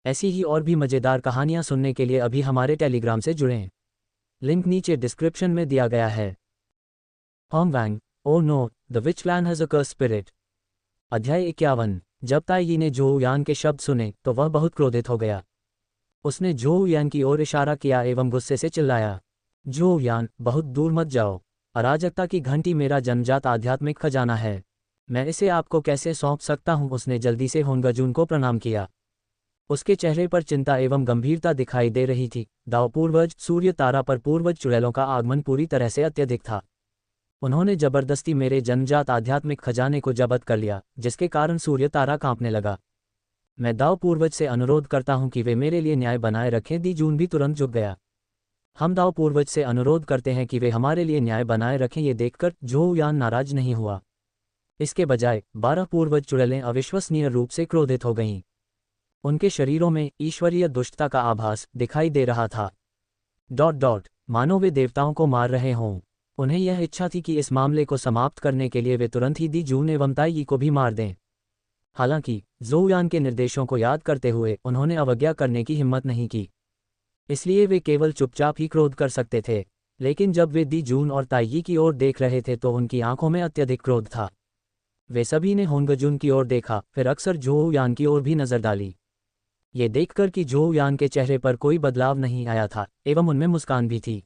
ऐसी ही और भी मज़ेदार कहानियाँ सुनने के लिए अभी हमारे टेलीग्राम से जुड़ें। लिंक नीचे डिस्क्रिप्शन में दिया गया है। होंगवैंग, oh no, the witch clan has a curse spirit. अध्याय 51। जब ताई ने झोउ यान के शब्द सुने तो वह बहुत क्रोधित हो गया। उसने झोउ यान की ओर इशारा किया एवं गुस्से से चिल्लाया, झोउ यान, बहुत दूर मत जाओ। अराजकता की घंटी मेरा जन्मजात आध्यात्मिक खजाना है। मैं इसे आपको कैसे सौंप सकता हूँ। उसने जल्दी से होंगजून को प्रणाम किया। उसके चेहरे पर चिंता एवं गंभीरता दिखाई दे रही थी। दाओ पूर्वज सूर्य तारा पर पूर्वज चुड़ैलों का आगमन पूरी तरह से अत्यधिक था। उन्होंने जबरदस्ती मेरे जन्मजात आध्यात्मिक खजाने को जब्त कर लिया, जिसके कारण सूर्य तारा कांपने लगा। मैं दाओ पूर्वज से अनुरोध करता हूं कि वे मेरे लिए न्याय बनाए रखें। दी जून भी तुरंत झुक गया। हम दाओ पूर्वज से अनुरोध करते हैं कि वे हमारे लिए न्याय बनाए रखें। ये देखकर झोउ यान नाराज नहीं हुआ। इसके बजाय 12 पूर्वज चुड़ैलें अविश्वसनीय रूप से क्रोधित हो गईं। उनके शरीरों में ईश्वरीय दुष्टता का आभास दिखाई दे रहा था। मानो वे देवताओं को मार रहे हों। उन्हें यह इच्छा थी कि इस मामले को समाप्त करने के लिए वे तुरंत ही दी जून एवं ताई को भी मार दें। हालांकि झोउ यान के निर्देशों को याद करते हुए उन्होंने अवज्ञा करने की हिम्मत नहीं की। इसलिए वे केवल चुपचाप ही क्रोध कर सकते थे। लेकिन जब वे दी जून और ताई की ओर देख रहे थे तो उनकी आंखों में अत्यधिक क्रोध था। वे सभी ने होंगजून की ओर देखा, फिर अक्सर झोउ यान की ओर भी नजर डाली। ये देखकर कि झोउ यान के चेहरे पर कोई बदलाव नहीं आया था एवं उनमें मुस्कान भी थी।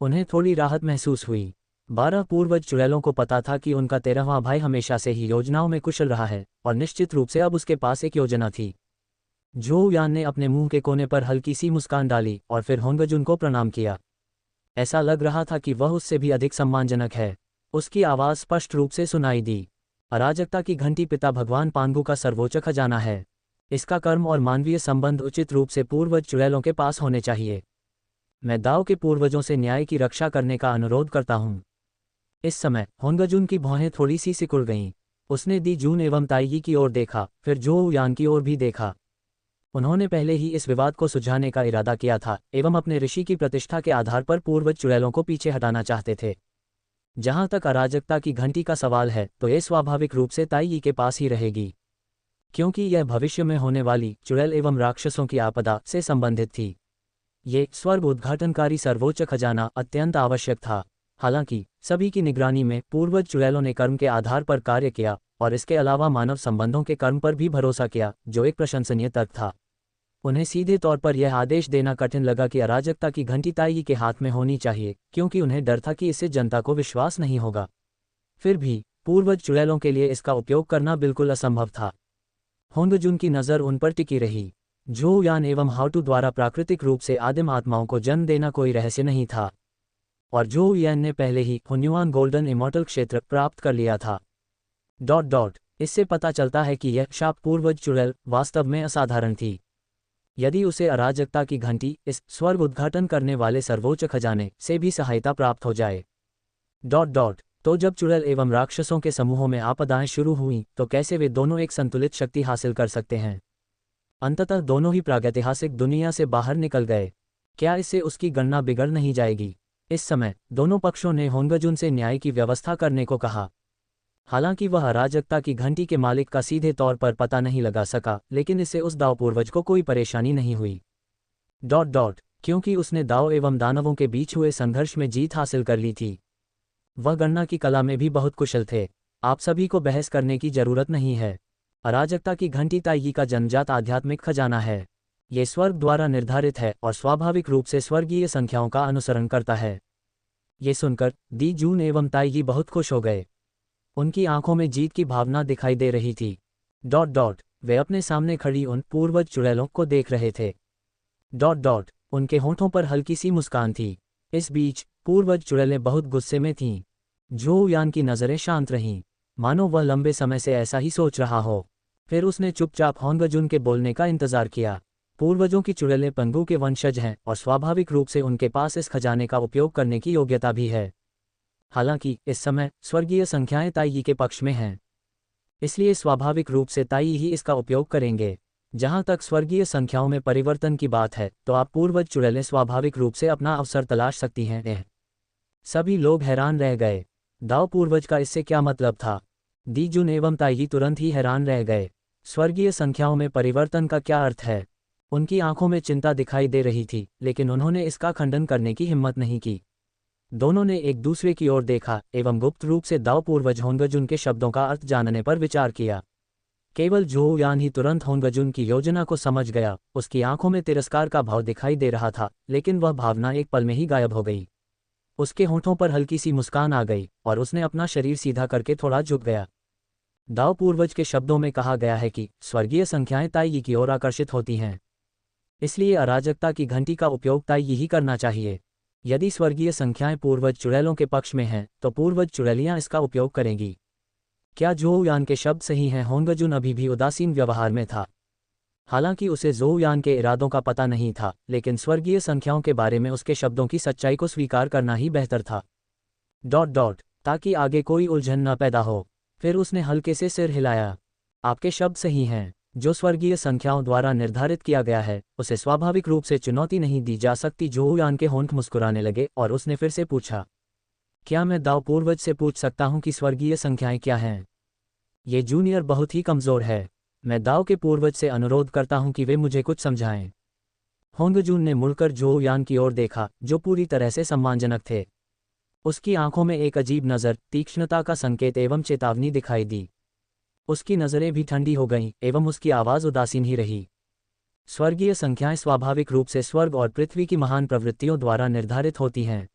उन्हें थोड़ी राहत महसूस हुई। 12 पूर्वज चुड़ैलों को पता था कि उनका 13वां भाई हमेशा से ही योजनाओं में कुशल रहा है और निश्चित रूप से अब उसके पास एक योजना थी। झोउ यान ने अपने मुंह के कोने पर हल्की सी मुस्कान डाली और फिर होंगजून को प्रणाम किया। ऐसा लग रहा था कि वह उससे भी अधिक सम्मानजनक है। उसकी आवाज़ स्पष्ट रूप से सुनाई दी, अराजकता की घंटी पिता भगवान पांगू का सर्वोच्च खजाना है। इसका कर्म और मानवीय संबंध उचित रूप से पूर्वज चुड़ैलों के पास होने चाहिए। मैं दाओ के पूर्वजों से न्याय की रक्षा करने का अनुरोध करता हूँ। इस समय होंगजून की भौहें थोड़ी सी सिकुड़ गईं। उसने दी जून एवं ताई की ओर देखा, फिर झोउ यान की ओर भी देखा। उन्होंने पहले ही इस विवाद को सुलझाने का इरादा किया था एवं अपने ऋषि की प्रतिष्ठा के आधार पर पूर्वज चुड़ैलों को पीछे हटाना चाहते थे। जहां तक अराजकता की घंटी का सवाल है तो ये स्वाभाविक रूप से ताई के पास ही रहेगी, क्योंकि यह भविष्य में होने वाली चुड़ैल एवं राक्षसों की आपदा से संबंधित थी। ये स्वर्ग उद्घाटनकारी सर्वोच्च खजाना अत्यंत आवश्यक था। हालांकि सभी की निगरानी में पूर्वज चुड़ैलों ने कर्म के आधार पर कार्य किया और इसके अलावा मानव संबंधों के कर्म पर भी भरोसा किया, जो एक प्रशंसनीय तर्क था। उन्हें सीधे तौर पर यह आदेश देना कठिन लगा कि अराजकता की घंटी ताई के हाथ में होनी चाहिए, क्योंकि उन्हें डर था कि इससे जनता को विश्वास नहीं होगा। फिर भी पूर्वज चुड़ैलों के लिए इसका उपयोग करना बिल्कुल असंभव था। होंगजून की नज़र उन पर टिकी रही। झोउ यान एवं हाउटू द्वारा प्राकृतिक रूप से आदिम आत्माओं को जन्म देना कोई रहस्य नहीं था, और झोउ यान ने पहले ही हुन्युआन गोल्डन इमॉर्टल क्षेत्र प्राप्त कर लिया था। इससे पता चलता है कि यह शाप पूर्वज चुड़ैल वास्तव में असाधारण थी। यदि उसे अराजकता की घंटी, इस स्वर्ग उद्घाटन करने वाले सर्वोच्च खजाने से भी सहायता प्राप्त हो जाए। तो जब चुड़ैल एवं राक्षसों के समूहों में आपदाएं शुरू हुईं तो कैसे वे दोनों एक संतुलित शक्ति हासिल कर सकते हैं। अंततः दोनों ही प्रागैतिहासिक दुनिया से बाहर निकल गए। क्या इससे उसकी गणना बिगड़ नहीं जाएगी। इस समय दोनों पक्षों ने होंगजून से न्याय की व्यवस्था करने को कहा। हालांकि वह अराजकता की घंटी के मालिक का सीधे तौर पर पता नहीं लगा सका, लेकिन इससे उस दाव पूर्वज को कोई परेशानी नहीं हुई। क्योंकि उसने दाव एवं दानवों के बीच हुए संघर्ष में जीत हासिल कर ली थी। वह गणना की कला में भी बहुत कुशल थे। आप सभी को बहस करने की जरूरत नहीं है। अराजकता की घंटी ताई का जन्मजात आध्यात्मिक खजाना है। ये स्वर्ग द्वारा निर्धारित है और स्वाभाविक रूप से स्वर्गीय संख्याओं का अनुसरण करता है। ये सुनकर दी जून एवं ताई बहुत खुश हो गए। उनकी आंखों में जीत की भावना दिखाई दे रही थी। वे अपने सामने खड़ी उन पूर्वज चुड़ैलों को देख रहे थे। उनके होंठों पर हल्की सी मुस्कान थी। इस बीच पूर्वज चुड़ैलें बहुत गुस्से में थीं। झोउ यान की नज़रें शांत रहीं, मानो वह लंबे समय से ऐसा ही सोच रहा हो। फिर उसने चुपचाप होंगजून के बोलने का इंतजार किया। पूर्वजों की चुड़ैलें पंगू के वंशज हैं और स्वाभाविक रूप से उनके पास इस खजाने का उपयोग करने की योग्यता भी है। हालांकि इस समय स्वर्गीय संख्याएं ताई के पक्ष में हैं, इसलिए स्वाभाविक रूप से ताई ही इसका उपयोग करेंगे। जहां तक स्वर्गीय संख्याओं में परिवर्तन की बात है तो आप पूर्वज चुड़ैलें स्वाभाविक रूप से अपना अवसर तलाश सकती हैं। सभी लोग हैरान रह गए। दाव पूर्वज का इससे क्या मतलब था। दी जून एवं ताई तुरंत ही हैरान रह गए। स्वर्गीय संख्याओं में परिवर्तन का क्या अर्थ है? उनकी आंखों में चिंता दिखाई दे रही थी, लेकिन उन्होंने इसका खंडन करने की हिम्मत नहीं की। दोनों ने एक दूसरे की ओर देखा एवं गुप्त रूप से दाव पूर्वज होंगजुन के शब्दों का अर्थ जानने पर विचार किया। केवल झोउ यान ही तुरंत होंगजुन की योजना को समझ गया। उसकी आंखों में तिरस्कार का भाव दिखाई दे रहा था, लेकिन वह भावना एक पल में ही गायब हो गई। उसके होंठों पर हल्की सी मुस्कान आ गई और उसने अपना शरीर सीधा करके थोड़ा झुक गया। दाव पूर्वज के शब्दों में कहा गया है कि स्वर्गीय संख्याएं ताइयी की ओर आकर्षित होती हैं। इसलिए अराजकता की घंटी का उपयोग ताइयी ही करना चाहिए। यदि स्वर्गीय संख्याएं पूर्वज चुड़ैलों के पक्ष में हैं, तो पूर्वज चुड़ैलियां इसका उपयोग करेंगी। क्या झोउ यान के शब्द सही हैं? होंगजुन अभी भी उदासीन व्यवहार में था। हालांकि उसे झोउ यान के इरादों का पता नहीं था, लेकिन स्वर्गीय संख्याओं के बारे में उसके शब्दों की सच्चाई को स्वीकार करना ही बेहतर था। ताकि आगे कोई उलझन न पैदा हो। फिर उसने हल्के से सिर हिलाया। आपके शब्द सही हैं। जो स्वर्गीय संख्याओं द्वारा निर्धारित किया गया है, उसे स्वाभाविक रूप से चुनौती नहीं दी जा सकती। झोउ यान के होंठ मुस्कुराने लगे और उसने फिर से पूछा, क्या मैं दाव पूर्वज से पूछ सकता हूं कि स्वर्गीय संख्याएं क्या हैं? ये जूनियर बहुत ही कमज़ोर है। मैं दाव के पूर्वज से अनुरोध करता हूं कि वे मुझे कुछ समझाएं। होंगजुन ने मुड़कर झोउ यान की ओर देखा, जो पूरी तरह से सम्मानजनक थे। उसकी आंखों में एक अजीब नज़र, तीक्ष्णता का संकेत एवं चेतावनी दिखाई दी। उसकी नज़रें भी ठंडी हो गईं एवं उसकी आवाज़ उदासीन ही रही। स्वर्गीय संख्याएं स्वाभाविक रूप से स्वर्ग और पृथ्वी की महान प्रवृत्तियों द्वारा निर्धारित होती हैं।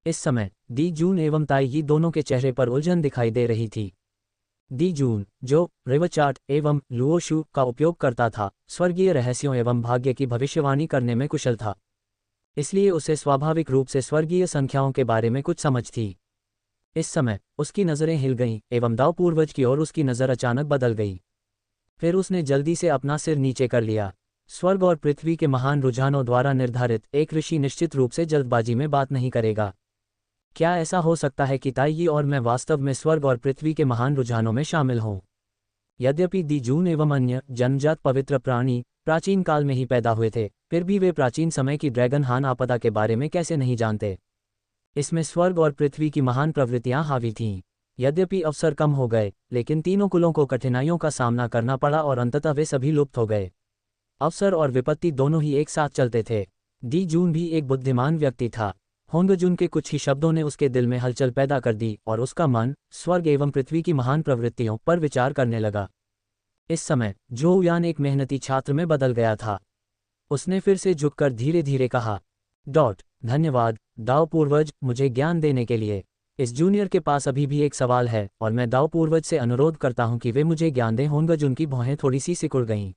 इस समय दी जून एवं ताइयी दोनों के चेहरे पर उलझन दिखाई दे रही थी। दी जून, जो रिवरचार्ट एवं लुओशु का उपयोग करता था, स्वर्गीय रहस्यों एवं भाग्य की भविष्यवाणी करने में कुशल था। इसलिए उसे स्वाभाविक रूप से स्वर्गीय संख्याओं के बारे में कुछ समझ थी। इस समय उसकी नज़रें हिल गईं एवं दाव पूर्वज की ओर उसकी नज़र अचानक बदल गई। फिर उसने जल्दी से अपना सिर नीचे कर लिया। स्वर्ग और पृथ्वी के महान रुझानों द्वारा निर्धारित एक ऋषि निश्चित रूप से जल्दबाजी में बात नहीं करेगा। क्या ऐसा हो सकता है कि ताइयी और मैं वास्तव में स्वर्ग और पृथ्वी के महान रुझानों में शामिल हों? यद्यपि दी जून एवं अन्य जन्मजात पवित्र प्राणी प्राचीन काल में ही पैदा हुए थे, फिर भी वे प्राचीन समय की ड्रैगन हान आपदा के बारे में कैसे नहीं जानते? इसमें स्वर्ग और पृथ्वी की महान प्रवृत्तियां हावी थीं। यद्यपि अवसर कम हो गए, लेकिन तीनों कुलों को कठिनाइयों का सामना करना पड़ा और अंततः वे सभी लुप्त हो गए। अवसर और विपत्ति दोनों ही एक साथ चलते थे। दी जून भी एक बुद्धिमान व्यक्ति था। होंगजुन के कुछ ही शब्दों ने उसके दिल में हलचल पैदा कर दी और उसका मन स्वर्ग एवं पृथ्वी की महान प्रवृत्तियों पर विचार करने लगा। इस समय झोउ यान एक मेहनती छात्र में बदल गया था। उसने फिर से झुककर धीरे धीरे कहा, धन्यवाद दाव पूर्वज, मुझे ज्ञान देने के लिए। इस जूनियर के पास अभी भी एक सवाल है और मैं दाव पूर्वज से अनुरोध करता हूं कि वे मुझे ज्ञान दें। होंगजुन की भौहें थोड़ी सी सिकुड़ गईं।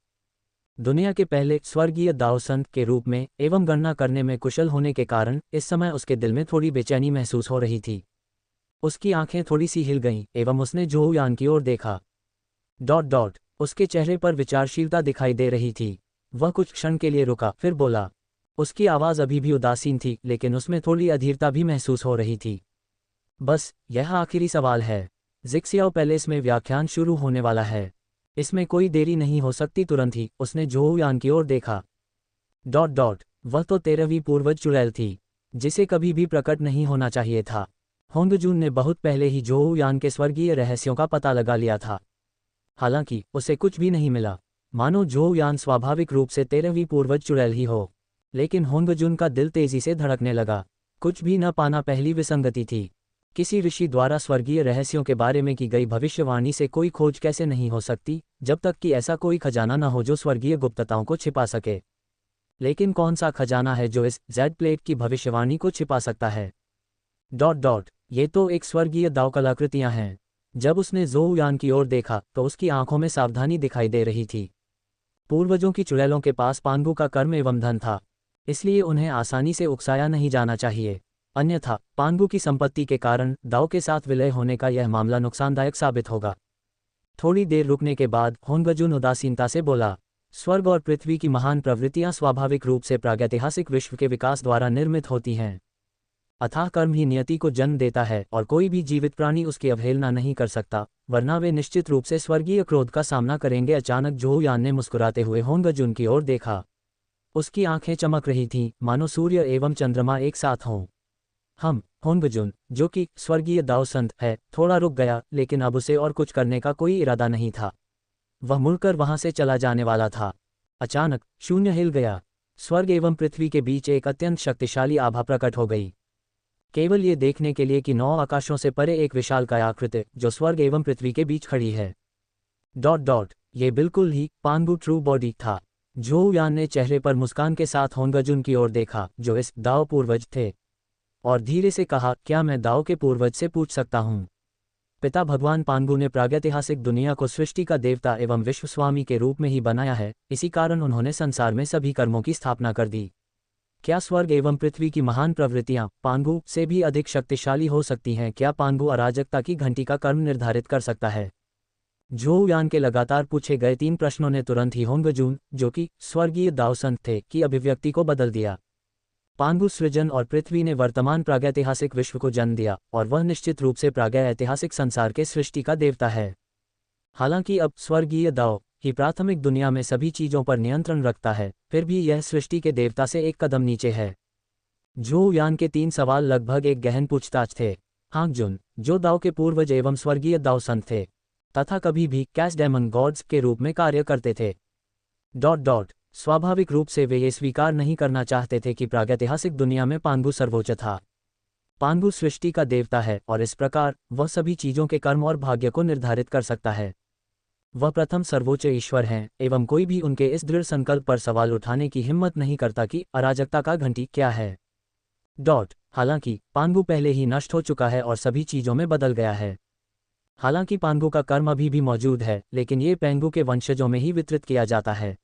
दुनिया के पहले स्वर्गीय दाव संत के रूप में एवं गणना करने में कुशल होने के कारण इस समय उसके दिल में थोड़ी बेचैनी महसूस हो रही थी। उसकी आंखें थोड़ी सी हिल गईं एवं उसने झोउ यान की ओर देखा। उसके चेहरे पर विचारशीलता दिखाई दे रही थी। वह कुछ क्षण के लिए रुका, फिर बोला। उसकी आवाज़ अभी भी उदासीन थी, लेकिन उसमें थोड़ी अधीरता भी महसूस हो रही थी। बस यह आखिरी सवाल है। जिक्सियाओ पैलेस में व्याख्यान शुरू होने वाला है। इसमें कोई देरी नहीं हो सकती। तुरंत ही उसने झोउ यान की ओर देखा। वह तो 13वीं पूर्वज चुड़ैल थी, जिसे कभी भी प्रकट नहीं होना चाहिए था। होंगजुन ने बहुत पहले ही झोउ यान के स्वर्गीय रहस्यों का पता लगा लिया था। हालांकि उसे कुछ भी नहीं मिला, मानो झोउ यान स्वाभाविक रूप से 13वीं पूर्वज चुड़ैल ही हो। लेकिन होंगजुन का दिल तेजी से धड़कने लगा। कुछ भी न पाना पहली विसंगति थी। किसी ऋषि द्वारा स्वर्गीय रहस्यों के बारे में की गई भविष्यवाणी से कोई खोज कैसे नहीं हो सकती, जब तक कि ऐसा कोई खजाना न हो जो स्वर्गीय गुप्तताओं को छिपा सके। लेकिन कौन सा खजाना है जो इस जेड प्लेट की भविष्यवाणी को छिपा सकता है? ये तो एक स्वर्गीय दाव कलाकृतियां हैं। जब उसने झोउ यान की ओर देखा तो उसकी आंखों में सावधानी दिखाई दे रही थी। पूर्वजों की चुड़ैलों के पास पांगु का कर्म एवं धन था, इसलिए उन्हें आसानी से उकसाया नहीं जाना चाहिए। अन्यथा पांगु की संपत्ति के कारण दाव के साथ विलय होने का यह मामला नुकसानदायक साबित होगा। थोड़ी देर रुकने के बाद होंगजुन उदासीनता से बोला, स्वर्ग और पृथ्वी की महान प्रवृत्तियां स्वाभाविक रूप से प्रागैतिहासिक विश्व के विकास द्वारा निर्मित होती हैं। अथाह कर्म ही नियति को जन्म देता है और कोई भी जीवित प्राणी उसकी अवहेलना नहीं कर सकता, वरना वे निश्चित रूप से स्वर्गीय क्रोध का सामना करेंगे। अचानक झोउ यान ने मुस्कुराते हुए होंगजुन की ओर देखा। उसकी आंखें चमक रही थीं, मानो सूर्य एवं चंद्रमा एक साथ हों। होंगजुन, जो कि स्वर्गीय दाव संत है, थोड़ा रुक गया, लेकिन अब उसे और कुछ करने का कोई इरादा नहीं था। वह मुड़कर वहां से चला जाने वाला था। अचानक शून्य हिल गया। स्वर्ग एवं पृथ्वी के बीच एक अत्यंत शक्तिशाली आभा प्रकट हो गई, केवल ये देखने के लिए कि 9 आकाशों से परे एक विशालकाय आकृति जो स्वर्ग एवं पृथ्वी के बीच खड़ी है। ये बिल्कुल ही पांगु ट्रू बॉडी था। झोउ यान ने चेहरे पर मुस्कान के साथ होंगजुन की ओर देखा, जो इस दाओ पूर्वज थे, और धीरे से कहा, क्या मैं दाओ के पूर्वज से पूछ सकता हूँ? पिता भगवान पांगु ने प्रागैतिहासिक दुनिया को सृष्टि का देवता एवं विश्वस्वामी के रूप में ही बनाया है, इसी कारण उन्होंने संसार में सभी कर्मों की स्थापना कर दी। क्या स्वर्ग एवं पृथ्वी की महान प्रवृत्तियां पांगु से भी अधिक शक्तिशाली हो सकती हैं? क्या पांगु अराजकता की घंटी का कर्म निर्धारित कर सकता है? झोउ यान के लगातार पूछे गए 3 प्रश्नों ने तुरंत ही होंगजुन, जो कि स्वर्गीय दाओ संत थे, की अभिव्यक्ति को बदल दिया। पांगु सृजन और पृथ्वी ने वर्तमान प्रागैतिहासिक विश्व को जन्म दिया, और वह निश्चित रूप से प्रागैतिहासिक संसार के सृष्टि का देवता है। हालांकि अब स्वर्गीय दाओ ही प्राथमिक दुनिया में सभी चीजों पर नियंत्रण रखता है, फिर भी यह सृष्टि के देवता से एक कदम नीचे है। झोउ यान के 3 सवाल लगभग एक गहन पूछताछ थे। होंगजुन, जो दाओ के पूर्वज एवं स्वर्गीय दाओ संत थे, तथा कभी भी कैश डेमन गॉड्स के रूप में कार्य करते थे। स्वाभाविक रूप से वे ये स्वीकार नहीं करना चाहते थे कि प्रागैतिहासिक दुनिया में पांगु सर्वोच्च था। पांगु सृष्टि का देवता है, और इस प्रकार वह सभी चीजों के कर्म और भाग्य को निर्धारित कर सकता है। वह प्रथम सर्वोच्च ईश्वर हैं, एवं कोई भी उनके इस दृढ़ संकल्प पर सवाल उठाने की हिम्मत नहीं करता कि अराजकता का घंटी क्या है। हालांकि पांगु पहले ही नष्ट हो चुका है और सभी चीजों में बदल गया है। हालांकि पांगु का कर्म अभी भी मौजूद है, लेकिन ये पेंगु के वंशजों में ही वितरित किया जाता है।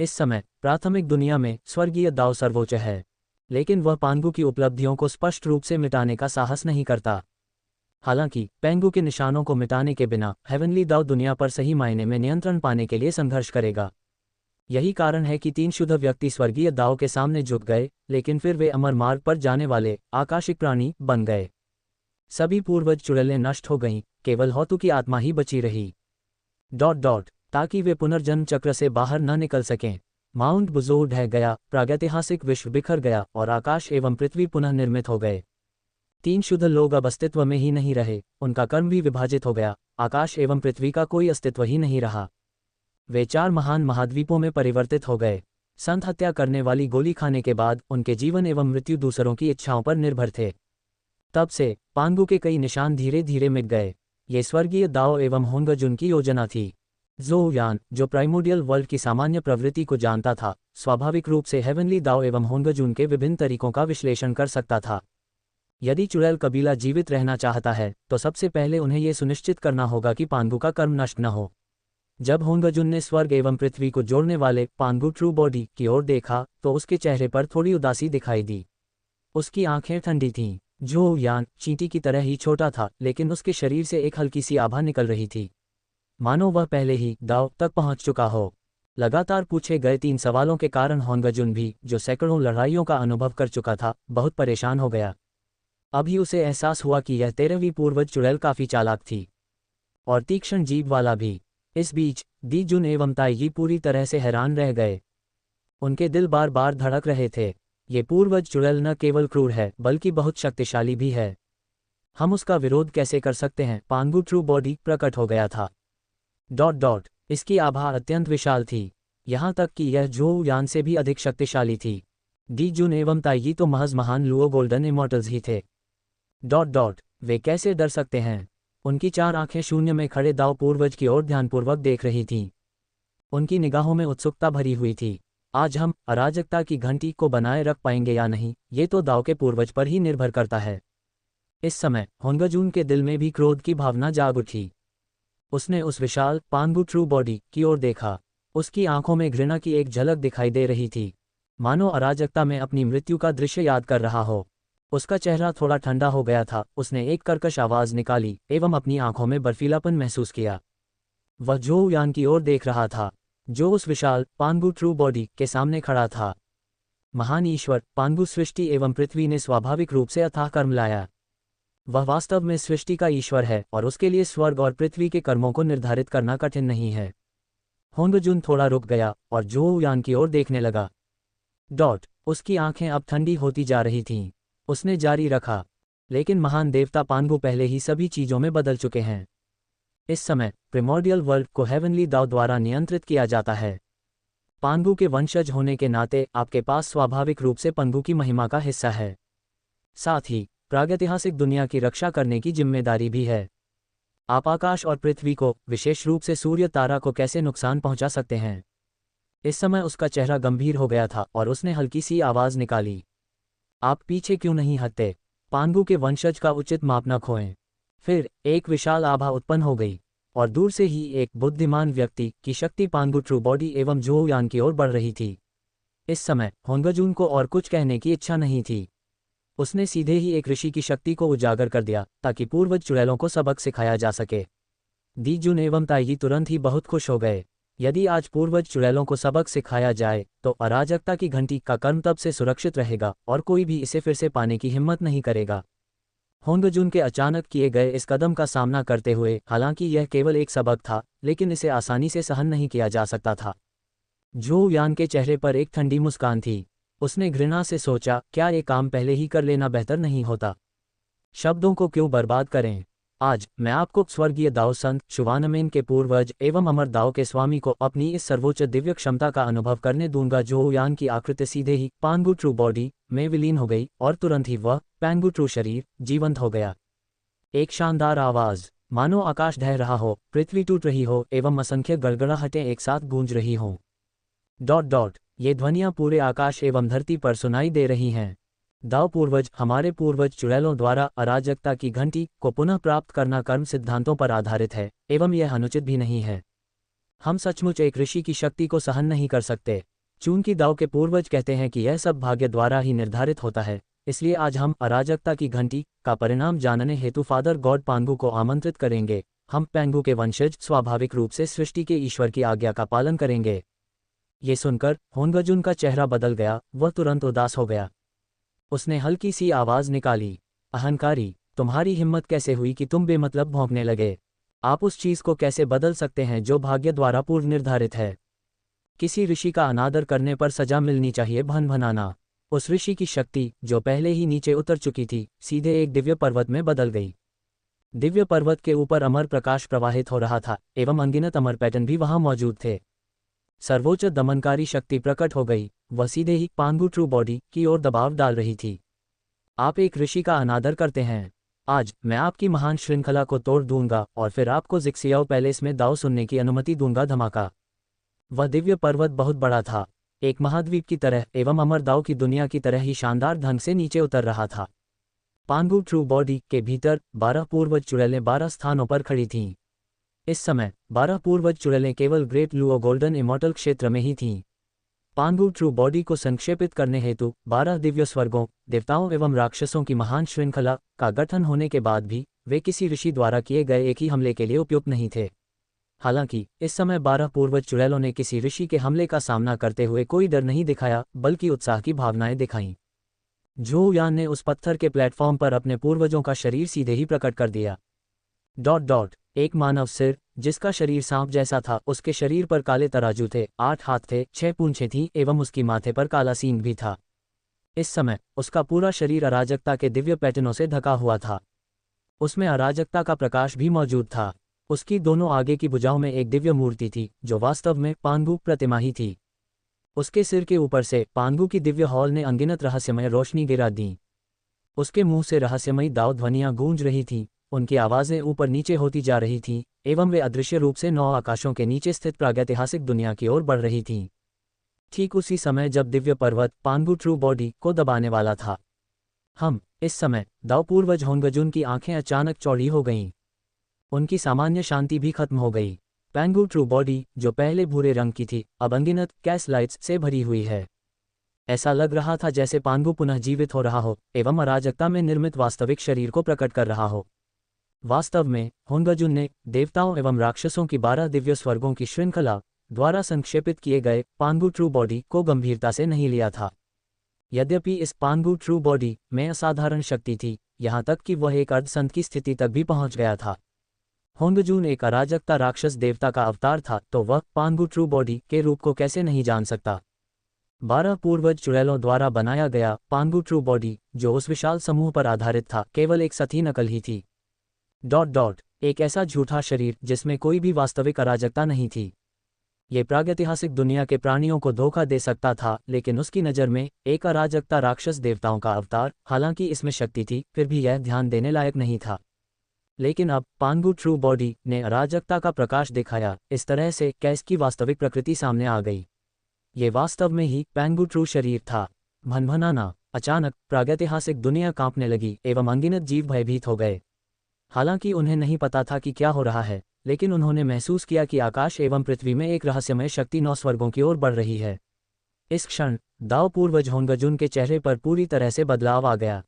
इस समय प्राथमिक दुनिया में स्वर्गीय दाओ सर्वोच्च है, लेकिन वह पांगु की उपलब्धियों को स्पष्ट रूप से मिटाने का साहस नहीं करता। हालांकि पेंगु के निशानों को मिटाने के बिना हेवनली दाओ दुनिया पर सही मायने में नियंत्रण पाने के लिए संघर्ष करेगा। यही कारण है कि 3 शुद्ध व्यक्ति स्वर्गीय दाओ के सामने झुक गए, लेकिन फिर वे अमर मार्ग पर जाने वाले आकाशिक प्राणी बन गए। सभी पूर्वज चुड़ैलें नष्ट हो गईं, केवल होतु की आत्मा ही बची रही। ताकि वे पुनर्जन्म चक्र से बाहर न निकल सकें। माउंट बुजोर ढह गया, प्रागैतिहासिक विश्व बिखर गया, और आकाश एवं पृथ्वी पुनः निर्मित हो गए। 3 शुद्ध लोग अब अस्तित्व में ही नहीं रहे, उनका कर्म भी विभाजित हो गया, आकाश एवं पृथ्वी का कोई अस्तित्व ही नहीं रहा। वे 4 महान महाद्वीपों में परिवर्तित हो गए। संत हत्या करने वाली गोली खाने के बाद उनके जीवन एवं मृत्यु दूसरों की इच्छाओं पर निर्भर थे। तब से पांगु के कई निशान धीरे धीरे मिट गए। ये स्वर्गीय दाओ एवं होंगजुन की योजना थी। झोउ यान, जो प्राइमोडियल वर्ल्ड की सामान्य प्रवृत्ति को जानता था, स्वाभाविक रूप से हेवनली दाओ एवं होंगजुन के विभिन्न तरीकों का विश्लेषण कर सकता था। यदि चुड़ैल कबीला जीवित रहना चाहता है, तो सबसे पहले उन्हें यह सुनिश्चित करना होगा कि पांगु का कर्म नष्ट न हो। जब होंगजुन ने स्वर्ग एवं पृथ्वी को जोड़ने वाले पांगु ट्रू बॉडी की ओर देखा, तो उसके चेहरे पर थोड़ी उदासी दिखाई दी। उसकी आंखें ठंडी थीं। झोउ यान चींटी की तरह ही छोटा था, लेकिन उसके शरीर से एक हल्की सी आभा निकल रही थी, मानो वह पहले ही दाओ तक पहुंच चुका हो। लगातार पूछे गए 3 सवालों के कारण होंगजुन भी, जो सैकड़ों लड़ाइयों का अनुभव कर चुका था, बहुत परेशान हो गया। अभी उसे एहसास हुआ कि यह 13वीं पूर्वज चुड़ैल काफी चालाक थी, और तीक्ष्ण जीभ वाला भी। इस बीच दी जुन एवं ताइगी पूरी तरह से हैरान रह गए। उनके दिल बार बार धड़क रहे थे। ये पूर्वज चुड़ैल न केवल क्रूर है, बल्कि बहुत शक्तिशाली भी है। हम उसका विरोध कैसे कर सकते हैं? पांगु ट्रू बॉडी प्रकट हो गया था। इसकी आभा अत्यंत विशाल थी, यहाँ तक कि यह झोउ यान से भी अधिक शक्तिशाली थी। दी जुन एवं ताइगी तो महज महान लुओ गोल्डन इमॉर्टल्स ही थे। वे कैसे डर सकते हैं? उनकी 4 आंखें शून्य में खड़े दाओ पूर्वज की ओर ध्यानपूर्वक देख रही थीं। उनकी निगाहों में उत्सुकता भरी हुई थी। आज हम अराजकता की घंटी को बनाए रख पाएंगे या नहीं, ये तो दाओ के पूर्वज पर ही निर्भर करता है। इस समय होंगजुन के दिल में भी क्रोध की भावना जाग उठी। उसने उस विशाल पांगु ट्रू बॉडी की ओर देखा। उसकी आंखों में घृणा की एक झलक दिखाई दे रही थी, मानो अराजकता में अपनी मृत्यु का दृश्य याद कर रहा हो। उसका चेहरा थोड़ा ठंडा हो गया था। उसने एक कर्कश आवाज निकाली एवं अपनी आंखों में बर्फीलापन महसूस किया। वह झोउ यान की ओर देख रहा था, जो उस विशाल पांगु ट्रू बॉडी के सामने खड़ा था। महान ईश्वर, पांगु सृष्टि एवं पृथ्वी ने स्वाभाविक रूप से अथाह कर्म लाया। वह वास्तव में सृष्टि का ईश्वर है, और उसके लिए स्वर्ग और पृथ्वी के कर्मों को निर्धारित करना कठिन नहीं है। होंगजुन थोड़ा रुक गया और झोउ यान की ओर देखने लगा। उसकी आंखें अब ठंडी होती जा रही थीं। उसने जारी रखा, लेकिन महान देवता पांगु पहले ही सभी चीजों में बदल चुके हैं। इस समय प्रिमोर्डियल वर्ल्ड को हेवनली दाव द्वारा नियंत्रित किया जाता है। पांगू के वंशज होने के नाते आपके पास स्वाभाविक रूप से पंगू की महिमा का हिस्सा है। साथ ही प्रागैतिहासिक दुनिया की रक्षा करने की जिम्मेदारी भी है। आप आकाश और पृथ्वी को, विशेष रूप से सूर्य तारा को कैसे नुकसान पहुंचा सकते हैं? इस समय उसका चेहरा गंभीर हो गया था और उसने हल्की सी आवाज निकाली। आप पीछे क्यों नहीं हटते? पांगू के वंशज का उचित माप न खोएं। फिर एक विशाल आभा उत्पन्न हो गई और दूर से ही एक बुद्धिमान व्यक्ति की शक्ति पांगू ट्रू बॉडी एवं जोहुयान की ओर बढ़ रही थी। इस समय होंगजून को और कुछ कहने की इच्छा नहीं थी। उसने सीधे ही एक ऋषि की शक्ति को उजागर कर दिया ताकि पूर्वज चुड़ैलों को सबक सिखाया जा सके। दी जुन एवं ताई तुरंत ही बहुत खुश हो गए। यदि आज पूर्वज चुड़ैलों को सबक सिखाया जाए तो अराजकता की घंटी का कर्म तब से सुरक्षित रहेगा और कोई भी इसे फिर से पाने की हिम्मत नहीं करेगा। होंगजून के अचानक किए गए इस कदम का सामना करते हुए, हालांकि यह केवल एक सबक था, लेकिन इसे आसानी से सहन नहीं किया जा सकता था। जोहुयान के चेहरे पर एक ठंडी मुस्कान थी। उसने घृणा से सोचा, क्या ये काम पहले ही कर लेना बेहतर नहीं होता? शब्दों को क्यों बर्बाद करें? आज मैं आपको स्वर्गीय दाओ संत शुवानमेन के पूर्वज एवं अमर दाओ के स्वामी को अपनी इस सर्वोच्च दिव्य क्षमता का अनुभव करने दूंगा। जोहुयान की आकृति सीधे ही पांगू ट्रू बॉडी में विलीन हो गई और तुरंत ही वह पांगू ट्रू शरीर जीवंत हो गया। एक शानदार आवाज, मानो आकाश ढह रहा हो, पृथ्वी टूट रही हो एवं असंख्य गड़गड़ाहटें एक साथ गूंज रही हों। ये ध्वनियां पूरे आकाश एवं धरती पर सुनाई दे रही हैं। दाव पूर्वज, हमारे पूर्वज चुड़ैलों द्वारा अराजकता की घंटी को पुनः प्राप्त करना कर्म सिद्धांतों पर आधारित है एवं यह अनुचित भी नहीं है। हम सचमुच एक ऋषि की शक्ति को सहन नहीं कर सकते। चूंकि दाव के पूर्वज कहते हैं कि यह सब भाग्य द्वारा ही निर्धारित होता है, इसलिए आज हम अराजकता की घंटी का परिणाम जानने हेतु फादर गॉड पांगू को आमंत्रित करेंगे। हम पेंगू के वंशज स्वाभाविक रूप से सृष्टि के ईश्वर की आज्ञा का पालन करेंगे। ये सुनकर होंगजून का चेहरा बदल गया। वह तुरंत उदास हो गया। उसने हल्की सी आवाज निकाली, अहंकारी, तुम्हारी हिम्मत कैसे हुई कि तुम बेमतलब भौंकने लगे? आप उस चीज को कैसे बदल सकते हैं जो भाग्य द्वारा पूर्व निर्धारित है? किसी ऋषि का अनादर करने पर सजा मिलनी चाहिए। भन भनाना। उस ऋषि की शक्ति, जो पहले ही नीचे उतर चुकी थी, सीधे एक दिव्य पर्वत में बदल गई। दिव्य पर्वत के ऊपर अमर प्रकाश प्रवाहित हो रहा था एवं अनगिनत अमर पैटर्न भी वहां मौजूद थे। सर्वोच्च दमनकारी शक्ति प्रकट हो गई। वह सीधे ही पांगू ट्रू बॉडी की ओर दबाव डाल रही थी। आप एक ऋषि का अनादर करते हैं। आज मैं आपकी महान श्रृंखला को तोड़ दूंगा और फिर आपको जिक्सियाओ पैलेस में दाव सुनने की अनुमति दूंगा। धमाका। वह दिव्य पर्वत बहुत बड़ा था, एक महाद्वीप की तरह एवं अमर दाव की दुनिया की तरह ही शानदार ढंग से नीचे उतर रहा था। पांगू ट्रू बॉडी के भीतर 12 पूर्वज चुड़ैलें 12 स्थानों पर खड़ी थीं। इस समय 12 पूर्वज चुड़ैलें केवल ग्रेट लुओ गोल्डन इमॉर्टल क्षेत्र में ही थीं। पांगू ट्रू बॉडी को संक्षेपित करने हेतु 12 दिव्य स्वर्गों, देवताओं एवं राक्षसों की महान श्रृंखला का गठन होने के बाद भी वे किसी ऋषि द्वारा किए गए एक ही हमले के लिए उपयुक्त नहीं थे। हालांकि इस समय 12 पूर्वज चुड़ैलों ने किसी ऋषि के हमले का सामना करते हुए कोई डर नहीं दिखाया, बल्कि उत्साह की भावनाएं दिखाईं। जोहुयान ने उस पत्थर के प्लेटफॉर्म पर अपने पूर्वजों का शरीर सीधे ही प्रकट कर दिया। एक मानव सिर, जिसका शरीर सांप जैसा था, उसके शरीर पर काले तराजू थे, 8 हाथ थे, 6 पूंछें थीं एवं उसकी माथे पर काला सींग भी था। इस समय उसका पूरा शरीर अराजकता के दिव्य पैटर्नों से ढका हुआ था। उसमें अराजकता का प्रकाश भी मौजूद था। उसकी दोनों आगे की भुजाओं में एक दिव्य मूर्ति थी, जो वास्तव में पांगू प्रतिमा ही थी। उसके सिर के ऊपर से पांगू की दिव्य हॉल ने अनगिनत रहस्यमय रोशनी गिरा दी। उसके मुंह से रहस्यमयी दाव ध्वनियां गूंज रही थीं। उनकी आवाजें ऊपर नीचे होती जा रही थीं एवं वे अदृश्य रूप से 9 आकाशों के नीचे स्थित प्रागैतिहासिक दुनिया की ओर बढ़ रही थीं। ठीक उसी समय जब दिव्य पर्वत पांगू ट्रू बॉडी को दबाने वाला था, इस समय दाव पूर्वज होंगजून की आंखें अचानक चौड़ी हो गईं। उनकी सामान्य शांति भी खत्म हो गई। पांगू ट्रू बॉडी, जो पहले भूरे रंग की थी, अब अनगिनत कैस लाइट्स से भरी हुई है। ऐसा लग रहा था जैसे पांगू पुनः जीवित हो रहा हो एवं अराजकता में निर्मित वास्तविक शरीर को प्रकट कर रहा हो। वास्तव में होंगजून ने देवताओं एवं राक्षसों की 12 दिव्य स्वर्गों की श्रृंखला द्वारा संक्षेपित किए गए पांगू ट्रू बॉडी को गंभीरता से नहीं लिया था। यद्यपि इस पांगू ट्रू बॉडी में असाधारण शक्ति थी, यहाँ तक कि वह एक अर्धसंत की स्थिति तक भी पहुंच गया था। होंगजून एक अराजकता राक्षस देवता का अवतार था, तो वह पांगू ट्रू बॉडी के रूप को कैसे नहीं जान सकता? 12 पूर्वज चुड़ैलों द्वारा बनाया गया पांगू ट्रू बॉडी, जो उस विशाल समूह पर आधारित था, केवल एक सती नकल ही थी। एक ऐसा झूठा शरीर जिसमें कोई भी वास्तविक अराजकता नहीं थी। ये प्रागैतिहासिक दुनिया के प्राणियों को धोखा दे सकता था, लेकिन उसकी नज़र में एक अराजकता राक्षस देवताओं का अवतार, हालांकि इसमें शक्ति थी, फिर भी यह ध्यान देने लायक नहीं था। लेकिन अब पांगू ट्रू बॉडी ने अराजकता का प्रकाश दिखाया। इस तरह से कैस की वास्तविक प्रकृति सामने आ गई। ये वास्तव में ही पैंगू ट्रू शरीर था। भनभनाना। अचानक प्रागैतिहासिक दुनिया कांपने लगी एवं अनगिनत जीव भयभीत हो गए। हालांकि उन्हें नहीं पता था कि क्या हो रहा है, लेकिन उन्होंने महसूस किया कि आकाश एवं पृथ्वी में एक रहस्यमय शक्ति 9 स्वर्गों की ओर बढ़ रही है। इस क्षण दाओ पूर्वज होंगजुन के चेहरे पर पूरी तरह से बदलाव आ गया।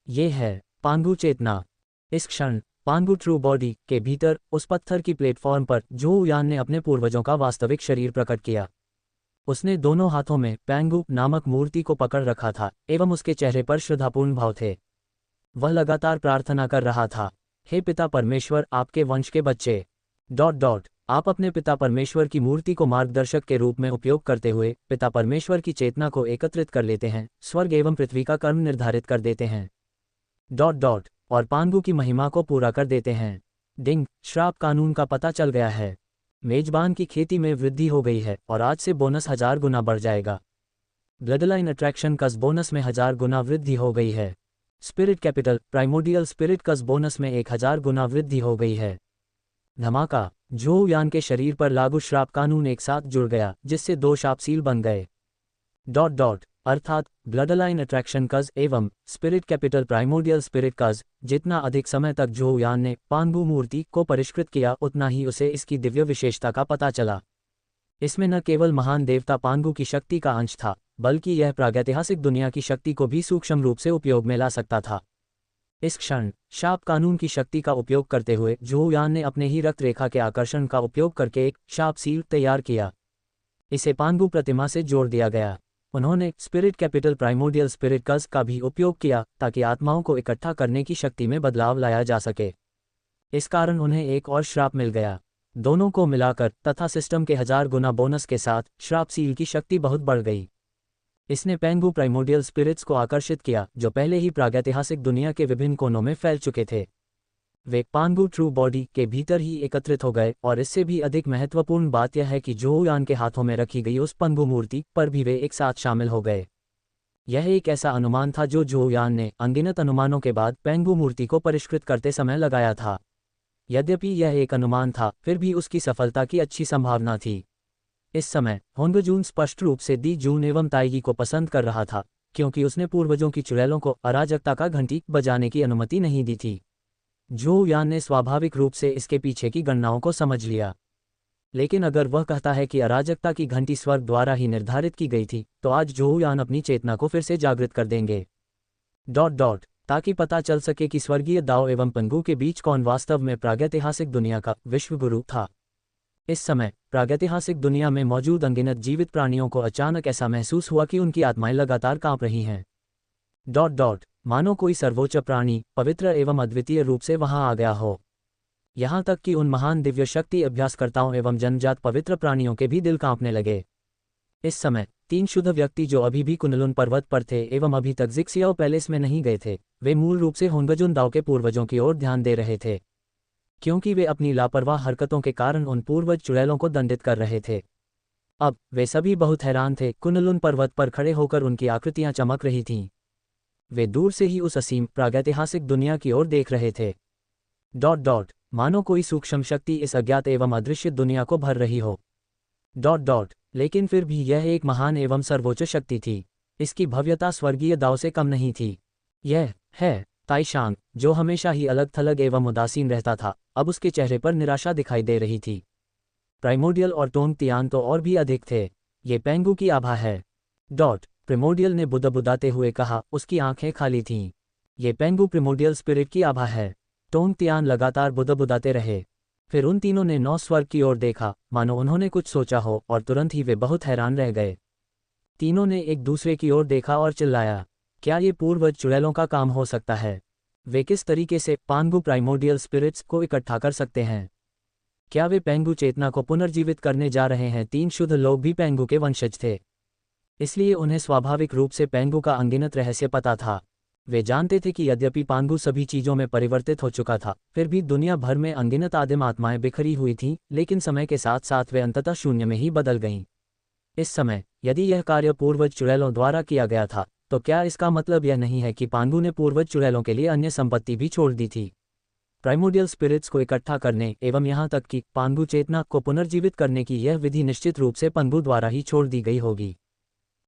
ये है पांगू चेतना। इस क्षण पांगू ट्रू बॉडी के भीतर उस पत्थर की प्लेटफॉर्म पर झोउ यान ने अपने पूर्वजों का वास्तविक शरीर प्रकट किया। उसने दोनों हाथों में पैंगू नामक मूर्ति को पकड़ रखा था एवं उसके चेहरे पर श्रद्धापूर्ण भाव थे। वह लगातार प्रार्थना कर रहा था, हे पिता परमेश्वर, आपके वंश के बच्चे... आप अपने पिता परमेश्वर की मूर्ति को मार्गदर्शक के रूप में उपयोग करते हुए पिता परमेश्वर की चेतना को एकत्रित कर लेते हैं, स्वर्ग एवं पृथ्वी का कर्म निर्धारित कर देते हैं... और पांगू की महिमा को पूरा कर देते हैं। डिंग, श्राप कानून का पता चल गया है। मेजबान की खेती में वृद्धि हो गई है और आज से बोनस 1000 गुना बढ़ जाएगा। ब्लडलाइन अट्रैक्शन कस बोनस में 1000 गुना वृद्धि हो गई है। स्पिरिट कैपिटल प्राइमोडियल स्पिरिट कस बोनस में 1000 गुना वृद्धि हो गई है। धमाका। झोउ यान के शरीर पर लागू श्राप कानून एक साथ जुड़ गया, जिससे 2 शाप सील बन गए। अर्थात ब्लडलाइन अट्रैक्शन कज एवं स्पिरिट कैपिटल प्राइमोडियल स्पिरिट कज। जितना अधिक समय तक झोउ यान ने पांगू मूर्ति को परिष्कृत किया, उतना ही उसे इसकी दिव्य विशेषता का पता चला। इसमें न केवल महान देवता पांगू की शक्ति का अंश था, बल्कि यह प्रागैतिहासिक दुनिया की शक्ति को भी सूक्ष्म रूप से उपयोग में ला सकता था। इस क्षण शाप कानून की शक्ति का उपयोग करते हुए झोउ यान ने अपने ही रक्त रेखा के आकर्षण का उपयोग करके एक शाप सील तैयार किया। इसे पांगू प्रतिमा से जोड़ दिया गया। उन्होंने स्पिरिट कैपिटल प्राइमोडियल स्पिरिट कज का भी उपयोग किया ताकि आत्माओं को इकट्ठा करने की शक्ति में बदलाव लाया जा सके। इस कारण उन्हें एक और श्राप मिल गया। दोनों को मिलाकर तथा सिस्टम के 1000 गुना बोनस के साथ श्राप सील की शक्ति बहुत बढ़ गई। इसने पैंगू प्राइमोडियल स्पिरिट्स को आकर्षित किया, जो पहले ही प्रागैतिहासिक दुनिया के विभिन्न कोनों में फैल चुके थे। वे पांगू ट्रू बॉडी के भीतर ही एकत्रित हो गए, और इससे भी अधिक महत्वपूर्ण बात यह है कि झोउ यान के हाथों में रखी गई उस पंगू मूर्ति पर भी वे एक साथ शामिल हो गए। यह एक ऐसा अनुमान था जो झोउ यान ने अनगिनत अनुमानों के बाद पैंगू मूर्ति को परिष्कृत करते समय लगाया था। यद्यपि यह एक अनुमान था, फिर भी उसकी सफलता की अच्छी संभावना थी। इस समय होंगजुन स्पष्ट रूप से दी जून एवं ताइगी को पसंद कर रहा था, क्योंकि उसने पूर्वजों की चुड़ैलों को अराजकता का घंटी बजाने की अनुमति नहीं दी थी। झोउ यान ने स्वाभाविक रूप से इसके पीछे की गणनाओं को समझ लिया। लेकिन अगर वह कहता है कि अराजकता की घंटी स्वर्ग द्वारा ही निर्धारित की गई थी, तो आज झोउ यान अपनी चेतना को फिर से जागृत कर देंगे। ताकि पता चल सके कि स्वर्गीय दाओ एवं पंगू के बीच कौन वास्तव में प्रागैतिहासिक दुनिया का विश्वगुरु था। इस समय प्रागैतिहासिक दुनिया में मौजूद अनगिनत जीवित प्राणियों को अचानक ऐसा महसूस हुआ कि उनकी आत्माएं लगातार कांप रही हैं। मानो कोई सर्वोच्च प्राणी पवित्र एवं अद्वितीय रूप से वहां आ गया हो। यहाँ तक कि उन महान दिव्य शक्ति अभ्यासकर्ताओं एवं जन्मजात पवित्र प्राणियों के भी दिल कांपने लगे। इस समय 3 शुद्ध व्यक्ति जो अभी भी कुनलुन पर्वत पर थे एवं अभी तक जिक्सियाओ पैलेस में नहीं गए थे, वे मूल रूप से होंगजुन दाओ के पूर्वजों की ओर ध्यान दे रहे थे, क्योंकि वे अपनी लापरवाह हरकतों के कारण उन पूर्वज चुड़ैलों को दंडित कर रहे थे। अब वे सभी बहुत हैरान थे। कुनलुन पर्वत पर खड़े होकर उनकी आकृतियां चमक रही थीं। वे दूर से ही उस असीम प्रागैतिहासिक दुनिया की ओर देख रहे थे। मानो कोई सूक्ष्म शक्ति इस अज्ञात एवं अदृश्य दुनिया को भर रही हो। लेकिन फिर भी यह एक महान एवं सर्वोच्च शक्ति थी। इसकी भव्यता स्वर्गीय दाओ से कम नहीं थी। यह है ताइशांग, जो हमेशा ही अलग थलग एवं उदासीन रहता था। अब उसके चेहरे पर निराशा दिखाई दे रही थी। प्राइमोडियल और टोंग तियान तो और भी अधिक थे। ये पैंगू की आभा है। प्रिमोडियल ने बुदबुदाते हुए कहा, उसकी आंखें खाली थीं। ये पैंगू प्रिमोडियल स्पिरिट की आभा है। टोंग तियान लगातार बुदबुदाते रहे। फिर उन तीनों ने 9 स्वर्ग की ओर देखा, मानो उन्होंने कुछ सोचा हो, और तुरंत ही वे बहुत हैरान रह गए। तीनों ने एक दूसरे की ओर देखा और चिल्लाया, क्या ये पूर्वज चुड़ैलों का काम हो सकता है? वे किस तरीके से पांगू प्राइमोडियल स्पिरिट्स को इकट्ठा कर सकते हैं? क्या वे पैंगू चेतना को पुनर्जीवित करने जा रहे हैं? 3 शुद्ध लोग भी पैंगू के वंशज थे, इसलिए उन्हें स्वाभाविक रूप से पैंगू का अनगिनत रहस्य पता था। वे जानते थे कि यद्यपि पांगू सभी चीजों में परिवर्तित हो चुका था, फिर भी दुनिया भर में अनगिनत आदिम आत्माएं बिखरी हुई थीं, लेकिन समय के साथ साथ वे अंततः शून्य में ही बदल गईं। इस समय, यदि यह कार्य पूर्वज चुड़ैलों द्वारा किया गया था, तो क्या इसका मतलब यह नहीं है कि पांगू ने पूर्वज चुड़ैलों के लिए अन्य संपत्ति भी छोड़ दी थी? प्राइमोडियल स्पिरिट्स को इकट्ठा करने एवं यहाँ तक कि पांगू चेतना को पुनर्जीवित करने की यह विधि निश्चित रूप से पंगू द्वारा ही छोड़ दी गई होगी।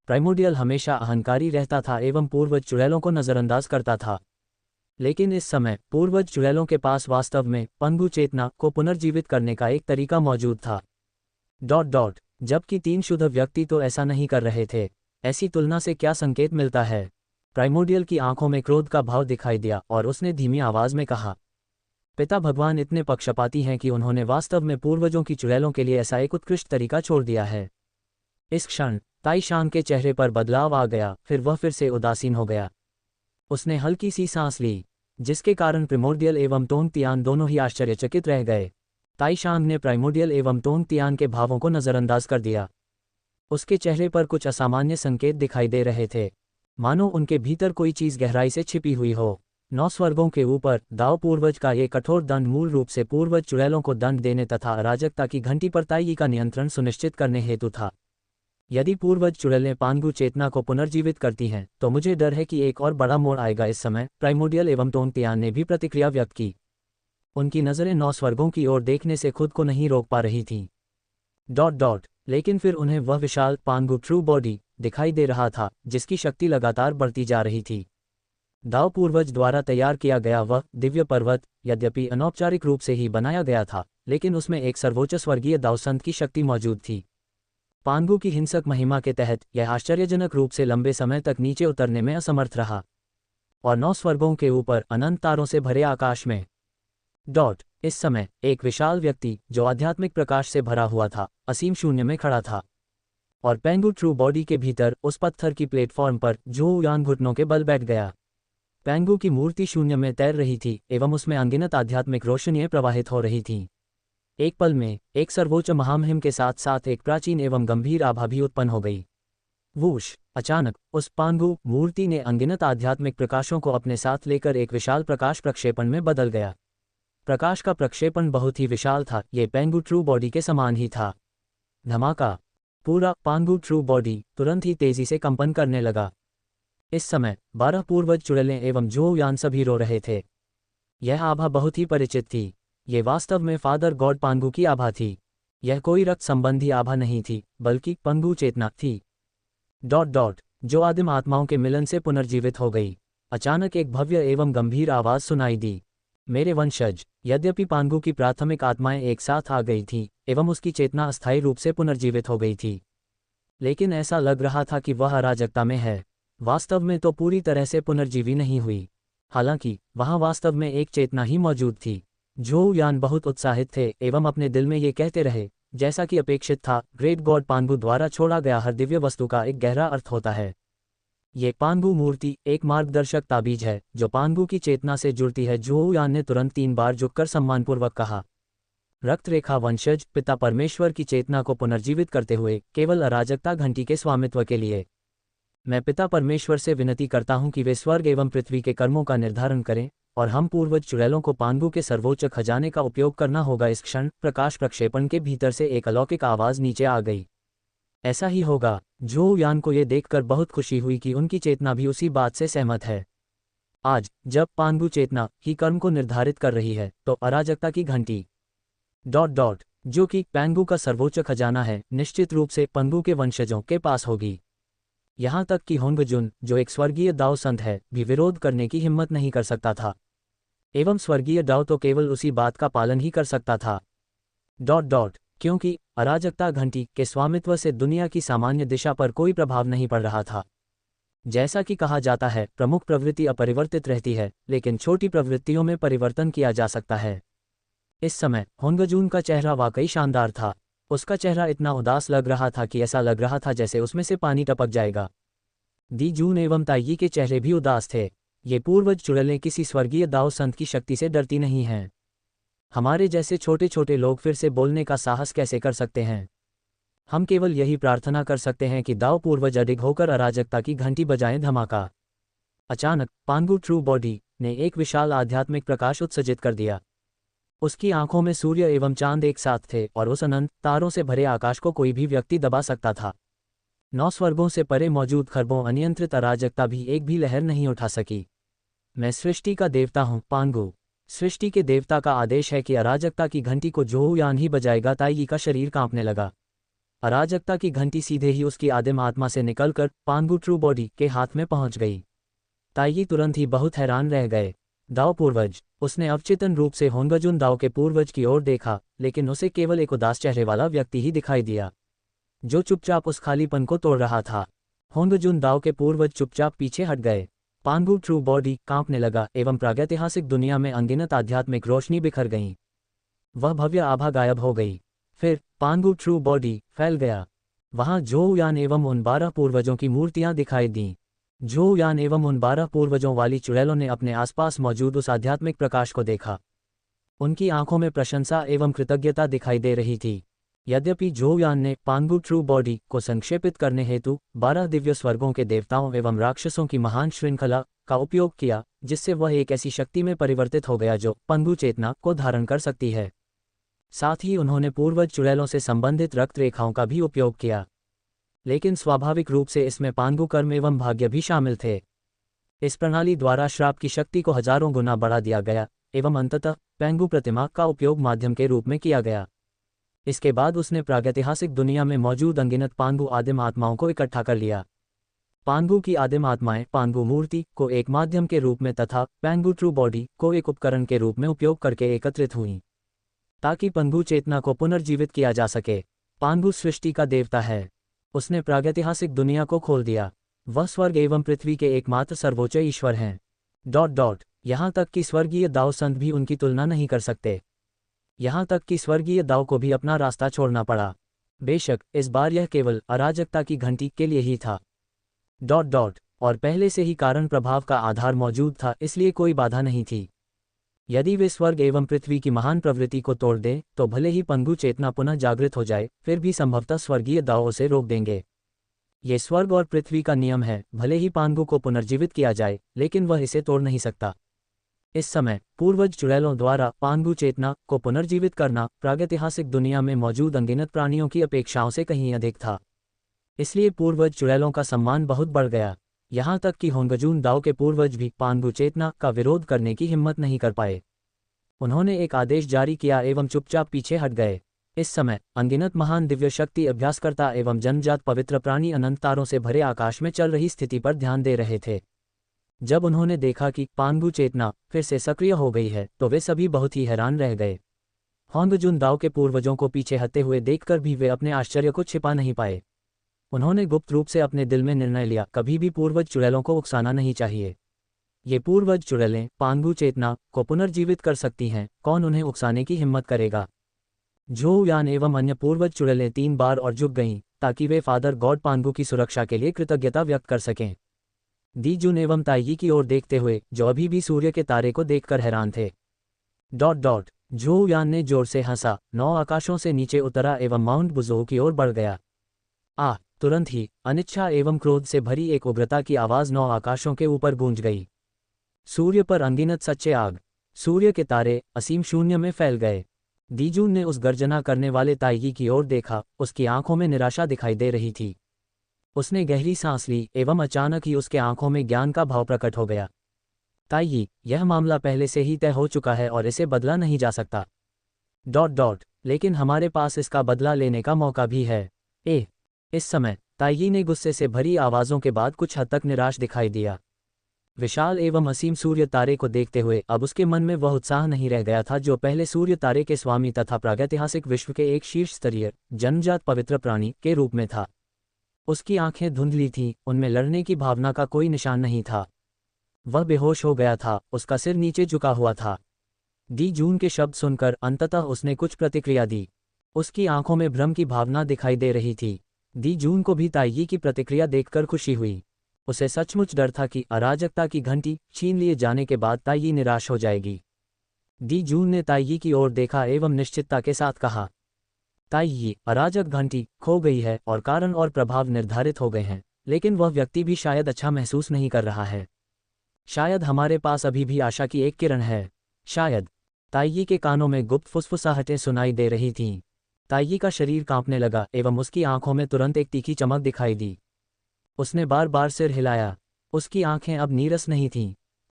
प्राइमोडियल हमेशा अहंकारी रहता था एवं पूर्वज चुड़ैलों को नज़रअंदाज करता था। लेकिन इस समय पूर्वज चुड़ैलों के पास वास्तव में पंगू चेतना को पुनर्जीवित करने का एक तरीका मौजूद था। जबकि 3 शुद्ध व्यक्ति तो ऐसा नहीं कर रहे थे। ऐसी तुलना से क्या संकेत मिलता है? प्राइमोडियल की आंखों में क्रोध का भाव दिखाई दिया और उसने धीमी आवाज में कहा, पिता भगवान इतने पक्षपाती हैं कि उन्होंने वास्तव में पूर्वजों की चुड़ैलों के लिए ऐसा एक उत्कृष्ट तरीका छोड़ दिया है। इस क्षण ताई शान के चेहरे पर बदलाव आ गया, फिर वह फिर से उदासीन हो गया। उसने हल्की सी सांस ली, जिसके कारण प्रिमोर्डियल एवं तोंग तियान दोनों ही आश्चर्यचकित रह गए। ताई शांग ने प्राइमोडियल एवं तोंग तियान के भावों को नज़रअंदाज कर दिया। उसके चेहरे पर कुछ असामान्य संकेत दिखाई दे रहे थे, मानो उनके भीतर कोई चीज़ गहराई से छिपी हुई हो। 9 स्वर्गों के ऊपर दाव पूर्वज का ये कठोर दंड मूल रूप से पूर्वज चुड़ैलों को दंड देने तथा अराजकता की घंटी पर ताई का नियंत्रण सुनिश्चित करने हेतु था। यदि पूर्वज चुड़ैलें पांगू चेतना को पुनर्जीवित करती हैं, तो मुझे डर है कि एक और बड़ा मोड़ आएगा। इस समय प्राइमोडियल एवं तोंग तियान ने भी प्रतिक्रिया व्यक्त की। उनकी नज़रें 9 स्वर्गों की ओर देखने से खुद को नहीं रोक पा रही थीं। लेकिन फिर उन्हें वह विशाल पांगू ट्रू बॉडी दिखाई दे रहा था, जिसकी शक्ति लगातार बढ़ती जा रही थी। दाव पूर्वज द्वारा तैयार किया गया वह दिव्य पर्वत, यद्यपि अनौपचारिक रूप से ही बनाया गया था, लेकिन उसमें एक सर्वोच्च स्वर्गीय दाव संत की शक्ति मौजूद थी। पांगू की हिंसक महिमा के तहत यह आश्चर्यजनक रूप से लंबे समय तक नीचे उतरने में असमर्थ रहा, और 9 स्वर्गों के ऊपर अनंत तारों से भरे आकाश में इस समय एक विशाल व्यक्ति जो आध्यात्मिक प्रकाश से भरा हुआ था, असीम शून्य में खड़ा था। और पेंगू ट्रू बॉडी के भीतर उस पत्थर की प्लेटफॉर्म पर जो यान घुटनों के बल बैठ गया। पेंगू की मूर्ति शून्य में तैर रही थी एवं उसमें अनगिनत आध्यात्मिक रोशनियां प्रवाहित हो रही थीं। एक पल में एक सर्वोच्च महामहिम के साथ साथ एक प्राचीन एवं गंभीर आभा भी उत्पन्न हो गई। वूश! अचानक उस पांगू मूर्ति ने अनगिनत आध्यात्मिक प्रकाशों को अपने साथ लेकर एक विशाल प्रकाश प्रक्षेपण में बदल गया। प्रकाश का प्रक्षेपण बहुत ही विशाल था, ये पेंगू ट्रू बॉडी के समान ही था। धमाका! पूरा पांगू ट्रू बॉडी तुरंत ही तेजी से कंपन करने लगा। इस समय 12 पूर्वज चुड़ैलें एवं जो यान सभी रो रहे थे। यह आभा बहुत ही परिचित थी। ये वास्तव में फादर गॉड पांगू की आभा थी। यह कोई रक्त संबंधी आभा नहीं थी, बल्कि पंगू चेतना थी। जो आदिम आत्माओं के मिलन से पुनर्जीवित हो गई। अचानक एक भव्य एवं गंभीर आवाज सुनाई दी, मेरे वंशज! यद्यपि पांगू की प्राथमिक आत्माएं एक साथ आ गई थीं एवं उसकी चेतना अस्थायी रूप से पुनर्जीवित हो गई थी, लेकिन ऐसा लग रहा था कि वह अराजकता में है। वास्तव में तो पूरी तरह से पुनर्जीवी नहीं हुई। हालांकि वहां वास्तव में एक चेतना ही मौजूद थी। जो यान बहुत उत्साहित थे एवं अपने दिल में ये कहते रहे, जैसा कि अपेक्षित था, ग्रेट गॉड पांगू द्वारा छोड़ा गया हर दिव्य वस्तु का एक गहरा अर्थ होता है। ये पांगू मूर्ति एक मार्गदर्शक ताबीज है जो पांगू की चेतना से जुड़ती है। जो यान ने तुरंत 3 बार झुककर सम्मानपूर्वक कहा, रक्त रेखा वंशज, पिता परमेश्वर की चेतना को पुनर्जीवित करते हुए केवल अराजकता घंटी के स्वामित्व के लिए मैं पिता परमेश्वर से विनती करता हूं कि वे स्वर्ग एवं पृथ्वी के कर्मों का निर्धारण करें और हम पूर्वज चुड़ैलों को पांगू के सर्वोच्च खजाने का उपयोग करना होगा। इस क्षण प्रकाश प्रक्षेपण के भीतर से एक अलौकिक आवाज नीचे आ गई, ऐसा ही होगा। जो यान को यह देखकर बहुत खुशी हुई कि उनकी चेतना भी उसी बात से सहमत है। आज जब पांगू चेतना ही कर्म को निर्धारित कर रही है, तो अराजकता की घंटी जो कि पांगू का सर्वोच्च खजाना है, निश्चित रूप से पंगू के वंशजों के पास होगी। यहाँ तक कि होंगजुन, जो एक स्वर्गीय दाव संत है, भी विरोध करने की हिम्मत नहीं कर सकता था, एवं स्वर्गीय दाव तो केवल उसी बात का पालन ही कर सकता था। क्योंकि अराजकता घंटी के स्वामित्व से दुनिया की सामान्य दिशा पर कोई प्रभाव नहीं पड़ रहा था। जैसा कि कहा जाता है, प्रमुख प्रवृत्ति अपरिवर्तित रहती है, लेकिन छोटी प्रवृत्तियों में परिवर्तन किया जा सकता है। इस समय होंगजून का चेहरा वाकई शानदार था। उसका चेहरा इतना उदास लग रहा था कि ऐसा लग रहा था जैसे उसमें से पानी टपक जाएगा। दी जून एवं ताई के चेहरे भी उदास थे। ये पूर्वज चुड़ैलें किसी स्वर्गीय दाव संत की शक्ति से डरती नहीं हैं। हमारे जैसे छोटे छोटे लोग फिर से बोलने का साहस कैसे कर सकते हैं? हम केवल यही प्रार्थना कर सकते हैं कि दाव पूर्वज अडिग होकर अराजकता की घंटी बजाएं। धमाका! अचानक पांगू ट्रू बॉडी ने एक विशाल आध्यात्मिक प्रकाश उत्सर्जित कर दिया। उसकी आंखों में सूर्य एवं चांद एक साथ थे और उस अनंत तारों से भरे आकाश को कोई भी व्यक्ति दबा सकता था। 9 स्वर्गों से परे मौजूद खरबों अनियंत्रित अराजकता भी एक भी लहर नहीं उठा सकी। मैं सृष्टि का देवता हूँ पांगू। सृष्टि के देवता का आदेश है कि अराजकता की घंटी को जोहू यान ही बजाएगा। ताई का शरीर कांपने लगा। अराजकता की घंटी सीधे ही उसकी आदिम आत्मा से निकलकर पांगू ट्रू बॉडी के हाथ में पहुंच गई। ताई तुरंत ही बहुत हैरान रह गए। दाओ पूर्वज। उसने अवचेतन रूप से होंगजुन दाओ के पूर्वज की ओर देखा, लेकिन उसे केवल एक उदास चेहरे वाला व्यक्ति ही दिखाई दिया, जो चुपचाप उस खालीपन को तोड़ रहा था। होंगजुन दाओ के पूर्वज चुपचाप पीछे हट गए। पांगू ट्रू बॉडी कांपने लगा एवं प्रागैतिहासिक दुनिया में अनगिनत आध्यात्मिक रोशनी बिखर गई। वह भव्य आभा गायब हो गई। फिर पांगू ट्रू बॉडी फैल गया। वहां जोहू यान एवं उन 12 पूर्वजों की मूर्तियां दिखाई दीं। जोहू यान एवं उन 12 पूर्वजों वाली चुड़ैलों ने अपने आसपास मौजूद उस आध्यात्मिक प्रकाश को देखा। उनकी आंखों में प्रशंसा एवं कृतज्ञता दिखाई दे रही थी। यद्यपि जोहू यान ने पांगू ट्रू बॉडी को संक्षेपित करने हेतु 12 दिव्य स्वर्गों के देवताओं एवं राक्षसों की महान श्रृंखला का उपयोग किया, जिससे वह एक ऐसी शक्ति में परिवर्तित हो गया जो पंगु चेतना को धारण कर सकती है। साथ ही उन्होंने पूर्वज चुड़ैलों से संबंधित रक्त रेखाओं का भी उपयोग किया, लेकिन स्वाभाविक रूप से इसमें पांगु कर्म एवं भाग्य भी शामिल थे। इस प्रणाली द्वारा श्राप की शक्ति को हजारों गुना बढ़ा दिया गया एवं अंततः पेंगु प्रतिमा का उपयोग माध्यम के रूप में किया गया। इसके बाद उसने प्रागैतिहासिक दुनिया में मौजूद अनगिनत पांगु आदिम आत्माओं को इकट्ठा कर लिया। पांगु की आदिम आत्माएं पांगु मूर्ति को एक माध्यम के रूप में तथा पेंगु ट्रू बॉडी को एक उपकरण के रूप में उपयोग करके एकत्रित हुईं, ताकि पंगु चेतना को पुनर्जीवित किया जा सके। पांगु सृष्टि का देवता है। उसने प्रागैतिहासिक दुनिया को खोल दिया। वह स्वर्ग एवं पृथ्वी के एकमात्र सर्वोच्च ईश्वर हैं। यहाँ तक कि स्वर्गीय दाओ संत भी उनकी तुलना नहीं कर सकते। यहाँ तक कि स्वर्गीय दाओ को भी अपना रास्ता छोड़ना पड़ा। बेशक इस बार यह केवल अराजकता की घंटी के लिए ही था। और पहले से ही कारण प्रभाव का आधार मौजूद था, इसलिए कोई बाधा नहीं थी। यदि वे स्वर्ग एवं पृथ्वी की महान प्रवृत्ति को तोड़ दें तो भले ही पंगु चेतना पुनः जागृत हो जाए, फिर भी संभवतः स्वर्गीय दाओ से रोक देंगे। ये स्वर्ग और पृथ्वी का नियम है, भले ही पांगु को पुनर्जीवित किया जाए, लेकिन वह इसे तोड़ नहीं सकता। इस समय पूर्वज चुड़ैलों द्वारा पांगु चेतना को पुनर्जीवित करना प्रागैतिहासिक दुनिया में मौजूद अनगिनत प्राणियों की अपेक्षाओं से कहीं अधिक था। इसलिए पूर्वज चुड़ैलों का सम्मान बहुत बढ़ गया। यहाँ तक कि होंगजुन दाओ के पूर्वज भी पांगु चेतना का विरोध करने की हिम्मत नहीं कर पाए। उन्होंने एक आदेश जारी किया एवं चुपचाप पीछे हट गए। इस समय अनगिनत महान दिव्य शक्ति अभ्यासकर्ता एवं जन्मजात पवित्र प्राणी अनंत तारों से भरे आकाश में चल रही स्थिति पर ध्यान दे रहे थे। जब उन्होंने देखा कि पांगु चेतना फिर से सक्रिय हो गई है, तो वे सभी बहुत ही हैरान रह गए। होंगजुन दाओ के पूर्वजों को पीछे हटते हुए देखकर भी वे अपने आश्चर्य को छिपा नहीं पाए। उन्होंने गुप्त रूप से अपने दिल में निर्णय लिया, कभी भी पूर्वज चुड़ैलों को उकसाना नहीं चाहिए। ये पूर्वज चुड़ैलें पांगु चेतना को पुनर्जीवित कर सकती हैं, कौन उन्हें उकसाने की हिम्मत करेगा। जोहू यान एवं अन्य पूर्वज चुड़ैलें 3 बार और झुक गईं, ताकि वे फादर गॉड पांगु की सुरक्षा के लिए कृतज्ञता व्यक्त कर सकें। दी जुन एवं ताई की ओर देखते हुए, जो अभी भी सूर्य के तारे को देखकर हैरान थे। जोहू यान ने जोर से हंसा, 9 आकाशों से नीचे उतरा एवं माउंट बुजोहू की ओर बढ़ गया। तुरंत ही अनिच्छा एवं क्रोध से भरी एक उग्रता की आवाज 9 आकाशों के ऊपर गूंज गई। सूर्य पर अनगिनत सच्चे आग। सूर्य के तारे असीम शून्य में फैल गए। दीजून ने उस गर्जना करने वाले ताई की ओर देखा, उसकी आंखों में निराशा दिखाई दे रही थी। उसने गहरी सांस ली एवं अचानक ही उसके आंखों में ज्ञान का भाव प्रकट हो गया। ताई, यह मामला पहले से ही तय हो चुका है और इसे बदला नहीं जा सकता। लेकिन हमारे पास इसका बदला लेने का मौका भी है। इस समय ताई ने गुस्से से भरी आवाज़ों के बाद कुछ हद तक निराश दिखाई दिया। विशाल एवं असीम सूर्य तारे को देखते हुए अब उसके मन में वह उत्साह नहीं रह गया था जो पहले सूर्य तारे के स्वामी तथा प्रागैतिहासिक विश्व के एक शीर्ष स्तरीय जन्मजात पवित्र प्राणी के रूप में था। उसकी आंखें धुंधली थीं, उनमें लड़ने की भावना का कोई निशान नहीं था। वह बेहोश हो गया था, उसका सिर नीचे झुका हुआ था। दी जून के शब्द सुनकर अंततः उसने कुछ प्रतिक्रिया दी। उसकी आंखों में भ्रम की भावना दिखाई दे रही थी। दी जून को भी ताई की प्रतिक्रिया देखकर खुशी हुई। उसे सचमुच डर था कि अराजकता की घंटी छीन लिए जाने के बाद ताई निराश हो जाएगी। दी जून ने ताई की ओर देखा एवं निश्चितता के साथ कहा, ताई, अराजक घंटी खो गई है और कारण और प्रभाव निर्धारित हो गए हैं, लेकिन वह व्यक्ति भी शायद अच्छा महसूस नहीं कर रहा है। शायद हमारे पास अभी भी आशा की एक किरण है। शायद। ताइयी के कानों में गुप्त फुसफुसाहटें सुनाई दे रही थीं। ताइयी का शरीर कांपने लगा एवं उसकी आंखों में तुरंत एक तीखी चमक दिखाई दी। उसने बार बार सिर हिलाया। उसकी आंखें अब नीरस नहीं थीं,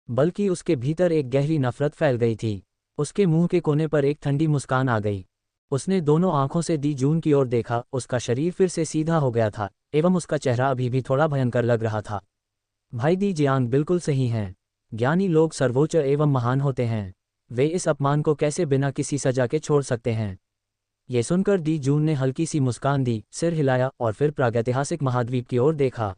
बल्कि उसके भीतर एक गहरी नफरत फैल गई थी। उसके मुंह के कोने पर एक ठंडी मुस्कान आ गई। उसने दोनों आंखों से दी जून की ओर देखा। उसका शरीर फिर से सीधा हो गया था एवं उसका चेहरा अभी भी थोड़ा भयंकर लग रहा था। भाई दी जियांग बिल्कुल सही हैं। ज्ञानी लोग सर्वोच्च एवं महान होते हैं। वे इस अपमान को कैसे बिना किसी सजा के छोड़ सकते हैं? ये सुनकर दी जून ने हल्की सी मुस्कान दी, सिर हिलाया और फिर प्रागैतिहासिक महाद्वीप की ओर देखा।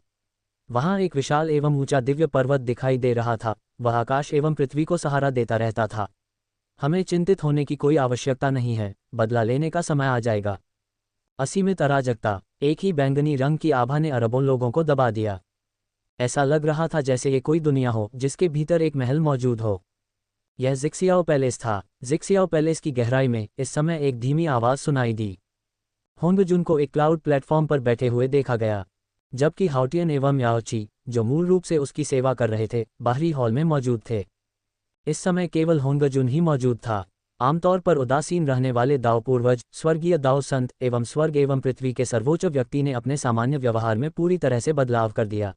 वहां एक विशाल एवं ऊंचा दिव्य पर्वत दिखाई दे रहा था। वह आकाश एवं पृथ्वी को सहारा देता रहता था। हमें चिंतित होने की कोई आवश्यकता नहीं है, बदला लेने का समय आ जाएगा। असीमित अराजकता। एक ही बैंगनी रंग की आभा ने अरबों लोगों को दबा दिया। ऐसा लग रहा था जैसे ये कोई दुनिया हो जिसके भीतर एक महल मौजूद हो। यह जिक्सियाओ पैलेस था। जिक्सियाओ पैलेस की गहराई में इस समय एक धीमी आवाज़ सुनाई दी। होंगजुन को एक क्लाउड प्लेटफॉर्म पर बैठे हुए देखा गया, जबकि हाउटियन एवं याओची, जो मूल रूप से उसकी सेवा कर रहे थे, बाहरी हॉल में मौजूद थे। इस समय केवल होंगजुन ही मौजूद था। आमतौर पर उदासीन रहने वाले दाओ पूर्वज, स्वर्गीय दाओ संत एवं स्वर्ग एवं पृथ्वी के सर्वोच्च व्यक्ति ने अपने सामान्य व्यवहार में पूरी तरह से बदलाव कर दिया।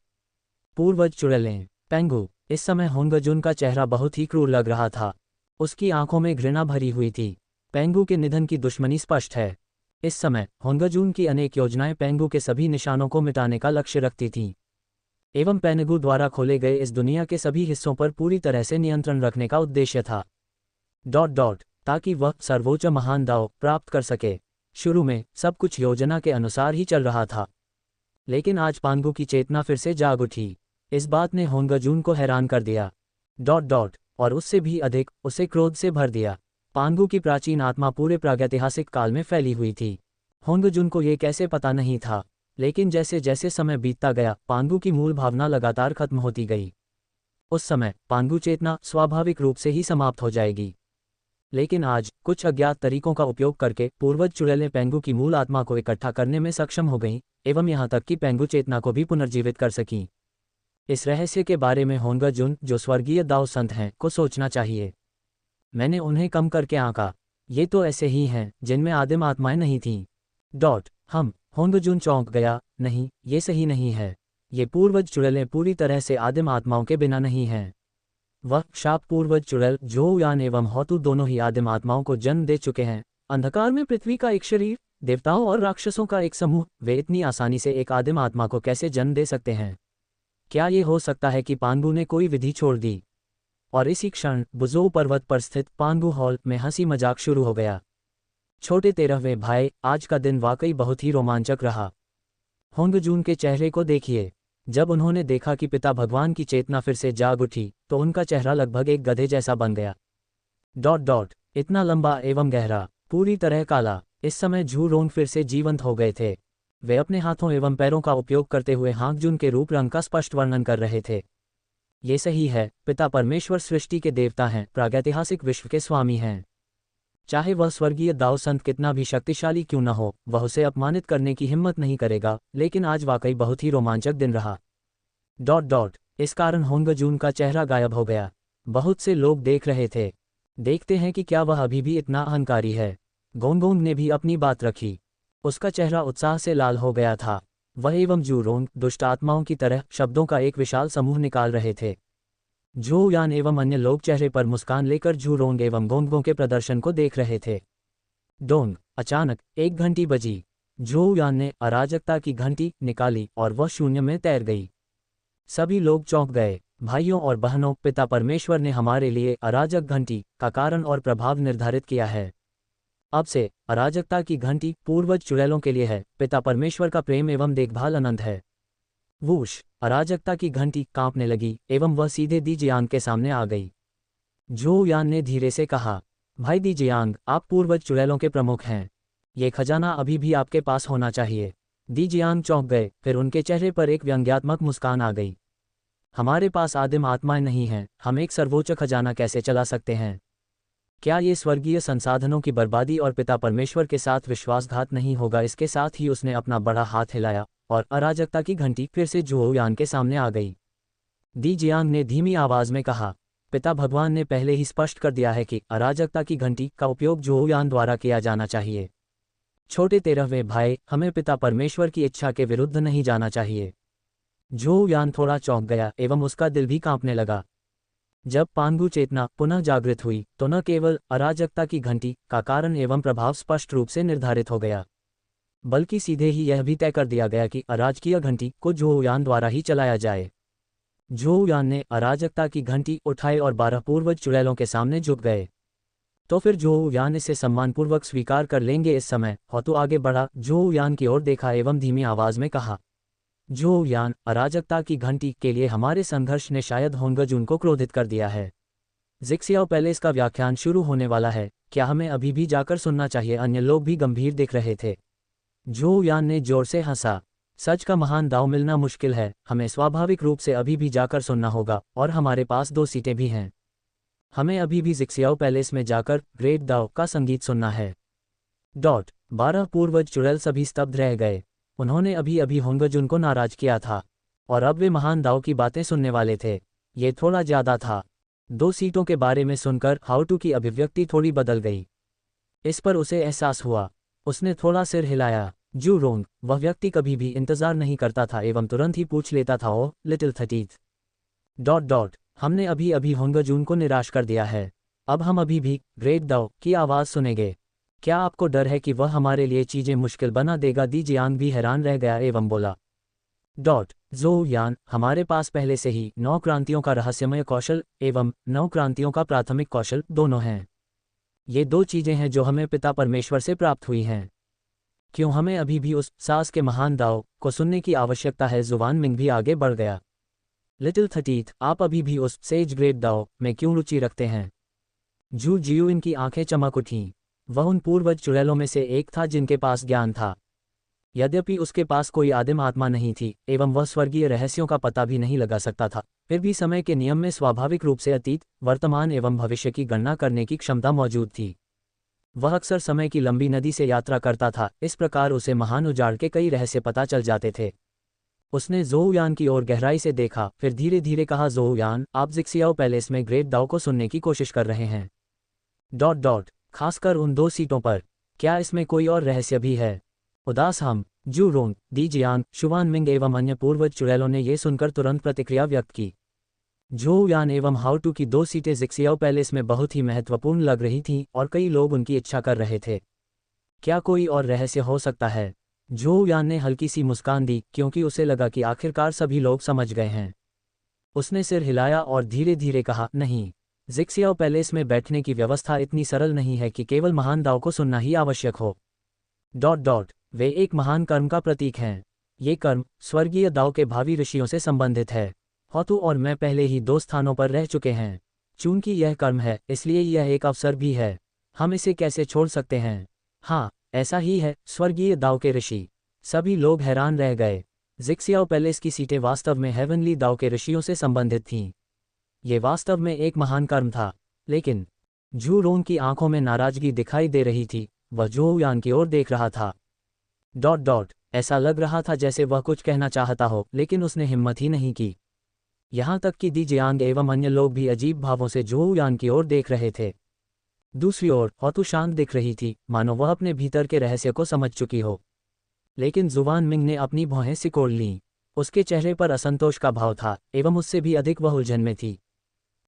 पूर्वज चुड़ैलें। पेंगू। इस समय होंगजुन का चेहरा बहुत ही क्रूर लग रहा था। उसकी आंखों में घृणा भरी हुई थी। पेंगू के निधन की दुश्मनी स्पष्ट है। इस समय होंगजुन की अनेक योजनाएं पेंगू के सभी निशानों को मिटाने का लक्ष्य रखती थीं एवं पेंगू द्वारा खोले गए इस दुनिया के सभी हिस्सों पर पूरी तरह से नियंत्रण रखने का उद्देश्य था। ताकि वह सर्वोच्च महान दाव प्राप्त कर सके। शुरू में सब कुछ योजना के अनुसार ही चल रहा था, लेकिन आज पेंगू की चेतना फिर से जाग उठी। इस बात ने होंगजुन को हैरान कर दिया। और उससे भी अधिक, उसे क्रोध से भर दिया। पेंगू की प्राचीन आत्मा पूरे प्रागैतिहासिक काल में फैली हुई थी। होंगजुन को ये कैसे पता नहीं था, लेकिन जैसे जैसे समय बीतता गया, पेंगू की मूल भावना लगातार खत्म होती गई। उस समय पेंगू चेतना स्वाभाविक रूप से ही समाप्त हो जाएगी। लेकिन आज कुछ अज्ञात तरीकों का उपयोग करके पूर्वज चुड़ैलें पेंगू की मूल आत्मा को इकट्ठा करने में सक्षम हो गईं एवं यहाँ तक कि पेंगू चेतना को भी पुनर्जीवित कर सकीं। इस रहस्य के बारे में होंगजुन, जो स्वर्गीय दाओ संत हैं, को सोचना चाहिए। मैंने उन्हें कम करके आंका। ये तो ऐसे ही हैं जिनमें आदिम आत्माएं नहीं थीं। होंगजुन चौंक गया। नहीं, ये सही नहीं है। ये पूर्वज चुड़ैलें पूरी तरह से आदिम आत्माओं के बिना नहीं हैं। वह शाप पूर्वज चुड़ैल झोउयान एवं होतु दोनों ही आदिम आत्माओं को जन्म दे चुके हैं। अंधकार में पृथ्वी का एक शरीर, देवताओं और राक्षसों का एक समूह, वे इतनी आसानी से एक आदिम आत्मा को कैसे जन्म दे सकते हैं? क्या ये हो सकता है कि पेंगू ने कोई विधि छोड़ दी? और इसी क्षण बुजोउ पर्वत पर स्थित पेंगू हॉल में हंसी मजाक शुरू हो गया। छोटे 13वें भाई, आज का दिन वाकई बहुत ही रोमांचक रहा। होंगजुन के चेहरे को देखिए। जब उन्होंने देखा कि पिता भगवान की चेतना फिर से जाग उठी, तो उनका चेहरा लगभग एक गधे जैसा बन गया। इतना लंबा एवं गहरा, पूरी तरह काला। इस समय झू रोंग फिर से जीवंत हो गए थे। वे अपने हाथों एवं पैरों का उपयोग करते हुए होंगजुन के रूप रंग का स्पष्ट वर्णन कर रहे थे। ये सही है, पिता परमेश्वर सृष्टि के देवता हैं, प्रागैतिहासिक विश्व के स्वामी हैं। चाहे वह स्वर्गीय दाओ संत कितना भी शक्तिशाली क्यों न हो, वह उसे अपमानित करने की हिम्मत नहीं करेगा। लेकिन आज वाकई बहुत ही रोमांचक दिन रहा। इस कारण होंगजुन का चेहरा गायब हो गया। बहुत से लोग देख रहे थे। देखते हैं कि क्या वह अभी भी इतना अहंकारी है। गोंगोंग ने भी अपनी बात रखी। उसका चेहरा उत्साह से लाल हो गया था। वह एवं जू रोंग दुष्ट आत्माओं की तरह शब्दों का एक विशाल समूह निकाल रहे थे। झोउयान एवं अन्य लोग चेहरे पर मुस्कान लेकर झू रोंग एवं गोंगोंग के प्रदर्शन को देख रहे थे। अचानक एक घंटी बजी। झोउयान ने अराजकता की घंटी निकाली और वह शून्य में तैर गई। सभी लोग चौंक गए। भाइयों और बहनों, पिता परमेश्वर ने हमारे लिए अराजक घंटी का कारण और प्रभाव निर्धारित किया है। अब से अराजकता की घंटी पूर्वज चुड़ैलों के लिए है। पिता परमेश्वर का प्रेम एवं देखभाल अनंत है। वूश, अराजकता की घंटी कांपने लगी एवं वह सीधे दी जियांग के सामने आ गई। झोउयान ने धीरे से कहा, भाई दी जियांग, आप पूर्वज चुड़ैलों के प्रमुख हैं। ये खजाना अभी भी आपके पास होना चाहिए। दी जियांग चौंक गए, फिर उनके चेहरे पर एक व्यंग्यात्मक मुस्कान आ गई। हमारे पास आदिम आत्माएं नहीं हैं, हम एक सर्वोच्च खजाना कैसे चला सकते हैं? क्या ये स्वर्गीय संसाधनों की बर्बादी और पिता परमेश्वर के साथ विश्वासघात नहीं होगा? इसके साथ ही उसने अपना बड़ा हाथ हिलाया और अराजकता की घंटी फिर से झोउयान के सामने आ गई। दी जियांग ने धीमी आवाज में कहा, पिता भगवान ने पहले ही स्पष्ट कर दिया है कि अराजकता की घंटी का उपयोग जोहुयान द्वारा किया जाना चाहिए। छोटे 13वें भाई, हमें पिता परमेश्वर की इच्छा के विरुद्ध नहीं जाना चाहिए। जोहुयान थोड़ा चौंक गया एवं उसका दिल भी कांपने लगा। जब पांगु चेतना पुनः जागृत हुई तो न केवल अराजकता की घंटी का कारण एवं प्रभाव स्पष्ट रूप से निर्धारित हो गया, बल्कि सीधे ही यह भी तय कर दिया गया कि अराजकीय घंटी को जोहुयान द्वारा ही चलाया जाए। जोहुयान ने अराजकता की घंटी उठाई और 12 पूर्वज चुड़ैलों के सामने झुक गए। तो फिर जोहुयान इसे सम्मानपूर्वक स्वीकार कर लेंगे। इस समय होतु आगे बढ़ा, जोहुयान की ओर देखा एवं धीमी आवाज में कहा, जोहुयान, अराजकता की घंटी के लिए हमारे संघर्ष ने शायद होंगजुन को क्रोधित कर दिया है। जिक्सियाओ पैलेस का व्याख्यान शुरू होने वाला है, क्या हमें अभी भी जाकर सुनना चाहिए? अन्य लोग भी गंभीर दिख रहे थे। जोहुयान ने जोर से हंसा, सच का महान दाव मिलना मुश्किल है, हमें स्वाभाविक रूप से अभी भी जाकर सुनना होगा, और हमारे पास 2 सीटें भी हैं। हमें अभी भी जिक्सियाओ पैलेस में जाकर ग्रेट दाव का संगीत सुनना है। 12 पूर्वज चुड़ैल सभी स्तब्ध रह गए। उन्होंने अभी अभी होंगजुन को नाराज किया था और अब वे महान दाव की बातें सुनने वाले थे। ये थोड़ा ज्यादा था। 2 सीटों के बारे में सुनकर हाउटू की अभिव्यक्ति थोड़ी बदल गई। इस पर उसे एहसास हुआ। उसने थोड़ा सिर हिलाया। जू रोंग, वह व्यक्ति कभी भी इंतजार नहीं करता था एवं तुरंत ही पूछ लेता था, ओ लिटिल थटीथ। हमने अभी अभी होंगजुन को निराश कर दिया है। अब हम अभी भी ग्रेट दाव की आवाज़ सुनेंगे। क्या आपको डर है कि वह हमारे लिए चीज़ें मुश्किल बना देगा? दी जियांग भी हैरान रह गया एवं बोला, जोहुयान, हमारे पास पहले से ही 9 क्रांतियों का रहस्यमय कौशल एवं 9 क्रांतियों का प्राथमिक कौशल दोनों हैं। ये 2 चीज़ें हैं जो हमें पिता परमेश्वर से प्राप्त हुई हैं। क्यों हमें अभी भी उस सास के महान दाव को सुनने की आवश्यकता है? जुवान मिंग भी आगे बढ़ गया। लिटिल थटीथ, आप अभी भी उस सेज ग्रेट दाव में क्यों रुचि रखते हैं? जू जियूइन की आंखें चमक उठीं। वह उन पूर्वज चुड़ैलों में से एक था जिनके पास ज्ञान था। यद्यपि उसके पास कोई आदिम आत्मा नहीं थी एवं वह स्वर्गीय रहस्यों का पता भी नहीं लगा सकता था, फिर भी समय के नियम में स्वाभाविक रूप से अतीत, वर्तमान एवं भविष्य की गणना करने की क्षमता मौजूद थी। वह अक्सर समय की लंबी नदी से यात्रा करता था, इस प्रकार उसे महान उजाड़ के कई रहस्य पता चल जाते थे। उसने जोहुयान की ओर गहराई से देखा, फिर धीरे धीरे कहा, जोहुयान, आप जिक्सियाओ पैलेस में ग्रेट दाव को सुनने की कोशिश कर रहे हैं। खासकर उन 2 सीटों पर। क्या इसमें कोई और रहस्य भी है? उदास हम, जू रोंग, दी जियांग, शुवान मिंग एवं अन्य पूर्वज चुड़ैलों ने ये सुनकर तुरंत प्रतिक्रिया व्यक्त की। जोहुयान एवं हाउटू की 2 सीटें जिक्सियाओ पैलेस में बहुत ही महत्वपूर्ण लग रही थीं और कई लोग उनकी इच्छा कर रहे थे। क्या कोई और रहस्य हो सकता है? जोहुयान ने हल्की सी मुस्कान दी, क्योंकि उसे लगा कि आखिरकार सभी लोग समझ गए हैं। उसने सिर हिलाया और धीरे धीरे कहा, नहीं, जिक्सियाओ पैलेस में बैठने की व्यवस्था इतनी सरल नहीं है कि केवल महान दाव को सुनना ही आवश्यक हो। वे एक महान कर्म का प्रतीक हैं। ये कर्म स्वर्गीय दाव के भावी ऋषियों से संबंधित है। होतु और मैं पहले ही 2 स्थानों पर रह चुके हैं। चूंकि यह कर्म है, इसलिए यह एक अवसर भी है। हम इसे कैसे छोड़ सकते हैं? हाँ, ऐसा ही है, स्वर्गीय दाव के ऋषि। सभी लोग हैरान रह गए। जिक्सियाओ पैलेस की सीटें वास्तव में हेवनली दाव के ऋषियों से संबंधित थीं। ये वास्तव में एक महान कर्म था। लेकिन जू रोंग की आंखों में नाराजगी दिखाई दे रही थी। वह जोहुयान की ओर देख रहा था। ऐसा लग रहा था जैसे वह कुछ कहना चाहता हो, लेकिन उसने हिम्मत ही नहीं की। यहाँ तक कि दी जियांग एवं अन्य लोग भी अजीब भावों से जोहुयान की ओर देख रहे थे। दूसरी ओर होतु शांत दिख रही थी, मानो वह अपने भीतर के रहस्य को समझ चुकी हो। लेकिन जुवान मिंग ने अपनी भौहें सिकोड़ लीं। उसके चेहरे पर असंतोष का भाव था एवं उससे भी अधिक वह उलझन में थी।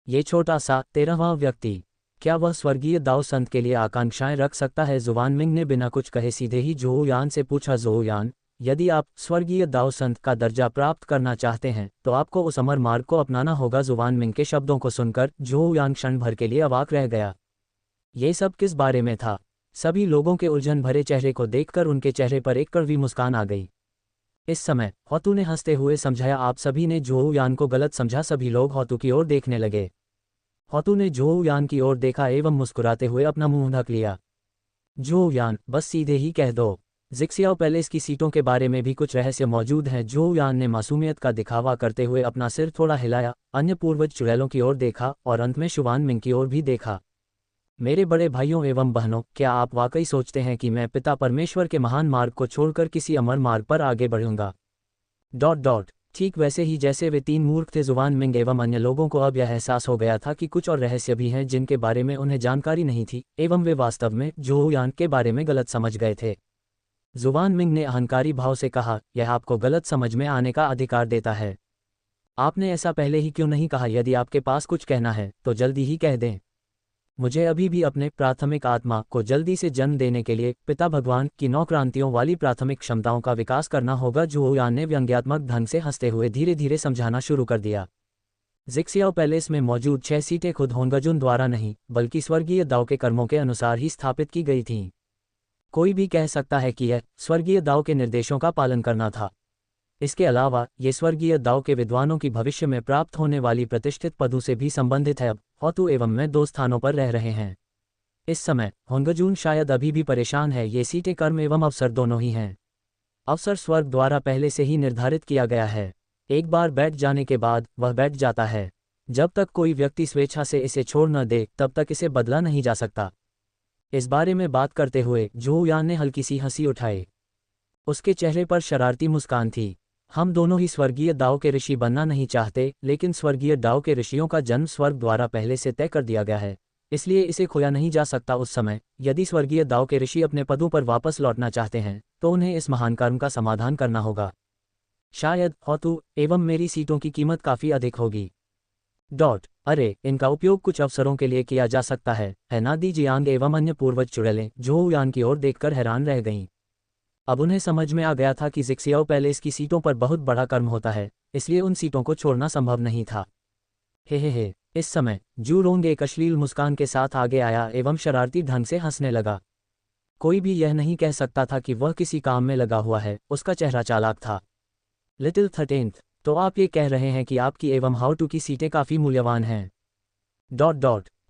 ये छोटा सा 13वां व्यक्ति, क्या वह स्वर्गीय दाव संत के लिए आकांक्षाएं रख सकता है? जुवान मिंग ने बिना कुछ कहे सीधे ही जोहुयान से पूछा, जोहुयान, यदि आप स्वर्गीय दाव संत का दर्जा प्राप्त करना चाहते हैं तो आपको उस अमर मार्ग को अपनाना होगा। जुवान मिंग के शब्दों को सुनकर जोहुयान क्षण भर के लिए अवाक रह गया। ये सब किस बारे में था? सभी लोगों के उलझन भरे चेहरे को देखकर उनके चेहरे पर एक कड़वी मुस्कान आ गई। इस समय होतु ने हंसते हुए समझाया, आप सभी ने जोहुयान को गलत समझा। सभी लोग होतु की ओर देखने लगे। होतु ने जोहुयान की ओर देखा एवं मुस्कुराते हुए अपना मुंह ढक लिया। जोहुयान, बस सीधे ही कह दो, जिक्सियाओ पैलेस की सीटों के बारे में भी कुछ रहस्य मौजूद हैं। जोहुयान ने मासूमियत का दिखावा करते हुए अपना सिर थोड़ा हिलाया, अन्य पूर्वज चुड़ैलों की ओर देखा और अंत में शुवान मिंग की ओर भी देखा। मेरे बड़े भाइयों एवं बहनों, क्या आप वाकई सोचते हैं कि मैं पिता परमेश्वर के महान मार्ग को छोड़कर किसी अमर मार्ग पर आगे बढ़ूंगा? ठीक वैसे ही जैसे वे 3 मूर्ख थे, जुवान मिंग एवं अन्य लोगों को अब यह एहसास हो गया था कि कुछ और रहस्य भी हैं जिनके बारे में उन्हें जानकारी नहीं थी, एवं वे वास्तव में झोउयान के बारे में गलत समझ गए थे। जुवान मिंग ने अहंकारी भाव से कहा, यह आपको गलत समझ में आने का अधिकार देता है। आपने ऐसा पहले ही क्यों नहीं कहा? यदि आपके पास कुछ कहना है तो जल्दी ही कह दें। मुझे अभी भी अपने प्राथमिक आत्मा को जल्दी से जन्म देने के लिए पिता भगवान की 9 क्रांतियों वाली प्राथमिक क्षमताओं का विकास करना होगा। झोउयान ने व्यंग्यात्मक ढंग से हंसते हुए धीरे धीरे समझाना शुरू कर दिया। जिक्सियाओ पैलेस में मौजूद 6 सीटें खुद होंगजुन द्वारा नहीं, बल्कि स्वर्गीय दाओ के कर्मों के अनुसार ही स्थापित की गई थीं। कोई भी कह सकता है कि यह स्वर्गीय दाओ के निर्देशों का पालन करना था। इसके अलावा ये स्वर्गीय दाओ के विद्वानों की भविष्य में प्राप्त होने वाली प्रतिष्ठित पदों से भी संबंधित है। अब होतु एवं मैं 2 स्थानों पर रह रहे हैं। इस समय होंगजुन शायद अभी भी परेशान है। ये सीटें कर्म एवं अवसर दोनों ही हैं। अवसर स्वर्ग द्वारा पहले से ही निर्धारित किया गया है। एक बार बैठ जाने के बाद वह बैठ जाता है। जब तक कोई व्यक्ति स्वेच्छा से इसे छोड़ न दे तब तक इसे बदला नहीं जा सकता। इस बारे में बात करते हुए झोउयान ने हल्की सी हंसी उठाई। उसके चेहरे पर शरारती मुस्कान थी। हम दोनों ही स्वर्गीय दाओ के ऋषि बनना नहीं चाहते, लेकिन स्वर्गीय दाओ के ऋषियों का जन्म स्वर्ग द्वारा पहले से तय कर दिया गया है, इसलिए इसे खोया नहीं जा सकता। उस समय यदि स्वर्गीय दाओ के ऋषि अपने पदों पर वापस लौटना चाहते हैं तो उन्हें इस महान कर्म का समाधान करना होगा। शायद होतु एवं मेरी सीटों की कीमत काफ़ी अधिक होगी। अरे, इनका उपयोग कुछ अवसरों के लिए किया जा सकता है ना? दी जियांग एवं अन्य पूर्वज चुड़ैलें झोउयान की ओर देखकर हैरान रह गईं। अब उन्हें समझ में आ गया था कि जिक्सियाओ पैलेस की सीटों पर बहुत बड़ा कर्म होता है, इसलिए उन सीटों को छोड़ना संभव नहीं था। हे। इस समय जू रोंग एक अश्लील मुस्कान के साथ आगे आया एवं शरारती ढंग से हंसने लगा। कोई भी यह नहीं कह सकता था कि वह किसी काम में लगा हुआ है, उसका चेहरा चालाक था। लिटिल 13th, तो आप ये कह रहे हैं कि आपकी एवं हाउ टू की सीटें काफ़ी मूल्यवान हैं।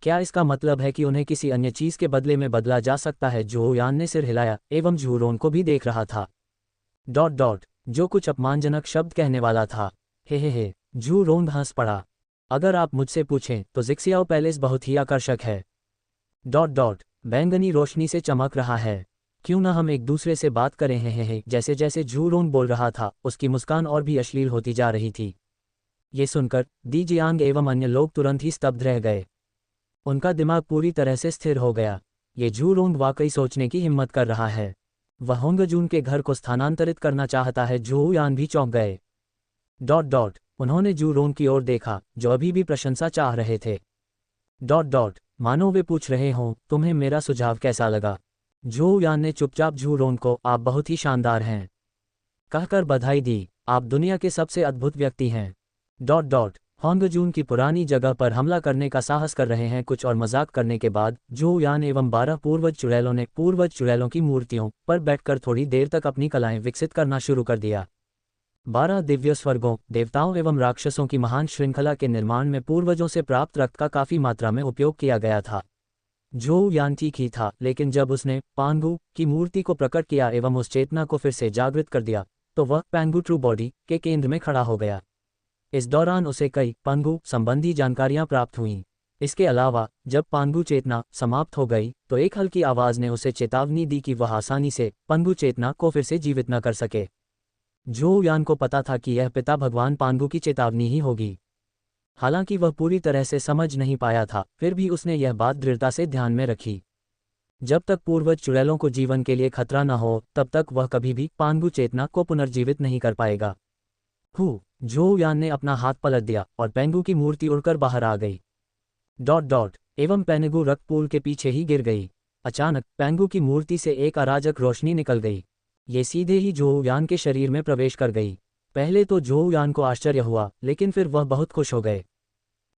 क्या इसका मतलब है कि उन्हें किसी अन्य चीज़ के बदले में बदला जा सकता है? झोउयान ने सिर हिलाया एवं जू रोंग को भी देख रहा था। जो कुछ अपमानजनक शब्द कहने वाला था। हे। जू रोंग हंस पड़ा। अगर आप मुझसे पूछें तो जिक्सियाओ पैलेस बहुत ही आकर्षक है। बैंगनी रोशनी से चमक रहा है। क्यों ना हम एक दूसरे से बात करें? हे। जैसे जैसे जू रोंग बोल रहा था उसकी मुस्कान और भी अश्लील होती जा रही थी। ये सुनकर दी जियांग एवं अन्य लोग तुरंत ही स्तब्ध रह गए। उनका दिमाग पूरी तरह से स्थिर हो गया। ये जू रोंग वाकई सोचने की हिम्मत कर रहा है। वह होंगजुन के घर को स्थानांतरित करना चाहता है। झोउयान भी चौंक गए। उन्होंने जू रोंग की ओर देखा जो अभी भी प्रशंसा चाह रहे थे। मानो वे पूछ रहे हों, तुम्हें मेरा सुझाव कैसा लगा? झोउयान ने चुपचाप जू रोंग को आप बहुत ही शानदार हैं कहकर बधाई दी। आप दुनिया के सबसे अद्भुत व्यक्ति हैं। होंगजुन की पुरानी जगह पर हमला करने का साहस कर रहे हैं। कुछ और मजाक करने के बाद झोउयान एवं 12 पूर्वज चुड़ैलों ने पूर्वज चुड़ैलों की मूर्तियों पर बैठकर थोड़ी देर तक अपनी कलाएं विकसित करना शुरू कर दिया। 12 दिव्य स्वर्गों, देवताओं एवं राक्षसों की महान श्रृंखला के निर्माण में पूर्वजों से प्राप्त रक्त का काफ़ी मात्रा में उपयोग किया गया था। झोउयान ठीक ही था, लेकिन जब उसने पांगू की मूर्ति को प्रकट किया एवं उस चेतना को फिर से जागृत कर दिया तो वह पांगू ट्रू बॉडी के केंद्र में खड़ा हो गया। इस दौरान उसे कई पांगू संबंधी जानकारियां प्राप्त हुईं। इसके अलावा जब पांगू चेतना समाप्त हो गई तो एक हल्की आवाज़ ने उसे चेतावनी दी कि वह आसानी से पांगू चेतना को फिर से जीवित न कर सके। झोउयान को पता था कि यह पिता भगवान पांगू की चेतावनी ही होगी। हालांकि वह पूरी तरह से समझ नहीं पाया था, फिर भी उसने यह बात दृढ़ता से ध्यान में रखी। जब तक पूर्वज चुड़ैलों को जीवन के लिए खतरा न हो तब तक वह कभी भी पांगू चेतना को पुनर्जीवित नहीं कर पाएगा। झोउयान ने अपना हाथ पलट दिया और पेंगू की मूर्ति उड़कर बाहर आ गई। एवं पेंगू रक्तपूल के पीछे ही गिर गई। अचानक पेंगू की मूर्ति से एक अराजक रोशनी निकल गई। ये सीधे ही झोउयान के शरीर में प्रवेश कर गई। पहले तो झोउयान को आश्चर्य हुआ, लेकिन फिर वह बहुत खुश हो गए।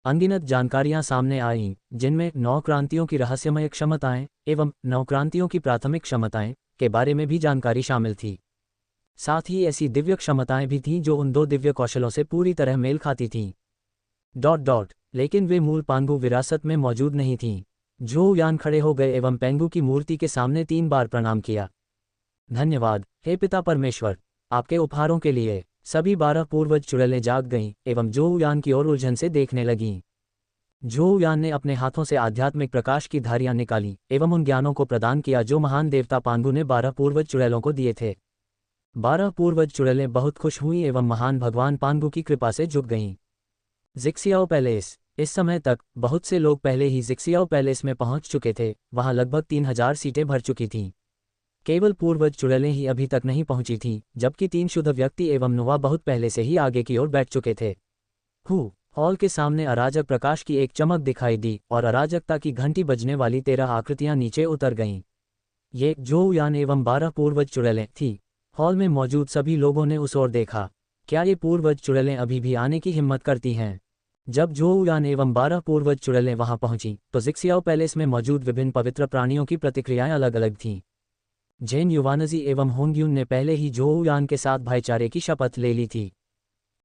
अनगिनत जानकारियां सामने आईं, जिनमें 9 क्रांतियों की रहस्यमय क्षमताएं एवं 9 क्रांतियों की प्राथमिक क्षमताएं के बारे में भी जानकारी शामिल थी। साथ ही ऐसी दिव्य क्षमताएं भी थीं जो उन 2 दिव्य कौशलों से पूरी तरह मेल खाती थीं। लेकिन वे मूल पांगू विरासत में मौजूद नहीं थीं। झोउयान खड़े हो गए एवं पेंगू की मूर्ति के सामने 3 बार प्रणाम किया। धन्यवाद हे पिता परमेश्वर, आपके उपहारों के लिए। सभी 12 पूर्वज चुड़ैलें जाग गईं एवं झोउयान की ओर उलझन से देखने लगीं। झोउयान ने अपने हाथों से आध्यात्मिक प्रकाश की धारियां निकाली एवं उन ज्ञानों को प्रदान किया जो महान देवता पांगू ने 12 पूर्वज चुड़ैलों को दिए थे। 12 पूर्वज चुड़ैलें बहुत खुश हुईं एवं महान भगवान पांगु की कृपा से झुक गईं। जिक्सियाओ पैलेस। इस समय तक बहुत से लोग पहले ही जिक्सियाओ पैलेस में पहुंच चुके थे, वहां लगभग 3000 सीटें भर चुकी थीं। केवल पूर्वज चुड़ैलें ही अभी तक नहीं पहुंची थीं, जबकि 3 शुद्ध व्यक्ति एवं नुवा बहुत पहले से ही आगे की ओर बैठ चुके थे। हॉल के सामने अराजक प्रकाश की एक चमक दिखाई दी और अराजकता की घंटी बजने वाली 13 आकृतियां नीचे उतर गईं। ये जोऊ यान एवं 12 पूर्वज चुड़ैलें थी। हॉल में मौजूद सभी लोगों ने उस ओर देखा। क्या ये पूर्वज चुड़ैलें अभी भी आने की हिम्मत करती हैं? जब जोऊ यान एवं 12 पूर्वज चुड़ैलें वहां पहुंची तो जिक्सियाओ पैलेस में मौजूद विभिन्न पवित्र प्राणियों की प्रतिक्रियाएं अलग अलग थीं। जेन युवानजी एवं होंगयुन ने पहले ही जोऊ यान के साथ भाईचारे की शपथ ले ली थी,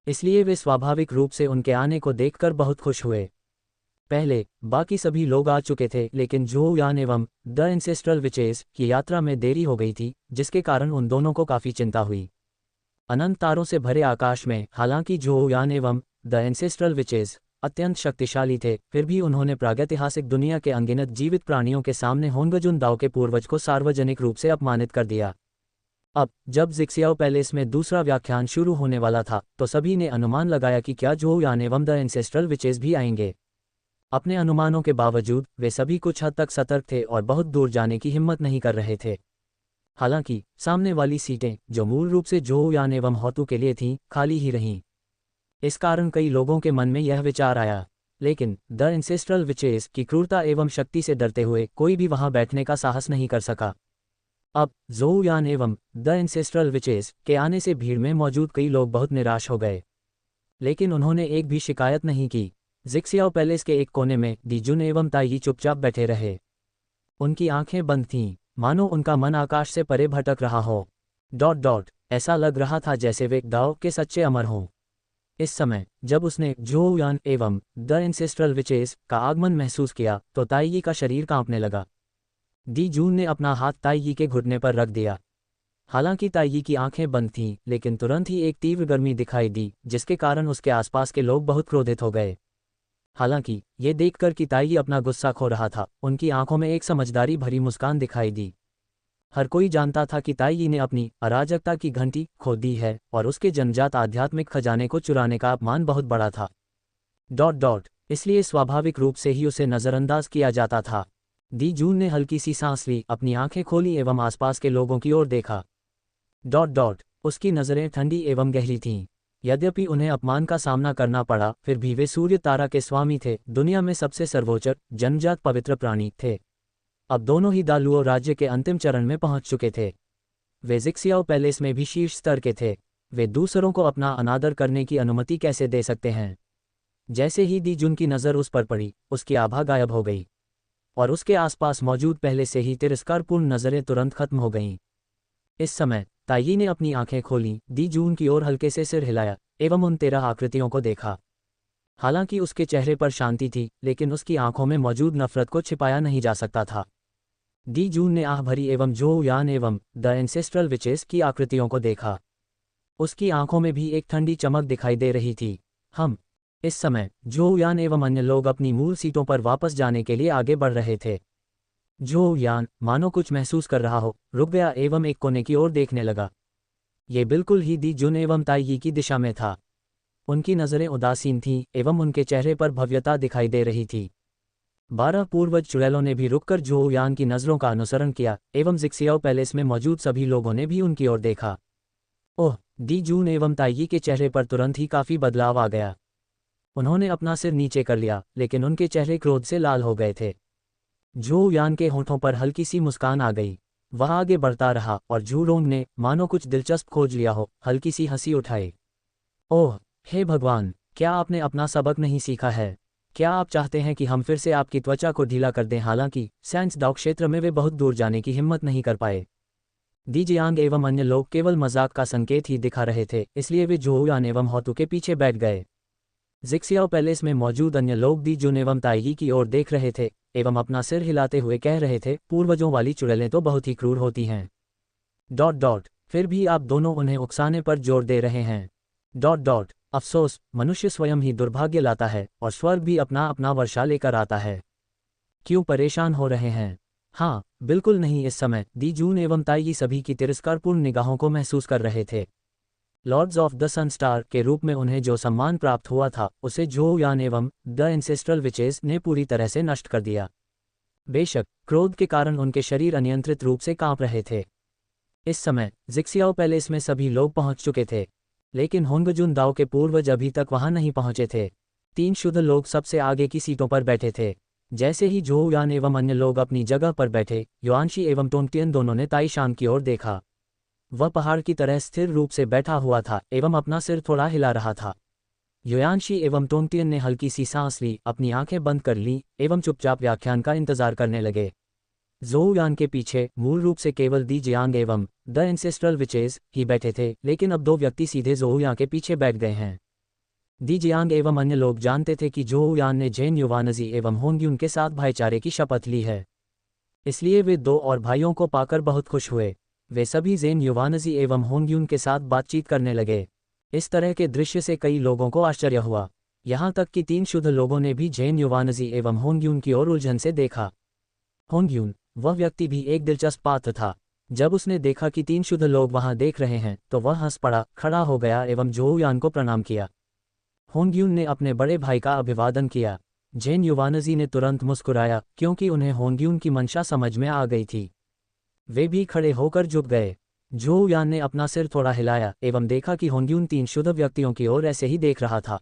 इसलिए वे स्वाभाविक रूप से उनके आने को देखकर बहुत खुश हुए। पहले बाकी सभी लोग आ चुके थे, लेकिन जोऊ यान एवं द एंसेस्ट्रल विचेस की यात्रा में देरी हो गई थी, जिसके कारण उन दोनों को काफ़ी चिंता हुई। अनंत तारों से भरे आकाश में हालांकि जोऊ यान एवं द एंसेस्ट्रल विचेस अत्यंत शक्तिशाली थे, फिर भी उन्होंने प्रागैतिहासिक दुनिया के अनगिनत जीवित प्राणियों के सामने होंगजुन दाओ के पूर्वज को सार्वजनिक रूप से अपमानित कर दिया। अब जब जिक्सियाओ पैलेस में दूसरा व्याख्यान शुरू होने वाला था तो सभी ने अनुमान लगाया कि क्या जोऊ यान एवं द एंसेस्ट्रल विचेस भी आएंगे। अपने अनुमानों के बावजूद वे सभी कुछ हद तक सतर्क थे और बहुत दूर जाने की हिम्मत नहीं कर रहे थे। हालांकि सामने वाली सीटें, जो मूल रूप से जोऊ यान एवं होतु के लिए थीं, खाली ही रहीं। इस कारण कई लोगों के मन में यह विचार आया, लेकिन द एंसेस्ट्रल विचेस की क्रूरता एवं शक्ति से डरते हुए कोई भी वहां बैठने का साहस नहीं कर सका। अब जोऊ यान एवं द एंसेस्ट्रल विचेस के आने से भीड़ में मौजूद कई लोग बहुत निराश हो गए, लेकिन उन्होंने एक भी शिकायत नहीं की। जिक्सियाओ पैलेस के एक कोने में दी जुन एवं ताई चुपचाप बैठे रहे। उनकी आंखें बंद थीं, मानो उनका मन आकाश से परे भटक रहा हो। ऐसा लग रहा था जैसे वे दाओ के सच्चे अमर हों। इस समय जब उसने जोऊ यान एवं द एंसेस्ट्रल विचेस का आगमन महसूस किया तो ताईयी का शरीर कांपने लगा। दी जून ने अपना हाथ ताईयी के घुटने पर रख दिया। हालांकि ताईयी की आंखें बंद थीं, लेकिन तुरंत ही एक तीव्र गर्मी दिखाई दी, जिसके कारण उसके आसपास के लोग बहुत क्रोधित हो गए। हालांकि ये देखकर कि ताईयी अपना गुस्सा खो रहा था, उनकी आंखों में एक समझदारी भरी मुस्कान दिखाई दी। हर कोई जानता था कि ताईयी ने अपनी अराजकता की घंटी खो दी है और उसके जन्मजात आध्यात्मिक खजाने को चुराने का अपमान बहुत बड़ा था। इसलिए स्वाभाविक रूप से ही उसे नज़रअंदाज किया जाता था। दी जून ने हल्की सी सांस ली, अपनी आंखें खोली एवं आसपास के लोगों की ओर देखा। उसकी नज़रें ठंडी एवं गहरी थीं। यद्यपि उन्हें अपमान का सामना करना पड़ा, फिर भी वे सूर्य तारा के स्वामी थे, दुनिया में सबसे सर्वोच्च जन्मजात पवित्र प्राणी थे। अब दोनों ही दालुओ राज्य के अंतिम चरण में पहुंच चुके थे। वे जिक्सियाओ पैलेस में भी शीर्ष स्तर के थे। वे दूसरों को अपना अनादर करने की अनुमति कैसे दे सकते हैं? जैसे ही दी जुन की नज़र उस पर पड़ी, उसकी आभा गायब हो गई और उसके आसपास मौजूद पहले से ही तिरस्कारपूर्ण नज़रें तुरंत खत्म हो गईं। इस समय ताईयी ने अपनी आंखें खोलीं, दी जून की ओर हल्के से सिर हिलाया एवं उन 13 आकृतियों को देखा। हालांकि उसके चेहरे पर शांति थी, लेकिन उसकी आंखों में मौजूद नफरत को छिपाया नहीं जा सकता था। दी जून ने आह भरी एवं जोऊ यान एवं द एंसेस्ट्रल विचेस की आकृतियों को देखा। उसकी आंखों में भी एक ठंडी चमक दिखाई दे रही थी। इस समय जोऊ यान एवं अन्य लोग अपनी मूल सीटों पर वापस जाने के लिए आगे बढ़ रहे थे। जोऊ यान मानो कुछ महसूस कर रहा हो, रुक गया एवं एक कोने की ओर देखने लगा। ये बिल्कुल ही दी जुन एवं ताईयी की दिशा में था। उनकी नज़रें उदासीन थीं एवं उनके चेहरे पर भव्यता दिखाई दे रही थी। 12 पूर्वज चुड़ैलों ने भी रुककर जोऊ यान की नज़रों का अनुसरण किया एवं जिक्सियाओ पैलेस में मौजूद सभी लोगों ने भी उनकी ओर देखा। ओह! दी जून एवं ताईयी के चेहरे पर तुरंत ही काफ़ी बदलाव आ गया। उन्होंने अपना सिर नीचे कर लिया, लेकिन उनके चेहरे क्रोध से लाल हो गए थे। जोऊ यान के होठों पर हल्की सी मुस्कान आ गई। वह आगे बढ़ता रहा और जू रोंग ने, मानो कुछ दिलचस्प खोज लिया हो, हल्की सी हंसी उठाई। ओह! हे भगवान, क्या आपने अपना सबक नहीं सीखा है? क्या आप चाहते हैं कि हम फिर से आपकी त्वचा को ढीला कर दें? हालांकि सैंस दाओ क्षेत्र में वे बहुत दूर जाने की हिम्मत नहीं कर पाए। दी जियांग एवं अन्य लोग केवल मजाक का संकेत ही दिखा रहे थे, इसलिए वे जोऊ यान एवं होतु के पीछे बैठ गए। जिक्सियाओ पैलेस में मौजूद अन्य लोग दी जुन एवं ताईयी की ओर देख रहे थे एवं अपना सिर हिलाते हुए कह रहे थे, पूर्वजों वाली चुड़ैलें तो बहुत ही क्रूर होती हैं। फिर भी आप दोनों उन्हें उकसाने पर जोर दे रहे हैं। अफसोस, मनुष्य स्वयं ही दुर्भाग्य लाता है और स्वर्ग भी अपना अपना वर्षा लेकर आता है। क्यों परेशान हो रहे हैं? हाँ, बिल्कुल नहीं। इस समय दी जून एवं ताई सभी की तिरस्कारपूर्ण निगाहों को महसूस कर रहे थे। Lords of the sun star के रूप में उन्हें जो सम्मान प्राप्त हुआ था उसे जो यान एवं द एंसेस्ट्रल विचेस ने पूरी तरह से नष्ट कर दिया। बेशक क्रोध के कारण उनके शरीर अनियंत्रित रूप से कांप रहे थे। इस समय जिक्सियाओ पैलेस में सभी लोग पहुंच चुके थे, लेकिन होंगजुन दाओ के पूर्वज अभी तक वहां नहीं पहुंचे थे। 3 शुद्ध लोग सबसे आगे की सीटों पर बैठे थे। जैसे ही जो यान एवं अन्य लोग अपनी जगह पर बैठे, युआनशी एवं टोंगटियन दोनों ने ताईशान की ओर देखा। वह पहाड़ की तरह स्थिर रूप से बैठा हुआ था एवं अपना सिर थोड़ा हिला रहा था। युआनशी एवं टोंगटियन ने हल्की सी सांस ली, अपनी आंखें बंद कर लीं एवं चुपचाप व्याख्यान का इंतजार करने लगे। ज़ोउ यान के पीछे मूल रूप से केवल दी जियांग एवं द एंसेस्ट्रल विचेस ही बैठे थे, लेकिन अब 2 व्यक्ति सीधे ज़ोउ यान के पीछे बैठ गए हैं। दी जियांग एवं अन्य लोग जानते थे कि ज़ोउ यान ने जेन युवानजी एवं होंग्युन के साथ भाईचारे की शपथ ली है, इसलिए वे 2 और भाइयों को पाकर बहुत खुश हुए। वे सभी जेन युवानजी एवं होंग्युन के साथ बातचीत करने लगे। इस तरह के दृश्य से कई लोगों को आश्चर्य हुआ, यहाँ तक कि 3 शुद्ध लोगों ने भी जेन युवानजी एवं होंग्युन की ओर उलझन से देखा। होंग्युन, वह व्यक्ति भी एक दिलचस्प पात्र था। जब उसने देखा कि 3 शुद्ध लोग वहां देख रहे हैं तो वह हंस पड़ा, खड़ा हो गया एवं ज़ोउ यान को प्रणाम किया। होंग्युन ने अपने बड़े भाई का अभिवादन किया। जेन युवानजी ने तुरंत मुस्कुराया, क्योंकि उन्हें होंग्युन की मंशा समझ में आ गई थी। वे भी खड़े होकर झुक गए। ज़ोउ यान ने अपना सिर थोड़ा हिलाया एवं देखा कि होंग्युन 3 शुद्ध व्यक्तियों की ओर ऐसे ही देख रहा था।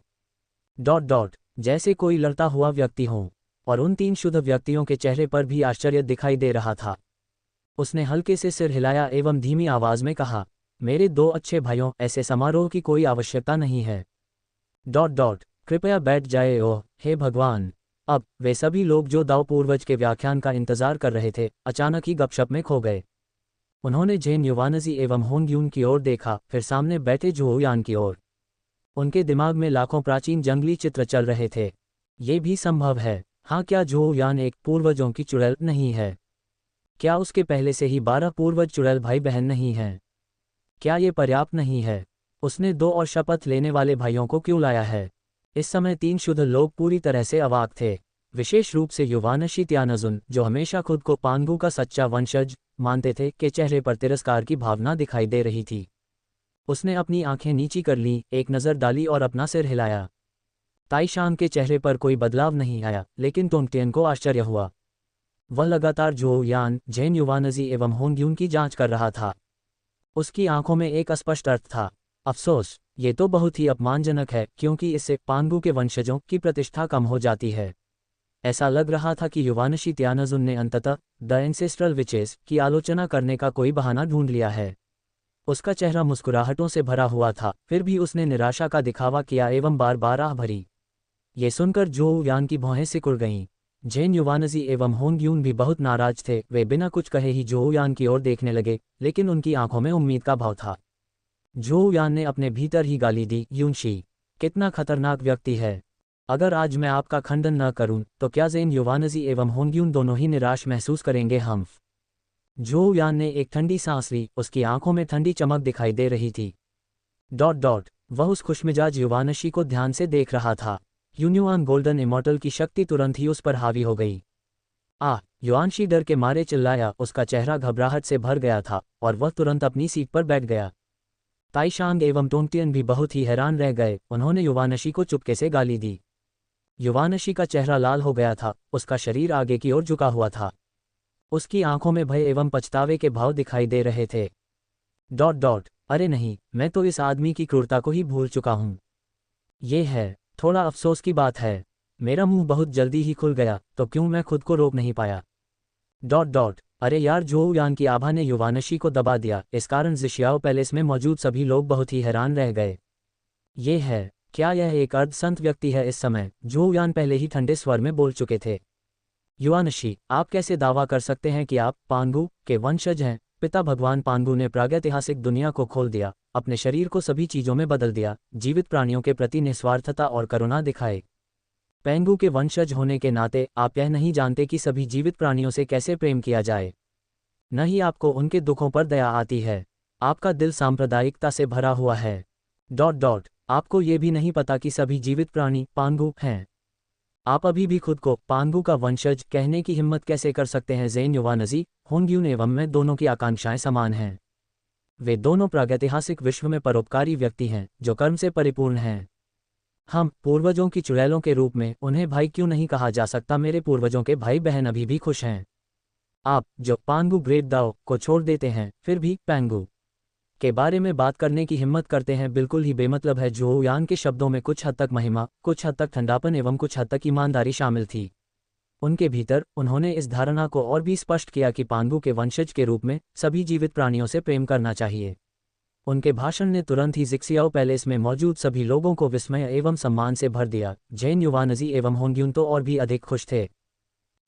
जैसे कोई लड़ता हुआ व्यक्ति हो, और उन 3 शुद्ध व्यक्तियों के चेहरे पर भी आश्चर्य दिखाई दे रहा था। उसने हल्के से सिर हिलाया एवं धीमी आवाज में कहा, मेरे 2 अच्छे भाइयों, ऐसे समारोह की कोई आवश्यकता नहीं है। कृपया बैठ जाए। ओह हे भगवान। अब वे सभी लोग जो दाओ पूर्वज के व्याख्यान का इंतजार कर रहे थे, अचानक ही गपशप में खो गए। उन्होंने जेन युवानजी एवं होंग्युन की ओर देखा, फिर सामने बैठे ज़ोउ यान की ओर। उनके दिमाग में लाखों प्राचीन जंगली चित्र चल रहे थे। ये भी संभव है। हाँ, क्या ज़ोउ यान एक पूर्वजों की चुड़ैल नहीं है? क्या उसके पहले से ही 12 पूर्वज चुड़ैल भाई बहन नहीं हैं? क्या ये पर्याप्त नहीं है? उसने 2 और शपथ लेने वाले भाइयों को क्यों लाया है? इस समय 3 शुद्ध लोग पूरी तरह से अवाक थे, विशेष रूप से युवानशी त्यानजुन, जो हमेशा खुद को पांगू का सच्चा वंशज मानते थे, के चेहरे पर तिरस्कार की भावना दिखाई दे रही थी। उसने अपनी आंखें नीची कर लीं, एक नज़र डाली और अपना सिर हिलाया। ताईशान के चेहरे पर कोई बदलाव नहीं आया, लेकिन टोंगटियन को आश्चर्य हुआ। वह लगातार ज़ोउ यान, जेन युवानजी एवं होंग्युन की जांच कर रहा था। उसकी आंखों में एक अस्पष्ट अर्थ था, अफसोस। ये तो बहुत ही अपमानजनक है, क्योंकि इससे पांगू के वंशजों की प्रतिष्ठा कम हो जाती है। ऐसा लग रहा था कि युवानशी त्यानजुन ने अंततः द एंसेस्ट्रल विचेस की आलोचना करने का कोई बहाना ढूंढ लिया है। उसका चेहरा मुस्कुराहटों से भरा हुआ था, फिर भी उसने निराशा का दिखावा किया एवं बार बार आह भरी। ये सुनकर ज़ोउ यान की भौहें सिकुड़ गईं। जेन युवानजी एवं होंग्युन भी बहुत नाराज थे। वे बिना कुछ कहे ही ज़ोउ यान की ओर देखने लगे, लेकिन उनकी आंखों में उम्मीद का भाव था। ज़ोउ यान ने अपने भीतर ही गाली दी, युनशी, कितना खतरनाक व्यक्ति है। अगर आज मैं आपका खंडन न करूं, तो क्या जेन युवानजी एवं होंग्युन दोनों ही निराश महसूस करेंगे? हम। ज़ोउ यान ने एक ठंडी सांस ली, उसकी आंखों में ठंडी चमक दिखाई दे रही थी। वह उस खुशमिजाज युवानशी को ध्यान से देख रहा था। यून्युआन गोल्डन इमॉर्टल की शक्ति तुरंत ही उस पर हावी हो गई। युआनशी डर के मारे चिल्लाया, उसका चेहरा घबराहट से भर गया था और वह तुरंत अपनी सीट पर बैठ गया। ताईशांग एवं टोंगटियन भी बहुत ही हैरान रह गए। उन्होंने युवानशी को चुपके से गाली दी। युवानशी का चेहरा लाल हो गया था, उसका शरीर आगे की ओर झुका हुआ था। उसकी आंखों में भय एवं पछतावे के भाव दिखाई दे रहे थे। अरे नहीं, मैं तो इस आदमी की क्रूरता को ही भूल चुका हूं। ये है, थोड़ा अफसोस की बात है। मेरा मुंह बहुत जल्दी ही खुल गया, तो क्यों मैं खुद को रोक नहीं पाया। अरे यार, ज़ोउ यान की आभा ने युवानशी को दबा दिया। इस कारण जिशियाओ पैलेस में मौजूद सभी लोग बहुत ही हैरान रह गए। ये है, क्या यह एक अर्धसंत व्यक्ति है? इस समय ज़ोउ यान पहले ही ठंडे स्वर में बोल चुके थे। युवानशी, आप कैसे दावा कर सकते हैं कि आप पांगू के वंशज हैं? पिता भगवान पांगू ने प्रागैतिहासिक दुनिया को खोल दिया, अपने शरीर को सभी चीजों में बदल दिया, जीवित प्राणियों के प्रति निस्वार्थता और करुणा दिखाए। पेंगू के वंशज होने के नाते आप यह नहीं जानते कि सभी जीवित प्राणियों से कैसे प्रेम किया जाए। न ही आपको उनके दुखों पर दया आती है। आपका दिल सांप्रदायिकता से भरा हुआ है। आपको ये भी नहीं पता कि सभी जीवित प्राणी पांगू हैं। आप अभी भी खुद को पांगू का वंशज कहने की हिम्मत कैसे कर सकते हैं? ज़ेन युवानज़ी होंग्यून एवं मैं दोनों की आकांक्षाएं समान हैं। वे दोनों प्रागैतिहासिक विश्व में परोपकारी व्यक्ति हैं जो कर्म से परिपूर्ण हैं। हम पूर्वजों की चुड़ैलों के रूप में उन्हें भाई क्यों नहीं कहा जा सकता? मेरे पूर्वजों के भाई बहन अभी भी खुश हैं। आप जो पांगू ग्रेट दाओ को छोड़ देते हैं फिर भी पैंगू के बारे में बात करने की हिम्मत करते हैं, बिल्कुल ही बेमतलब है। झोउ यान के शब्दों में कुछ हद तक महिमा, कुछ हद तक ठंडापन एवं कुछ हद तक ईमानदारी शामिल थी। उनके भीतर उन्होंने इस धारणा को और भी स्पष्ट किया कि पांगू के वंशज के रूप में सभी जीवित प्राणियों से प्रेम करना चाहिए। उनके भाषण ने तुरंत ही जिक्सियाओ पैलेस में मौजूद सभी लोगों को विस्मय एवं सम्मान से भर दिया। ज़ेन युवानज़ी एवं होंग्यून तो और भी अधिक खुश थे।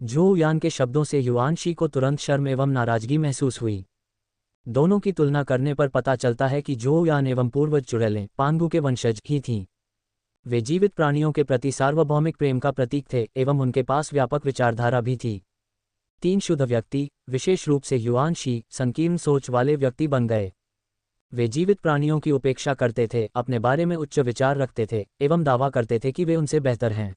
झोउ यान के शब्दों से युआनशी को तुरंत शर्म एवं नाराजगी महसूस हुई। दोनों की तुलना करने पर पता चलता है कि झोउ यान एवं पूर्वज चुड़ैलें पांगू के वंशज ही थीं। वे जीवित प्राणियों के प्रति सार्वभौमिक प्रेम का प्रतीक थे एवं उनके पास व्यापक विचारधारा भी थी। तीन शुद्ध व्यक्ति, विशेष रूप से युआनशी, संकीर्ण सोच वाले व्यक्ति बन गए। वे जीवित प्राणियों की उपेक्षा करते थे, अपने बारे में उच्च विचार रखते थे एवं दावा करते थे कि वे उनसे बेहतर हैं।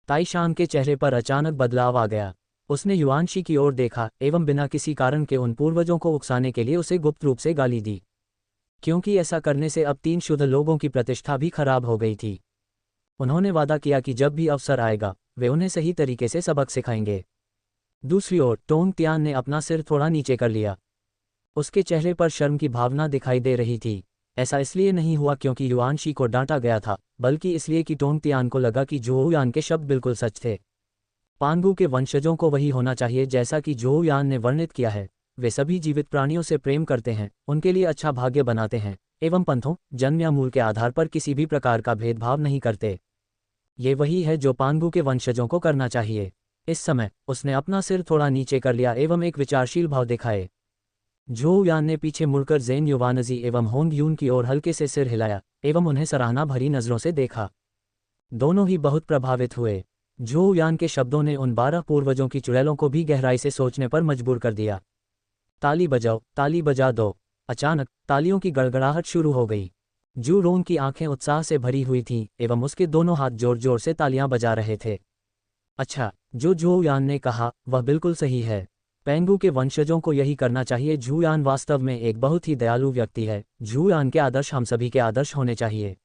ताइशान के चेहरे पर अचानक बदलाव आ गया। उसने युआनशी की ओर देखा एवं बिना किसी कारण के उन पूर्वजों को उकसाने के लिए उसे गुप्त रूप से गाली दी, क्योंकि ऐसा करने से अब तीन शुद्ध लोगों की प्रतिष्ठा भी खराब हो गई थी। उन्होंने वादा किया कि जब भी अवसर आएगा वे उन्हें सही तरीके से सबक सिखाएंगे। दूसरी ओर टोंग तियान ने अपना सिर थोड़ा नीचे कर लिया। उसके चेहरे पर शर्म की भावना दिखाई दे रही थी। ऐसा इसलिए नहीं हुआ क्योंकि युआनशी को डांटा गया था, बल्कि इसलिए कि टोंग तियान को लगा कि झोउ यान के शब्द बिल्कुल सच थे। पांगू के वंशजों को वही होना चाहिए जैसा कि झोउ यान ने वर्णित किया है। वे सभी जीवित प्राणियों से प्रेम करते हैं, उनके लिए अच्छा भाग्य बनाते हैं एवं पंथों, जन्म या मूल के आधार पर किसी भी प्रकार का भेदभाव नहीं करते। ये वही है जो पांगू के वंशजों को करना चाहिए। इस समय उसने अपना सिर थोड़ा नीचे कर लिया एवं एक विचारशील भाव दिखाए। झोउ यान ने पीछे मुड़कर ज़ेन युवानज़ी एवं होंग्यून की ओर हल्के से सिर हिलाया एवं उन्हें सराहना भरी नज़रों से देखा। दोनों ही बहुत प्रभावित हुए। झोउ यान के शब्दों ने उन 12 पूर्वजों की चुड़ैलों को भी गहराई से सोचने पर मजबूर कर दिया। ताली बजाओ, ताली बजा दो। अचानक तालियों की गड़गड़ाहट शुरू हो गई। जू रोंग की आंखें उत्साह से भरी हुई थीं एवं उसके दोनों हाथ जोर जोर से तालियां बजा रहे थे। अच्छा, जो झोउ यान ने कहा वह बिल्कुल सही है। पैंगू के वंशजों को यही करना चाहिए। झू यान वास्तव में एक बहुत ही दयालु व्यक्ति है। झू यान के आदर्श हम सभी के आदर्श होने चाहिए।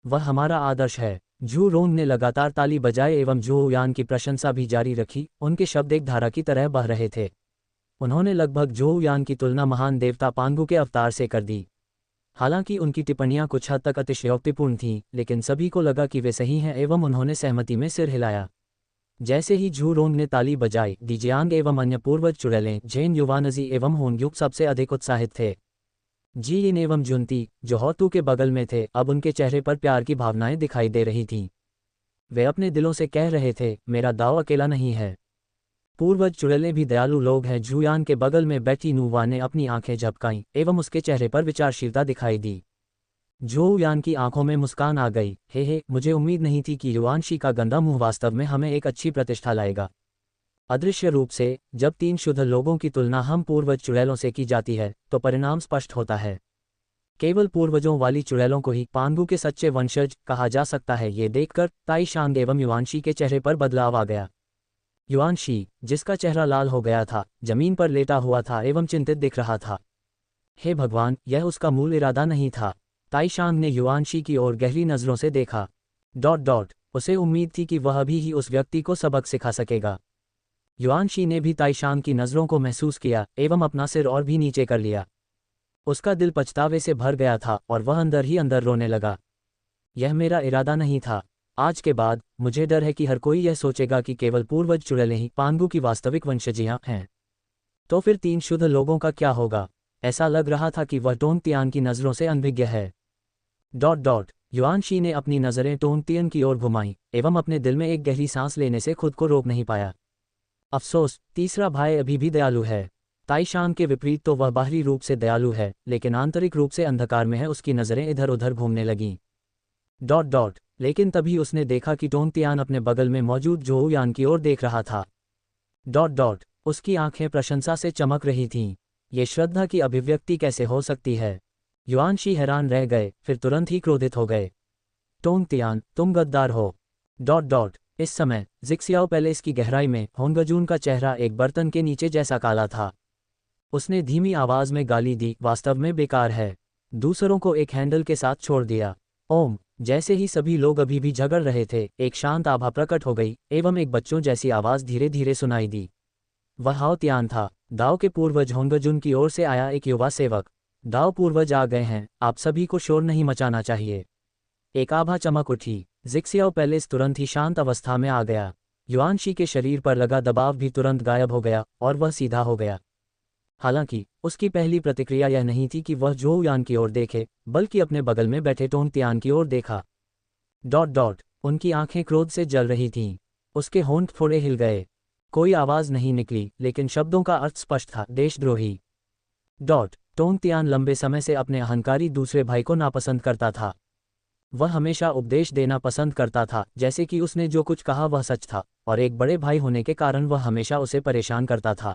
वह हमारा आदर्श है। झू रोंग ने लगातार ताली बजाए एवं झू यान की प्रशंसा भी जारी रखी। उनके शब्द एक धारा की तरह बह रहे थे। उन्होंने लगभग झू यान की तुलना महान देवता पांगू के अवतार से कर दी। हालांकि उनकी टिप्पणियां कुछ हद तक अतिशयोक्तिपूर्ण थीं, लेकिन सभी को लगा कि वे सही हैं एवं उन्होंने सहमति में सिर हिलाया। जैसे ही झू रोंग ने ताली बजाई, दिजियांग एवं अन्य पूर्वज चुड़ैलें, ज़ेन युवानज़ी एवं होंग्यूक सबसे अधिक उत्साहित थे। जी इन एवं जुनती, जो होतू के बगल में थे, अब उनके चेहरे पर प्यार की भावनाएं दिखाई दे रही थीं। वे अपने दिलों से कह रहे थे, मेरा दाव अकेला नहीं है। पूर्वज चुड़ैलें भी दयालु लोग हैं। झू यान के बगल में बैठी नूवा ने अपनी आंखें झपकाईं एवं उसके चेहरे पर विचारशीलता दिखाई दी। झोउ यान की आंखों में मुस्कान आ गई। हे, मुझे उम्मीद नहीं थी कि युआनशी का गंदा मुंह वास्तव में हमें एक अच्छी प्रतिष्ठा लाएगा। अदृश्य रूप से जब तीन शुद्ध लोगों की तुलना हम पूर्वज चुड़ैलों से की जाती है तो परिणाम स्पष्ट होता है। केवल पूर्वजों वाली चुड़ैलों को ही पांगू के सच्चे वंशज कहा जा सकता है। ये देखकर ताइशांग एवं युआनशी के चेहरे पर बदलाव आ गया। युआनशी, जिसका चेहरा लाल हो गया था, जमीन पर लेटा हुआ था एवं चिंतित दिख रहा था। हे भगवान, यह उसका मूल इरादा नहीं था। ताइशांग ने युआनशी की ओर गहरी नज़रों से देखा। उसे उम्मीद थी कि वह अभी ही उस व्यक्ति को सबक सिखा सकेगा। युआनशी ने भी ताइशांग की नज़रों को महसूस किया एवं अपना सिर और भी नीचे कर लिया। उसका दिल पछतावे से भर गया था और वह अंदर ही अंदर रोने लगा। यह मेरा इरादा नहीं था। आज के बाद मुझे डर है कि हर कोई यह सोचेगा कि केवल पूर्वज चुड़ैलें ही पांगू की वास्तविक वंशजियां हैं। तो फिर तीन शुद्ध लोगों का क्या होगा? ऐसा लग रहा था कि वह टोंग तियान की नज़रों से अनभिज्ञ है। युआनशी ने अपनी नज़रें टोंग तियान की ओर घुमाईं एवं अपने दिल में एक गहरी सांस लेने से खुद को रोक नहीं पाया। अफसोस, तीसरा भाई अभी भी दयालु है। ताइशांग के विपरीत तो वह बाहरी रूप से दयालु है, लेकिन आंतरिक रूप से अंधकार में है। उसकी नज़रें इधर उधर घूमने लगीं। लेकिन तभी उसने देखा कि टोंग तियान अपने बगल में मौजूद झोउ यान की ओर देख रहा था। उसकी आंखें प्रशंसा से चमक रही थीं। ये श्रद्धा की अभिव्यक्ति कैसे हो सकती है? युआनशी हैरान रह गए, फिर तुरंत ही क्रोधित हो गए। टोंग तियान, तुम गद्दार हो। इस समय जिक्सियाओ पैलेस की गहराई में होंगजून का चेहरा एक बर्तन के नीचे जैसा काला था। उसने धीमी आवाज में गाली दी, वास्तव में बेकार है। दूसरों को एक हैंडल के साथ छोड़ दिया। ओम। जैसे ही सभी लोग अभी भी झगड़ रहे थे, एक शांत आभा प्रकट हो गई एवं एक बच्चों जैसी आवाज धीरे धीरे सुनाई दी। वह हाओ तियान था, दाओ के पूर्वज होंगजुन की ओर से आया एक युवा सेवक। दाओ पूर्वज आ गए हैं, आप सभी को शोर नहीं मचाना चाहिए। एक आभा चमक उठी। जिक्सियाओ पैलेस तुरंत ही शांत अवस्था में आ गया। युआनशी के शरीर पर लगा दबाव भी तुरंत गायब हो गया और वह सीधा हो गया। हालांकि उसकी पहली प्रतिक्रिया यह नहीं थी कि वह जोऊ यान की ओर देखे, बल्कि अपने बगल में बैठे टोंग तियान की ओर देखा। उनकी आंखें क्रोध से जल रही थीं। उसके होंठ थोड़े हिल गए। कोई आवाज नहीं निकली, लेकिन शब्दों का अर्थ स्पष्ट था, देशद्रोही। टोंग तियान लंबे समय से अपने अहंकारी दूसरे भाई को नापसंद करता था। वह हमेशा उपदेश देना पसंद करता था, जैसे कि उसने जो कुछ कहा वह सच था, और एक बड़े भाई होने के कारण वह हमेशा उसे परेशान करता था।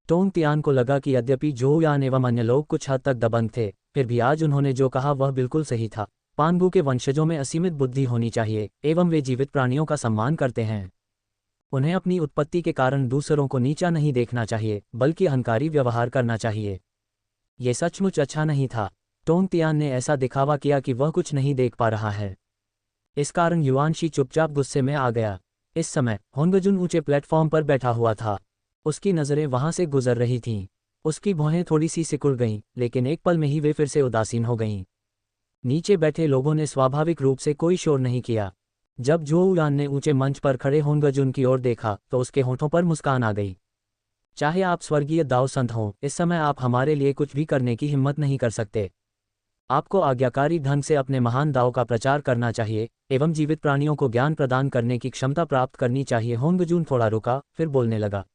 टोंग तियान को लगा कि यद्यपि जोऊ यान एवं अन्य लोग कुछ हद तक दबंग थे, फिर भी आज उन्होंने जो कहा वह बिल्कुल सही था। पानगु के वंशजों में असीमित बुद्धि होनी चाहिए एवं वे जीवित प्राणियों का सम्मान करते हैं। उन्हें अपनी उत्पत्ति के कारण दूसरों को नीचा नहीं देखना चाहिए, बल्कि अहंकारी व्यवहार करना चाहिए। ये सचमुच अच्छा नहीं था। टोंग तियान ने ऐसा दिखावा किया कि वह कुछ नहीं देख पा रहा है। इस कारण युआनशी चुपचाप गुस्से में आ गया। इस समय होंगजुन ऊंचे प्लेटफॉर्म पर बैठा हुआ था। उसकी नज़रें वहां से गुजर रही थीं। उसकी भौहें थोड़ी सी सिकुड़ गईं, लेकिन एक पल में ही वे फिर से उदासीन हो गईं। नीचे बैठे लोगों ने स्वाभाविक रूप से कोई शोर नहीं किया। जब जोऊ यान ने ऊंचे मंच पर खड़े होंगजुन की ओर देखा तो उसके होठों पर मुस्कान आ गई। चाहे आप स्वर्गीय दाओ संत हों, इस समय आप हमारे लिए कुछ भी करने की हिम्मत नहीं कर सकते। आपको आज्ञाकारी ढंग से अपने महान दाव का प्रचार करना चाहिए एवं जीवित प्राणियों को ज्ञान प्रदान करने की क्षमता प्राप्त करनी चाहिए। होंगजुन थोड़ा रुका, फिर बोलने लगा।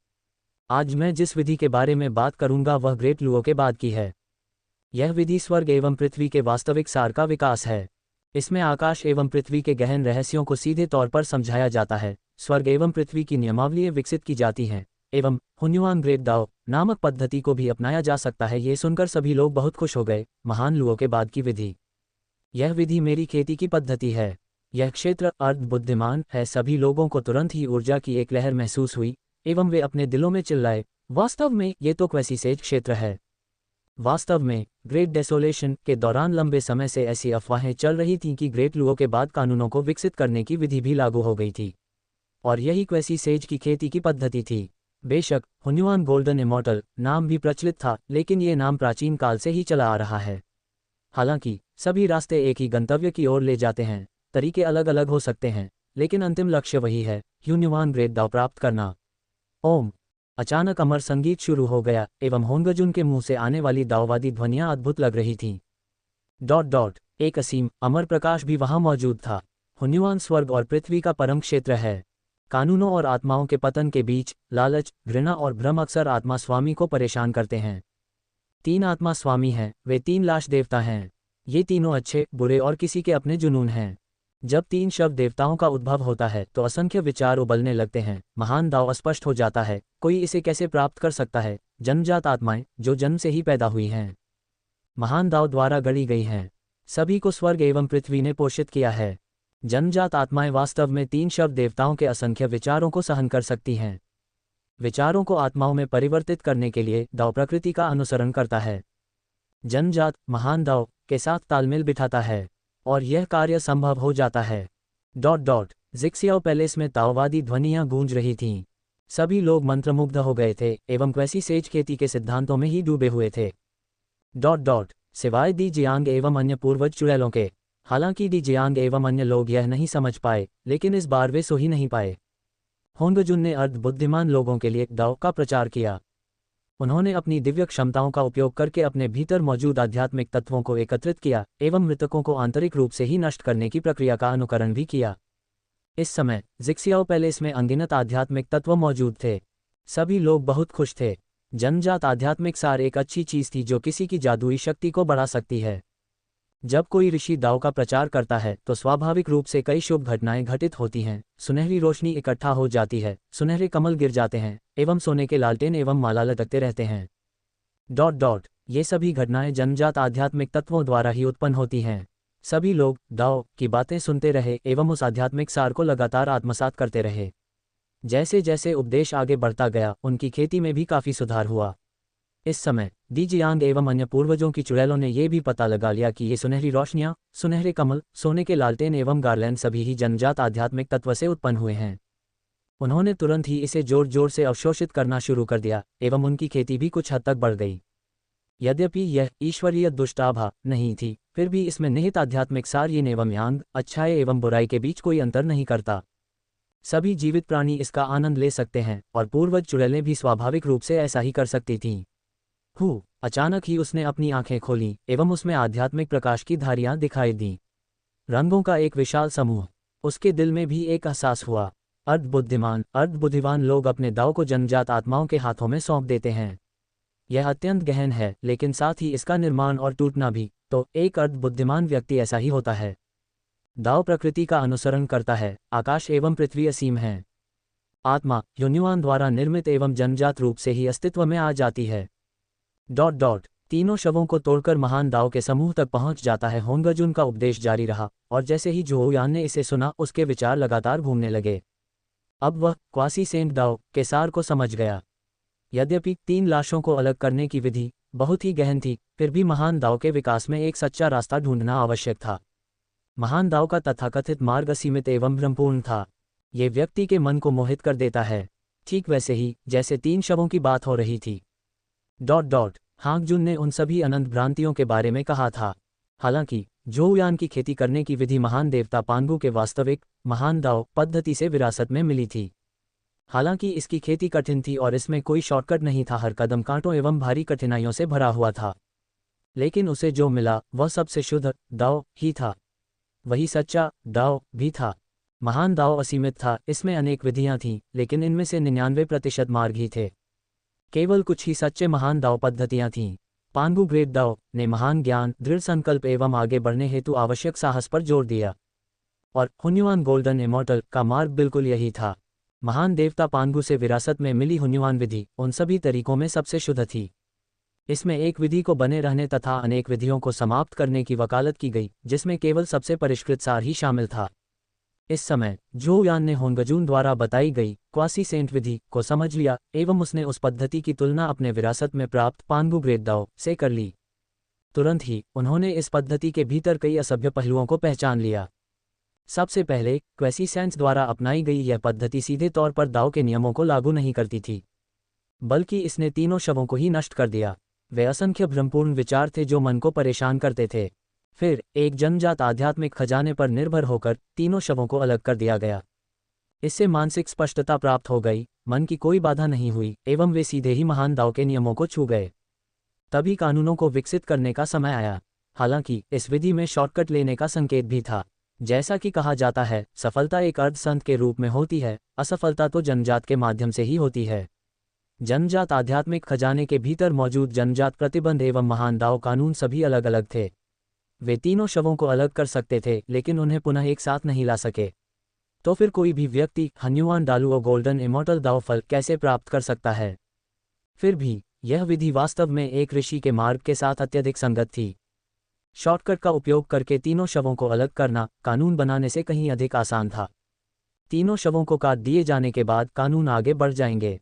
आज मैं जिस विधि के बारे में बात करूंगा वह ग्रेट लुओ के बाद की है। यह विधि स्वर्ग एवं पृथ्वी के वास्तविक सार का विकास है। इसमें आकाश एवं पृथ्वी के गहन रहस्यों को सीधे तौर पर समझाया जाता है। स्वर्ग एवं पृथ्वी की नियमावलियां विकसित की जाती हैं एवं हुन्युआन ग्रेट दाओ नामक पद्धति को भी अपनाया जा सकता है। ये सुनकर सभी लोग बहुत खुश हो गए। महान लुओ के बाद की विधि। यह विधि मेरी खेती की पद्धति है। यह क्षेत्र अर्ध बुद्धिमान है। सभी लोगों को तुरंत ही ऊर्जा की एक लहर महसूस हुई एवं वे अपने दिलों में चिल्लाए, वास्तव में ये तो क्वैसी सेज क्षेत्र है। वास्तव में ग्रेट डेसोलेशन के दौरान लंबे समय से ऐसी अफवाहें चल रही थीं कि ग्रेट लुओ के बाद कानूनों को विकसित करने की विधि भी लागू हो गई थी, और यही क्वैसी सेज की खेती की पद्धति थी। बेशक हुन्युआन गोल्डन इमॉर्टल नाम भी प्रचलित था, लेकिन ये नाम प्राचीन काल से ही चला आ रहा है। हालांकि सभी रास्ते एक ही गंतव्य की ओर ले जाते हैं। तरीके अलग अलग हो सकते हैं, लेकिन अंतिम लक्ष्य वही है, हुन्युआन ग्रेट दाव प्राप्त करना। ओम। अचानक अमर संगीत शुरू हो गया एवं होंगजुन के मुंह से आने वाली दाववादी ध्वनियां अद्भुत लग रही थीं। एक असीम अमर प्रकाश भी वहां मौजूद था। हुन्युआन स्वर्ग और पृथ्वी का परम क्षेत्र है। कानूनों और आत्माओं के पतन के बीच लालच, घृणा और भ्रम अक्सर आत्मा स्वामी को परेशान करते हैं। 3 आत्मा स्वामी हैं, वे 3 लाश देवता हैं। ये तीनों अच्छे, बुरे और किसी के अपने जुनून हैं। जब 3 शव देवताओं का उद्भव होता है तो असंख्य विचार उबलने लगते हैं। महान दाव अस्पष्ट हो जाता है। कोई इसे कैसे प्राप्त कर सकता है? जन्मजात आत्माएं जो जन्म से ही पैदा हुई हैं, महान दाव द्वारा गढ़ी गई हैं। सभी को स्वर्ग एवं पृथ्वी ने पोषित किया है। जन्मजात आत्माएं वास्तव में 3 शव देवताओं के असंख्य विचारों को सहन कर सकती हैं। विचारों को आत्माओं में परिवर्तित करने के लिए दाव प्रकृति का अनुसरण करता है। जन्मजात महान दाव के साथ तालमेल बिठाता है और यह कार्य संभव हो जाता है। जिक्सियाओ पैलेस में ताओवादी ध्वनियां गूंज रही थीं। सभी लोग मंत्रमुग्ध हो गए थे एवं क्वैसी सेज खेती के सिद्धांतों में ही डूबे हुए थे। सिवाय दी जियांग एवं अन्य पूर्वज चुड़ैलों के। हालांकि दी जियांग एवं अन्य लोग यह नहीं समझ पाए, लेकिन इस बार वे सो ही नहीं पाए। होंगजुन ने अर्ध बुद्धिमान लोगों के लिए दाव का प्रचार किया। उन्होंने अपनी दिव्य क्षमताओं का उपयोग करके अपने भीतर मौजूद आध्यात्मिक तत्वों को एकत्रित किया एवं मृतकों को आंतरिक रूप से ही नष्ट करने की प्रक्रिया का अनुकरण भी किया। इस समय जिक्सियाओ पैलेस में अनगिनत आध्यात्मिक तत्व मौजूद थे। सभी लोग बहुत खुश थे। जन्मजात आध्यात्मिक सार एक अच्छी चीज थी जो किसी की जादुई शक्ति को बढ़ा सकती है। जब कोई ऋषि दाव का प्रचार करता है तो स्वाभाविक रूप से कई शुभ घटनाएं घटित होती हैं। सुनहरी रोशनी इकट्ठा हो जाती है, सुनहरे कमल गिर जाते हैं एवं सोने के लालटेन एवं माला लटकते रहते हैं। ये सभी घटनाएं जन्मजात आध्यात्मिक तत्वों द्वारा ही उत्पन्न होती हैं। सभी लोग दाओ की बातें सुनते रहे एवं उस आध्यात्मिक सार को लगातार आत्मसात करते रहे। जैसे जैसे उपदेश आगे बढ़ता गया, उनकी खेती में भी काफ़ी सुधार हुआ। इस समय दी जियांग एवं अन्य पूर्वजों की चुड़ैलों ने यह भी पता लगा लिया कि ये सुनहरी रोशनियां, सुनहरे कमल, सोने के लालटेन एवं गार्लैंड सभी ही जन्मजात आध्यात्मिक तत्व से उत्पन्न हुए हैं। उन्होंने तुरंत ही इसे जोर जोर से अवशोषित करना शुरू कर दिया एवं उनकी खेती भी कुछ हद तक बढ़ गई। यद्यपि यह ईश्वरीय दुष्टाभा नहीं थी, फिर भी इसमें निहित आध्यात्मिक सार यिन एवं यांग, अच्छाई एवं बुराई के बीच कोई अंतर नहीं करता। सभी जीवित प्राणी इसका आनंद ले सकते हैं और पूर्वज चुड़ैलें भी स्वाभाविक रूप से ऐसा ही कर सकती थीं। अचानक ही उसने अपनी आंखें खोलीं एवं उसमें आध्यात्मिक प्रकाश की धारियां दिखाई दीं। रंगों का एक विशाल समूह। उसके दिल में भी एक एहसास हुआ, अर्धबुद्धिमान लोग अपने दाव को जन्मजात आत्माओं के हाथों में सौंप देते हैं। यह अत्यंत गहन है, लेकिन साथ ही इसका निर्माण और टूटना भी। तो एक अर्धबुद्धिमान व्यक्ति ऐसा ही होता है। दाव प्रकृति का अनुसरण करता है, आकाश एवं पृथ्वी असीम हैं। आत्मा युन्युआन द्वारा निर्मित एवं जन्मजात रूप से ही अस्तित्व में आ जाती है। तीनों शवों को तोड़कर महान दाव के समूह तक पहुंच जाता है। होंगजुन का उपदेश जारी रहा और जैसे ही झोउयान ने इसे सुना, उसके विचार लगातार घूमने लगे। अब वह क्वासी सेंट दाव के सार को समझ गया। यद्यपि 3 लाशों को अलग करने की विधि बहुत ही गहन थी, फिर भी महान दाव के विकास में एक सच्चा रास्ता ढूंढना आवश्यक था। महान दाव का तथाकथित मार्ग असीमित एवं ब्रह्मपूर्ण था। ये व्यक्ति के मन को मोहित कर देता है, ठीक वैसे ही जैसे 3 शवों की बात हो रही थी। हांगजुन ने उन सभी अनंत भ्रांतियों के बारे में कहा था। हालांकि झोउयान की खेती करने की विधि महान देवता पांगु के वास्तविक महान दाव पद्धति से विरासत में मिली थी। हालांकि इसकी खेती कठिन थी और इसमें कोई शॉर्टकट नहीं था, हर कदम कांटों एवं भारी कठिनाइयों से भरा हुआ था। लेकिन उसे जो मिला वह सबसे शुद्ध दाव ही था, वही सच्चा दाव भी था। महान दाव असीमित था, इसमें अनेक विधियां थीं, लेकिन इनमें से 99% मार्ग ही थे। केवल कुछ ही सच्चे महान दाव पद्धतियां थीं। पांगु ग्रेट दाव ने महान ज्ञान, दृढ़ संकल्प एवं आगे बढ़ने हेतु आवश्यक साहस पर जोर दिया। और हुन्युआन गोल्डन इमॉर्टल का मार्ग बिल्कुल यही था। महान देवता पांगु से विरासत में मिली हुन्युआन विधि उन सभी तरीकों में सबसे शुद्ध थी। इसमें एक विधि को बने रहने तथा अनेक विधियों को समाप्त करने की वकालत की गई, जिसमें केवल सबसे परिष्कृत सार ही शामिल था। इस समय झोउयान ने होंगजुन द्वारा बताई गई क्वासी सेंट विधि को समझ लिया एवं उसने उस पद्धति की तुलना अपने विरासत में प्राप्त पांगु ग्रेट दाव से कर ली। तुरंत ही उन्होंने इस पद्धति के भीतर कई असभ्य पहलुओं को पहचान लिया। सबसे पहले क्वेसी सेंस द्वारा अपनाई गई यह पद्धति सीधे तौर पर दाव के नियमों को लागू नहीं करती थी, बल्कि इसने तीनों शवों को ही नष्ट कर दिया। वे असंख्य भ्रमपूर्ण विचार थे जो मन को परेशान करते थे। फिर एक जन्मजात आध्यात्मिक खजाने पर निर्भर होकर तीनों शवों को अलग कर दिया गया। इससे मानसिक स्पष्टता प्राप्त हो गई, मन की कोई बाधा नहीं हुई एवं वे सीधे ही महान दाव के नियमों को छू गए। तभी कानूनों को विकसित करने का समय आया। हालांकि इस विधि में शॉर्टकट लेने का संकेत भी था। जैसा कि कहा जाता है, सफलता एक अर्धसंत के रूप में होती है, असफलता तो जन्मजात के माध्यम से ही होती है। जन्मजात आध्यात्मिक खजाने के भीतर मौजूद जन्मजात प्रतिबंध एवं महान दाव कानून सभी अलग अलग थे। वे तीनों शवों को अलग कर सकते थे, लेकिन उन्हें पुनः एक साथ नहीं ला सके। तो फिर कोई भी व्यक्ति हन्युआन डालू और गोल्डन इमॉर्टल दाव फल कैसे प्राप्त कर सकता है? फिर भी यह विधि वास्तव में एक ऋषि के मार्ग के साथ अत्यधिक संगत थी। शॉर्टकट का उपयोग करके तीनों शवों को अलग करना कानून बनाने से कहीं अधिक आसान था। तीनों शवों को काट दिए जाने के बाद कानून आगे बढ़ जाएंगे।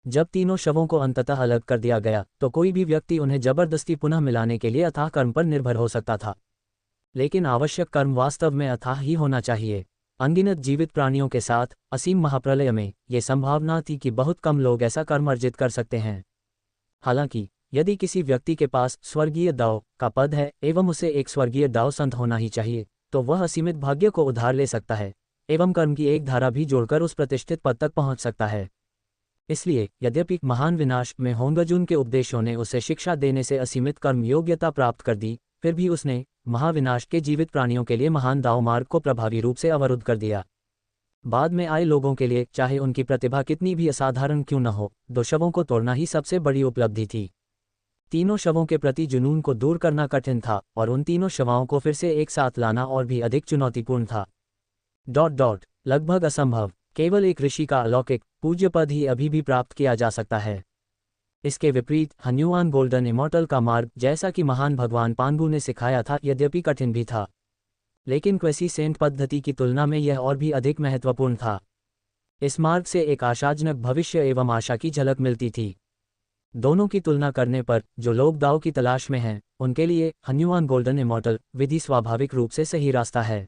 जब तीनों शवों को अंततः अलग कर दिया गया, तो कोई भी व्यक्ति उन्हें जबरदस्ती पुनः मिलाने के लिए अथाह कर्म पर निर्भर हो सकता था। लेकिन आवश्यक कर्म वास्तव में अथाह ही होना चाहिए। अनगिनत जीवित प्राणियों के साथ असीम महाप्रलय में ये संभावना थी कि बहुत कम लोग ऐसा कर्म अर्जित कर सकते हैं। हालांकि यदि किसी व्यक्ति के पास स्वर्गीय दाव का पद है एवं उसे एक स्वर्गीय दाव संत होना ही चाहिए, तो वह असीमित भाग्य को उधार ले सकता है एवं कर्म की एक धारा भी जोड़कर उस प्रतिष्ठित पद तक पहुंच सकता है। इसलिए यद्यपि महान विनाश में होंगजुन के उपदेशों ने उसे शिक्षा देने से असीमित कर्म योग्यता प्राप्त कर दी, फिर भी उसने महाविनाश के जीवित प्राणियों के लिए महान दाव मार्ग को प्रभावी रूप से अवरुद्ध कर दिया। बाद में आए लोगों के लिए, चाहे उनकी प्रतिभा कितनी भी असाधारण क्यों न हो, 2 शवों को तोड़ना ही सबसे बड़ी उपलब्धि थी। तीनों शवों के प्रति जुनून को दूर करना कठिन था और उन तीनों शवों को फिर से एक साथ लाना और भी अधिक चुनौतीपूर्ण था। लगभग असंभव। केवल एक ऋषि का अलौकिक पूज्य पद ही अभी भी प्राप्त किया जा सकता है। इसके विपरीत हन्युआन गोल्डन इमॉर्टल का मार्ग, जैसा कि महान भगवान पांडु ने सिखाया था, यद्यपि कठिन भी था, लेकिन क्वेसीसेंट पद्धति की तुलना में यह और भी अधिक महत्वपूर्ण था। इस मार्ग से एक आशाजनक भविष्य एवं आशा की झलक मिलती थी। दोनों की तुलना करने पर जो लोग दाव की तलाश में हैं, उनके लिए हन्युआन गोल्डन इमॉर्टल विधि स्वाभाविक रूप से सही रास्ता है।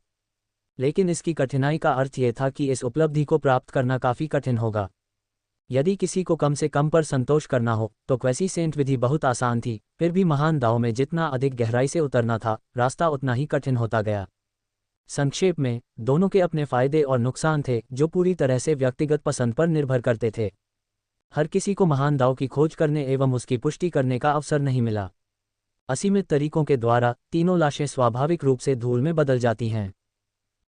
लेकिन इसकी कठिनाई का अर्थ यह था कि इस उपलब्धि को प्राप्त करना काफ़ी कठिन होगा। यदि किसी को कम से कम पर संतोष करना हो तो क्वेसीसेंट विधि बहुत आसान थी, फिर भी महान दाव में जितना अधिक गहराई से उतरना था, रास्ता उतना ही कठिन होता गया। संक्षेप में, दोनों के अपने फायदे और नुकसान थे, जो पूरी तरह से व्यक्तिगत पसंद पर निर्भर करते थे। हर किसी को महान दाव की खोज करने एवं उसकी पुष्टि करने का अवसर नहीं मिला। असीमित तरीकों के द्वारा तीनों लाशें स्वाभाविक रूप से धूल में बदल जाती हैं।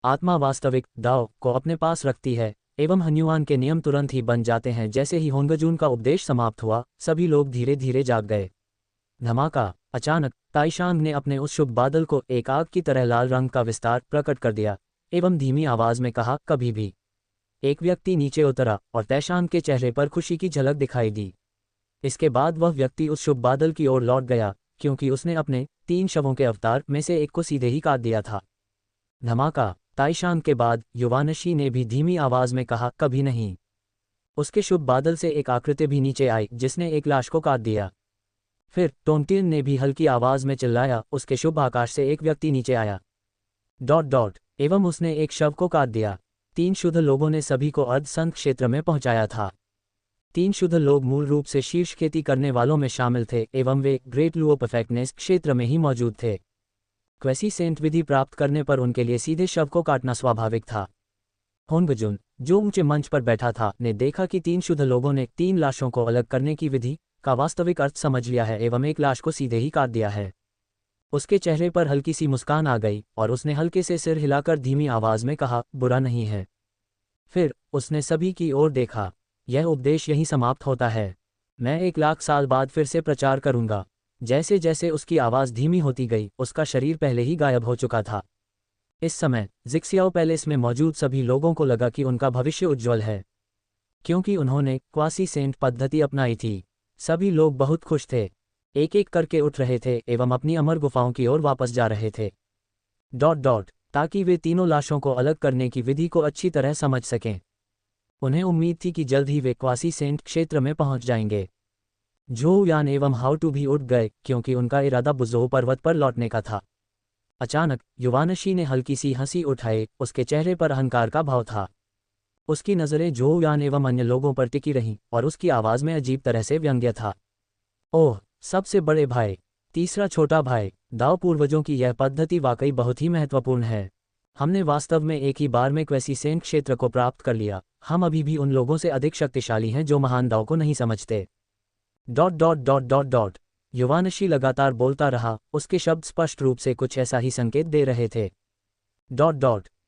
आत्मा वास्तविक दाव को अपने पास रखती है एवं हन्युआन के नियम तुरंत ही बन जाते हैं। जैसे ही होंगजून का उपदेश समाप्त हुआ, सभी लोग धीरे धीरे जाग गए। धमाका! अचानक ताइशांग ने अपने उस शुभ बादल को एक आग की तरह लाल रंग का विस्तार प्रकट कर दिया एवं धीमी आवाज में कहा, कभी भी। एक व्यक्ति नीचे उतरा और तैशांग के चेहरे पर खुशी की झलक दिखाई दी। इसके बाद वह व्यक्ति उस शुभ बादल की ओर लौट गया, क्योंकि उसने अपने 3 शवों के अवतार में से एक को सीधे ही काट दिया था। धमाका! ताइशांग के बाद युवानशी ने भी धीमी आवाज में कहा, कभी नहीं। उसके शुभ बादल से एक आकृति भी नीचे आई, जिसने एक लाश को काट दिया। फिर टोंगटिन ने भी हल्की आवाज में चिल्लाया, उसके शुभ आकाश से एक व्यक्ति नीचे आया। ... एवं उसने एक शव को काट दिया। 3 शुद्ध लोगों ने सभी को अर्धसंत क्षेत्र में पहुंचाया था। 3 शुद्ध लोग मूल रूप से शीर्ष खेती करने वालों में शामिल थे एवं वे ग्रेट लुओ परफेक्टनेस क्षेत्र में ही मौजूद थे। क्वेसीसेंट विधि प्राप्त करने पर उनके लिए सीधे शव को काटना स्वाभाविक था। होंगजुन, जो ऊंचे मंच पर बैठा था, ने देखा कि 3 शुद्ध लोगों ने 3 लाशों को अलग करने की विधि का वास्तविक अर्थ समझ लिया है एवं एक लाश को सीधे ही काट दिया है। उसके चेहरे पर हल्की सी मुस्कान आ गई और उसने हल्के से सिर हिलाकर धीमी आवाज में कहा, बुरा नहीं है। फिर उसने सभी की ओर देखा। यह उपदेश यहीं समाप्त होता है। मैं 1,00,000 साल बाद फिर से प्रचार करूंगा। जैसे जैसे उसकी आवाज़ धीमी होती गई, उसका शरीर पहले ही गायब हो चुका था। इस समय जिक्सियाओ पैलेस में मौजूद सभी लोगों को लगा कि उनका भविष्य उज्ज्वल है, क्योंकि उन्होंने क्वासीसेंट पद्धति अपनाई थी। सभी लोग बहुत खुश थे, एक एक करके उठ रहे थे एवं अपनी अमर गुफाओं की ओर वापस जा रहे थे। ... ताकि वे तीनों लाशों को अलग करने की विधि को अच्छी तरह समझ सकें। उन्हें उम्मीद थी कि जल्द ही वे क्वासीसेंट क्षेत्र में पहुंच जाएंगे। झोउ यान एवं हाउ टू भी उठ गए, क्योंकि उनका इरादा बुज़ोउ पर्वत पर लौटने का था। अचानक युवानशी ने हल्की सी हंसी उठाई, उसके चेहरे पर अहंकार का भाव था। उसकी नज़रें झोउ यान एवं अन्य लोगों पर टिकी रहीं और उसकी आवाज़ में अजीब तरह से व्यंग्य था। ओह, सबसे बड़े भाई, तीसरा छोटा भाई, दाव पूर्वजों की यह पद्धति वाकई बहुत ही महत्वपूर्ण है। हमने वास्तव में एक ही बार में क्वेसीसेंट क्षेत्र को प्राप्त कर लिया। हम अभी भी उन लोगों से अधिक शक्तिशाली हैं जो महान दाव को नहीं समझते। ... युवानशी लगातार बोलता रहा, उसके शब्द स्पष्ट रूप से कुछ ऐसा ही संकेत दे रहे थे। ...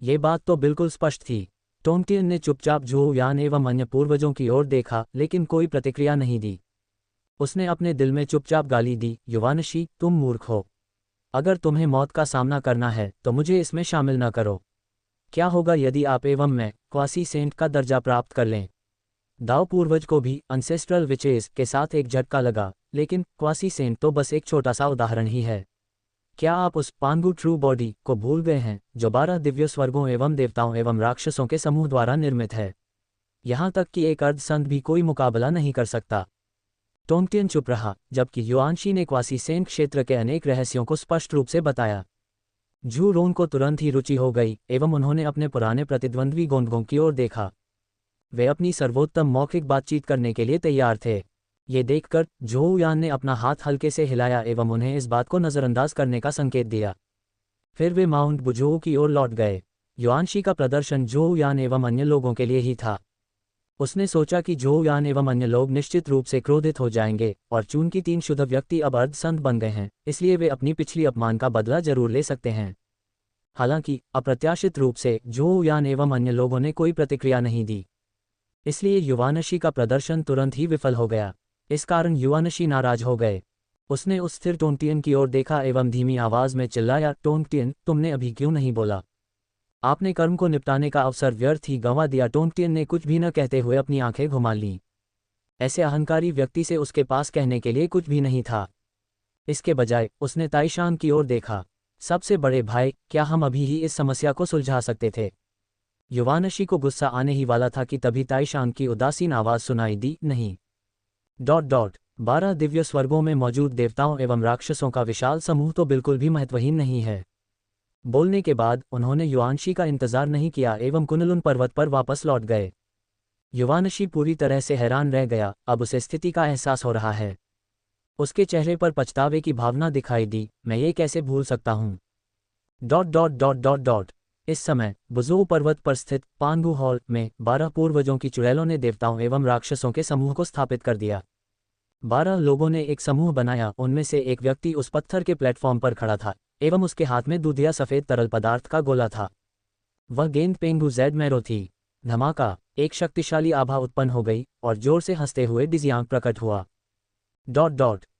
ये बात तो बिल्कुल स्पष्ट थी। टोंगटिन ने चुपचाप झोउ यान एवं अन्य पूर्वजों की ओर देखा, लेकिन कोई प्रतिक्रिया नहीं दी। उसने अपने दिल में चुपचाप गाली दी, युवानशी, तुम मूर्ख हो। अगर तुम्हें मौत का सामना करना है तो मुझे इसमें शामिल न करो। क्या होगा यदि आप एवं मैं क्वासीसेंट का दर्जा प्राप्त कर लें? दाव पूर्वज को भी अनसेस्ट्रल विचेस के साथ एक झटका लगा, लेकिन क्वासीसेंट तो बस एक छोटा सा उदाहरण ही है। क्या आप उस पांगु ट्रू बॉडी को भूल गए हैं जो 12 दिव्य स्वर्गों एवं देवताओं एवं राक्षसों के समूह द्वारा निर्मित है? यहाँ तक कि एक अर्धसंत भी कोई मुकाबला नहीं कर सकता। टोंगटिन चुप रहा, जबकि युआनशी ने क्वासीसेंट क्षेत्र के अनेक रहस्यों को स्पष्ट रूप से बताया। झू रोन को तुरंत ही रुचि हो गई एवं उन्होंने अपने पुराने प्रतिद्वंद्वी गोंडगोंग की ओर देखा। वे अपनी सर्वोत्तम मौखिक बातचीत करने के लिए तैयार थे। ये देखकर झोउ यान ने अपना हाथ हल्के से हिलाया एवं उन्हें इस बात को नज़रअंदाज करने का संकेत दिया। फिर वे माउंट बुझोउ की ओर लौट गए। युआनशी का प्रदर्शन झोउ यान एवं अन्य लोगों के लिए ही था। उसने सोचा कि झोउ यान एवं अन्य लोग निश्चित रूप से क्रोधित हो जाएंगे और चूंकि 3 शुद्ध व्यक्ति अब अर्धसंत बन गए हैं, इसलिए वे अपनी पिछली अपमान का बदला जरूर ले सकते हैं। हालांकि अप्रत्याशित रूप से झोउ यान एवं अन्य लोगों ने कोई प्रतिक्रिया नहीं दी, इसलिए युवानशी का प्रदर्शन तुरंत ही विफल हो गया। इस कारण युवानशी नाराज हो गए। उसने उस स्थिर टोंगटिन की ओर देखा एवं धीमी आवाज में चिल्लाया, टोंगटिन, तुमने अभी क्यों नहीं बोला? आपने कर्म को निपटाने का अवसर व्यर्थ ही गंवा दिया। टोंगटिन ने कुछ भी न कहते हुए अपनी आंखें घुमा लीं। ऐसे अहंकारी व्यक्ति से उसके पास कहने के लिए कुछ भी नहीं था। इसके बजाय उसने ताइशान की ओर देखा। सबसे बड़े भाई, क्या हम अभी ही इस समस्या को सुलझा सकते थे? युवानशी को गुस्सा आने ही वाला था कि तभी ताइशान की उदासीन आवाज सुनाई दी, नहीं। 12 दिव्य स्वर्गों में मौजूद देवताओं एवं राक्षसों का विशाल समूह तो बिल्कुल भी महत्वहीन नहीं है। बोलने के बाद उन्होंने युवानशी का इंतजार नहीं किया एवं कुनलुन पर्वत पर वापस लौट गए। युवानशी पूरी तरह से हैरान रह गया, अब उसे स्थिति का एहसास हो रहा है। उसके चेहरे पर पछतावे की भावना दिखाई दी, मैं ये कैसे भूल सकता हूँ। इस समय बुजोऊ पर्वत पर स्थित पांगू हॉल में 12 पूर्वजों की चुड़ैलों ने देवताओं एवं राक्षसों के समूह को स्थापित कर दिया। 12 लोगों ने एक समूह बनाया। उनमें से एक व्यक्ति उस पत्थर के प्लेटफॉर्म पर खड़ा था एवं उसके हाथ में दूधिया सफेद तरल पदार्थ का गोला था। वह गेंद पेंगू जेड मैरो थी। धमाका, एक शक्तिशाली आभा उत्पन्न हो गई और जोर से हंसते हुए डिजियांग प्रकट हुआ।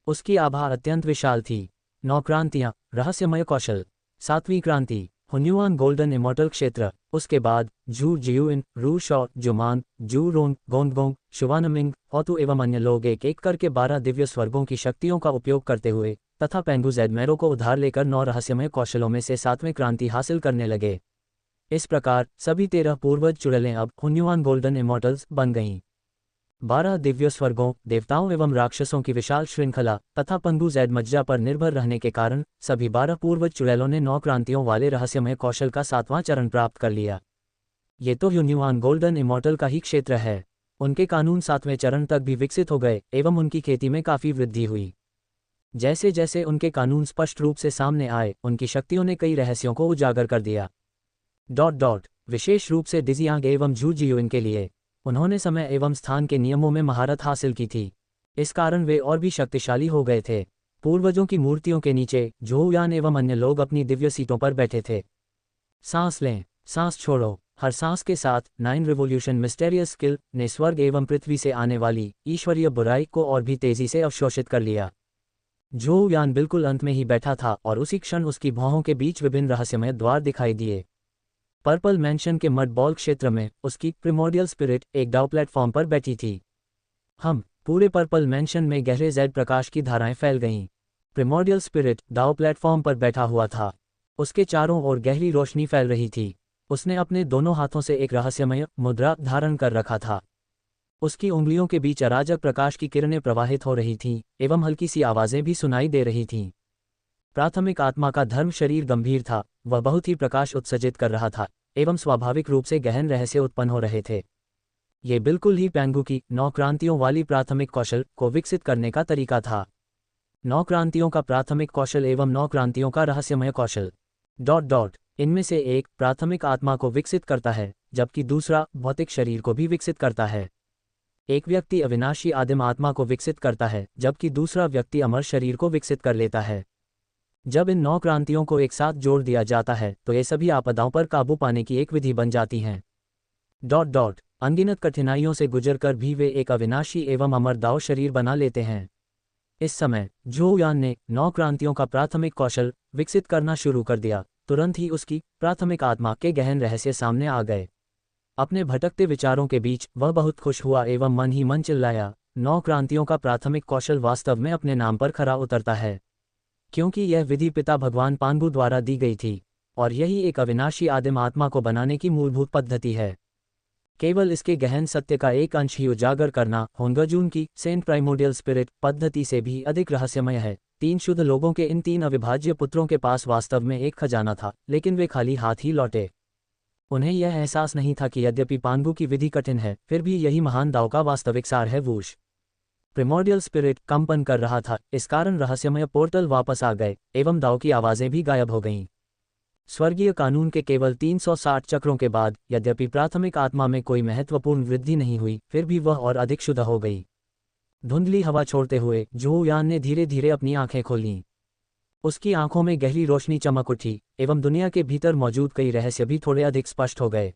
उसकी आभा अत्यंत विशाल थी। 9 क्रांतियां, रहस्यमय कौशल। 7वीं क्रांति, हुन्युआन गोल्डन इमॉर्टल क्षेत्र। उसके बाद जू जियुइन, रू शॉ, जुमान, जू रोंग, गोंगगोंग, शुवानमिंग, होतु एवं अन्य लोग एक एक करके 12 दिव्य स्वर्गों की शक्तियों का उपयोग करते हुए तथा पेंगू जेडमेरो को उधार लेकर 9 रहस्यमय कौशलों में से 7वें क्रांति हासिल करने लगे। इस प्रकार सभी 13 पूर्वज चुड़ैलें अब हुन्युआन गोल्डन इमॉर्टल्स बन गईं। 12 दिव्य स्वर्गों, देवताओं एवं राक्षसों की विशाल श्रृंखला तथा पंगू जेड मज्जा पर निर्भर रहने के कारण सभी 12 पूर्वज चुड़ैलों ने 9 क्रांतियों वाले रहस्यमय कौशल का 7वां चरण प्राप्त कर लिया। ये तो हुन्युआन गोल्डन इमॉर्टल का ही क्षेत्र है। उनके कानून 7वें चरण तक भी विकसित हो गए एवं उनकी खेती में काफी वृद्धि हुई। जैसे जैसे उनके कानून स्पष्ट रूप से सामने आए, उनकी शक्तियों ने कई रहस्यों को उजागर कर दिया। विशेष रूप से डिजियांग एवं झू जियुइन के लिए उन्होंने समय एवं स्थान के नियमों में महारत हासिल की थी। इस कारण वे और भी शक्तिशाली हो गए थे। पूर्वजों की मूर्तियों के नीचे झोउयान एवं अन्य लोग अपनी दिव्य सीटों पर बैठे थे। सांस लें, सांस छोड़ो। हर सांस के साथ 9 रिवोल्यूशन मिस्टेरियस स्किल ने स्वर्ग एवं पृथ्वी से आने वाली ईश्वरीय बुराई को और भी तेजी से अवशोषित कर लिया। झोउयान बिल्कुल अंत में ही बैठा था और उसी क्षण उसकी भौहों के बीच विभिन्न रहस्यमय द्वार दिखाई दिए। पर्पल मैंशन के मड बॉल क्षेत्र में उसकी प्रिमोर्डियल स्पिरिट एक डाउ प्लेटफॉर्म पर बैठी थी। पूरे पर्पल मैंशन में गहरे जेड प्रकाश की धाराएं फैल गईं। प्रिमोर्डियल स्पिरिट डाउ प्लेटफॉर्म पर बैठा हुआ था। उसके चारों ओर गहरी रोशनी फैल रही थी। उसने अपने दोनों हाथों से एक रहस्यमय मुद्रा धारण कर रखा था। उसकी उंगलियों के बीच अराजक प्रकाश की किरणें प्रवाहित हो रही थीं एवं हल्की सी आवाजें भी सुनाई दे रही थीं। प्राथमिक आत्मा का धर्म शरीर गंभीर था। वह बहुत ही प्रकाश उत्सर्जित कर रहा था एवं स्वाभाविक रूप से गहन रहस्य उत्पन्न हो रहे थे। ये बिल्कुल ही पेंगू की 9 क्रांतियों वाली प्राथमिक कौशल को विकसित करने का तरीका था। 9 क्रांतियों का प्राथमिक कौशल एवं 9 क्रांतियों का रहस्यमय कौशल। इनमें से एक प्राथमिक आत्मा को विकसित करता है, जबकि दूसरा भौतिक शरीर को भी विकसित करता है। एक व्यक्ति अविनाशी आदिम आत्मा को विकसित करता है, जबकि दूसरा व्यक्ति अमर शरीर को विकसित कर लेता है। जब इन 9 क्रांतियों को एक साथ जोड़ दिया जाता है तो ये सभी आपदाओं पर काबू पाने की एक विधि बन जाती हैं। अनगिनत कठिनाइयों से गुजरकर भी वे एक अविनाशी एवं अमर दाव शरीर बना लेते हैं। इस समय झोउयान ने 9 क्रांतियों का प्राथमिक कौशल विकसित करना शुरू कर दिया। तुरंत ही उसकी प्राथमिक आत्मा के गहन रहस्य सामने आ गए। अपने भटकते विचारों के बीच वह बहुत खुश हुआ एवं मन ही मन चिल्लाया, 9 क्रांतियों का प्राथमिक कौशल वास्तव में अपने नाम पर खरा उतरता है, क्योंकि यह विधि पिता भगवान पांगू द्वारा दी गई थी और यही एक अविनाशी आदिम आत्मा को बनाने की मूलभूत पद्धति है। केवल इसके गहन सत्य का एक अंश ही उजागर करना होंगजून की सेंट प्राइमोडियल स्पिरिट पद्धति से भी अधिक रहस्यमय है। 3 शुद्ध लोगों के इन 3 अविभाज्य पुत्रों के पास वास्तव में एक खजाना था, लेकिन वे खाली हाथ ही लौटे। उन्हें यह एहसास नहीं था कि यद्यपि पांगू की विधि कठिन है, फिर भी यही महान दाव का वास्तविक सार है। वूश प्रिमोर्डियल स्पिरिट कंपन कर रहा था, इस कारण रहस्यमय पोर्टल वापस आ गए एवं दाव की आवाजें भी गायब हो गईं। स्वर्गीय कानून के केवल 360 चक्रों के बाद यद्यपि प्राथमिक आत्मा में कोई महत्वपूर्ण वृद्धि नहीं हुई, फिर भी वह और अधिक शुद्ध हो गई। धुंधली हवा छोड़ते हुए झोउयान ने धीरे धीरे अपनी आंखें खोलीं। उसकी आंखों में गहरी रोशनी चमक उठी एवं दुनिया के भीतर मौजूद कई रहस्य भी थोड़े अधिक स्पष्ट हो गए।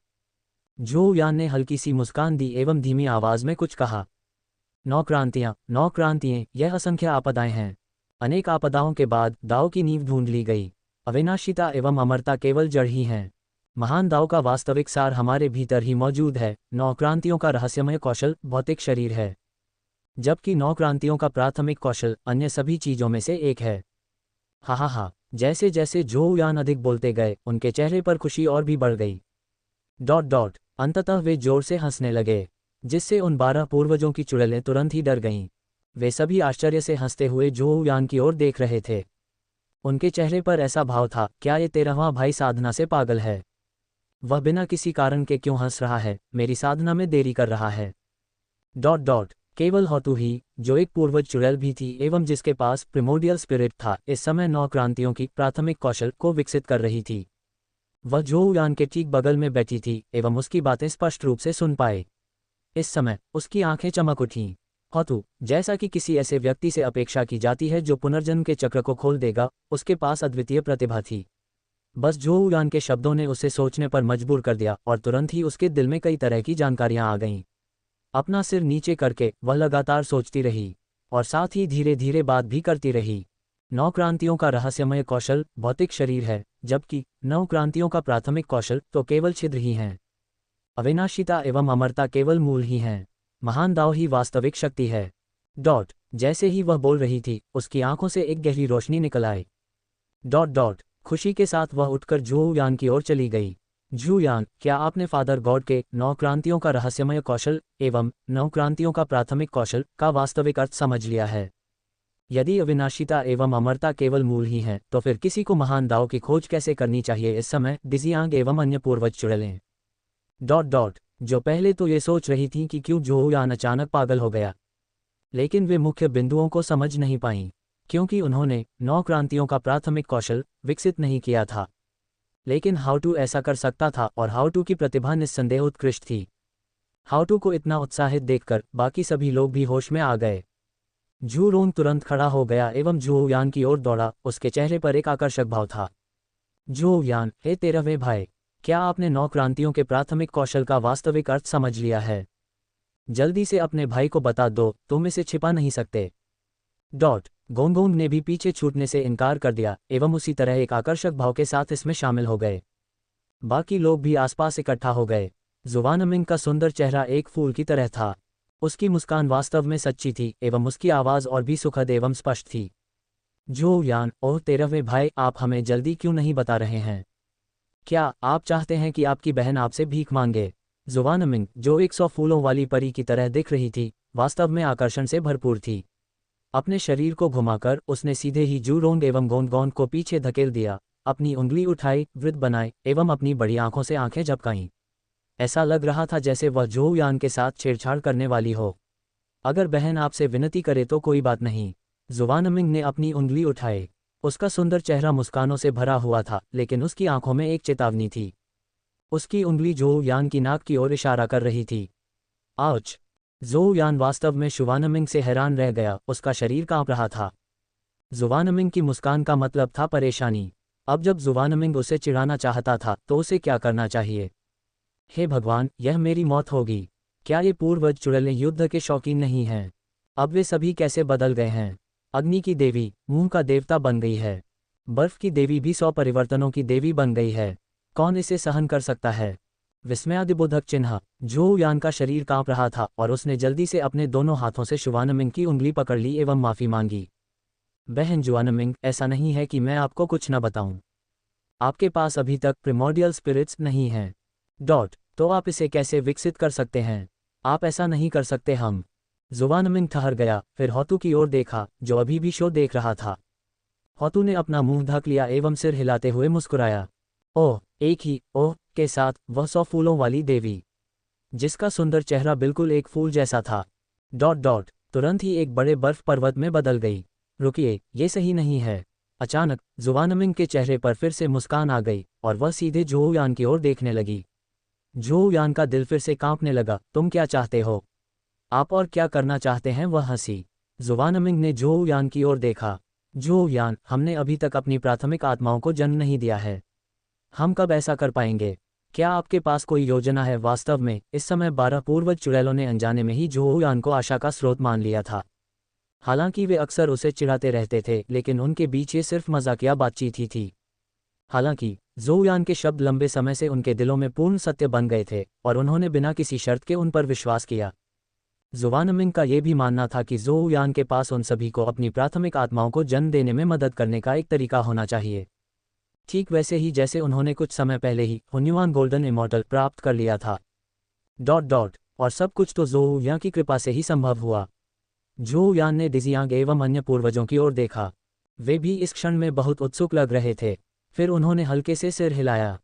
झोउयान ने हल्की सी मुस्कान दी एवं धीमी आवाज में कुछ कहा। 9 क्रांतियां, 9 क्रांतियां, यह असंख्य आपदाएं हैं। अनेक आपदाओं के बाद दाव की नींव ढूंढ ली गई। अविनाशिता एवं अमरता केवल जड़ ही हैं। महान दाव का वास्तविक सार हमारे भीतर ही मौजूद है। 9 क्रांतियों का रहस्यमय कौशल भौतिक शरीर है। जबकि 9 क्रांतियों का प्राथमिक कौशल अन्य सभी चीजों में से एक है। हा। जैसे जैसे झोउ यान अधिक बोलते गए, उनके चेहरे पर खुशी और भी बढ़ गई। अंततः वे जोर से हंसने लगे, जिससे उन 12 पूर्वजों की चुड़ैलें तुरंत ही डर गईं। वे सभी आश्चर्य से हंसते हुए झोउ यान की ओर देख रहे थे। उनके चेहरे पर ऐसा भाव था, क्या ये 13वां भाई साधना से पागल है? वह बिना किसी कारण के क्यों हंस रहा है? मेरी साधना में देरी कर रहा है। केवल होतु ही, जो एक पूर्वज चुड़ैल भी थी एवं जिसके पास प्रिमोडियल स्पिरिट था, इस समय 9 क्रांतियों की प्राथमिक कौशल को विकसित कर रही थी। वह झोउ यान के ठीक बगल में बैठी थी एवं उसकी बातें स्पष्ट रूप से सुन पाए। इस समय उसकी आंखें चमक उठीं। होतु, जैसा कि किसी ऐसे व्यक्ति से अपेक्षा की जाती है जो पुनर्जन्म के चक्र को खोल देगा, उसके पास अद्वितीय प्रतिभा थी। बस झोउ यान के शब्दों ने उसे सोचने पर मजबूर कर दिया और तुरंत ही उसके दिल में कई तरह की जानकारियां आ गईं। अपना सिर नीचे करके वह लगातार सोचती रही और साथ ही धीरे धीरे बात भी करती रही। 9 क्रांतियों का रहस्यमय कौशल भौतिक शरीर है, जबकि 9 क्रांतियों का प्राथमिक कौशल तो केवल छिद्र ही हैं। अविनाशिता एवं अमरता केवल मूल ही हैं। महान दाव ही वास्तविक शक्ति है। जैसे ही वह बोल रही थी, उसकी आंखों से एक गहरी रोशनी निकल आई। खुशी के साथ वह उठकर झोउ यान की ओर चली गई। झू यान, क्या आपने फादर गॉड के 9 क्रांतियों का रहस्यमय कौशल एवं 9 क्रांतियों का प्राथमिक कौशल का वास्तविक अर्थ समझ लिया है? यदि अविनाशिता एवं अमरता केवल मूल ही हैं, तो फिर किसी को महान दाव की खोज कैसे करनी चाहिए? इस समय डिजियांग एवं अन्य पूर्वज चुड़ैलें जो पहले तो ये सोच रही थीं कि क्यों झोउ यान अचानक पागल हो गया, लेकिन वे मुख्य बिंदुओं को समझ नहीं पाईं, क्योंकि उन्होंने 9 क्रांतियों का प्राथमिक कौशल विकसित नहीं किया था। लेकिन हाउटू ऐसा कर सकता था और हाउटू की प्रतिभा निस्संदेह उत्कृष्ट थी। हाउटू को इतना उत्साहित देखकर बाकी सभी लोग भी होश में आ गए। झू रोंग तुरंत खड़ा हो गया एवं झोउ यान की ओर दौड़ा। उसके चेहरे पर एक आकर्षक भाव था। झोउ यान, हे 13वें भाई, क्या आपने 9 क्रांतियों के प्राथमिक कौशल का वास्तविक अर्थ समझ लिया है? जल्दी से अपने भाई को बता दो, तुम इसे छिपा नहीं सकते। गोंगोंग ने भी पीछे छूटने से इनकार कर दिया एवं उसी तरह एक आकर्षक भाव के साथ इसमें शामिल हो गए। बाकी लोग भी आसपास इकट्ठा हो गए। जुवानमिंग का सुंदर चेहरा एक फूल की तरह था। उसकी मुस्कान वास्तव में सच्ची थी एवं उसकी आवाज़ और भी सुखद एवं स्पष्ट थी। झोउ यान, ओह 13वें भाई, आप हमें जल्दी क्यों नहीं बता रहे हैं? क्या आप चाहते हैं कि आपकी बहन आपसे भीख मांगे? जुवानमिंग, जो 100 फूलों वाली परी की तरह दिख रही थी, वास्तव में आकर्षण से भरपूर थी। अपने शरीर को घुमाकर उसने सीधे ही जू रोंग एवं गोंगगोंग को पीछे धकेल दिया, अपनी उंगली उठाई, वृत्त बनाए एवं अपनी बड़ी आंखों से आंखें झपकाईं। ऐसा लग रहा था जैसे वह झोउ यान के साथ छेड़छाड़ करने वाली हो। अगर बहन आपसे विनती करे तो कोई बात नहीं। जुवानमिंग ने अपनी उंगली उठाई। उसका सुंदर चेहरा मुस्कानों से भरा हुआ था, लेकिन उसकी आंखों में एक चेतावनी थी। उसकी उंगली झोउ यान की नाक की ओर इशारा कर रही थी। आउच! झोउ यान वास्तव में जुवानमिंग से हैरान रह गया। उसका शरीर कांप रहा था। जुवानमिंग की मुस्कान का मतलब था परेशानी। अब जब जुवानमिंग उसे चिढ़ाना चाहता था तो उसे क्या करना चाहिए? हे भगवान, यह मेरी मौत होगी। क्या ये पूर्वज चुड़ैलें युद्ध के शौकीन नहीं हैं? अब वे सभी कैसे बदल गए हैं? अग्नि की देवी मुंह का देवता बन गई है। बर्फ की देवी भी 100 परिवर्तनों की देवी बन गई है। कौन इसे सहन कर सकता है? विस्मयादिबोधक चिन्ह। झोउ यान का शरीर कांप रहा था और उसने जल्दी से अपने दोनों हाथों से जुवानमिंग की उंगली पकड़ ली एवं माफी मांगी। बहन जुवानमिंग, ऐसा नहीं है कि मैं आपको कुछ न बताऊं। आपके पास अभी तक प्रिमोर्डियल स्पिरिट्स नहीं हैं। तो आप इसे कैसे विकसित कर सकते हैं? आप ऐसा नहीं कर सकते। हम जुवानमिंग ठहर गया, फिर होतु की ओर देखा, जो अभी भी शो देख रहा था। होतु ने अपना मुंह ढक लिया एवं सिर हिलाते हुए मुस्कुराया। ओह, एक ही ओह के साथ वह 100 फूलों वाली देवी, जिसका सुंदर चेहरा बिल्कुल एक फूल जैसा था, तुरंत ही एक बड़े बर्फ पर्वत में बदल गई। रुकिए, ये सही नहीं है। अचानक जुवानमिंग के चेहरे पर फिर से मुस्कान आ गई और वह सीधे झोउ यान की ओर देखने लगी। झोउ यान का दिल फिर से कांपने लगा। तुम क्या चाहते हो? आप और क्या करना चाहते हैं? वह हंसी। जुवानमिंग ने झोउ यान की ओर देखा। झोउ यान, हमने अभी तक अपनी प्राथमिक आत्माओं को जन्म नहीं दिया है। हम कब ऐसा कर पाएंगे? क्या आपके पास कोई योजना है? वास्तव में इस समय 12 पूर्वज चुड़ैलों ने अनजाने में ही झोउ यान को आशा का स्रोत मान लिया था। हालांकि वे अक्सर उसे चिढ़ाते रहते थे, लेकिन उनके बीच ये सिर्फ मजाकिया बातचीत ही थी। हालांकि झोउ यान के शब्द लंबे समय से उनके दिलों में पूर्ण सत्य बन गए थे और उन्होंने बिना किसी शर्त के उन पर विश्वास किया। जुवानमिंग का ये भी मानना था कि ज़ोऊ यान के पास उन सभी को अपनी प्राथमिक आत्माओं को जन्म देने में मदद करने का एक तरीका होना चाहिए, ठीक वैसे ही जैसे उन्होंने कुछ समय पहले ही हुन्युआन गोल्डन इमॉर्टल प्राप्त कर लिया था। और सब कुछ तो ज़ोऊ यान की कृपा से ही संभव हुआ। ज़ोऊ यान ने डिजियांग एवं अन्य पूर्वजों की ओर देखा। वे भी इस क्षण में बहुत उत्सुक लग रहे थे। फिर उन्होंने हल्के से सिर हिलाया।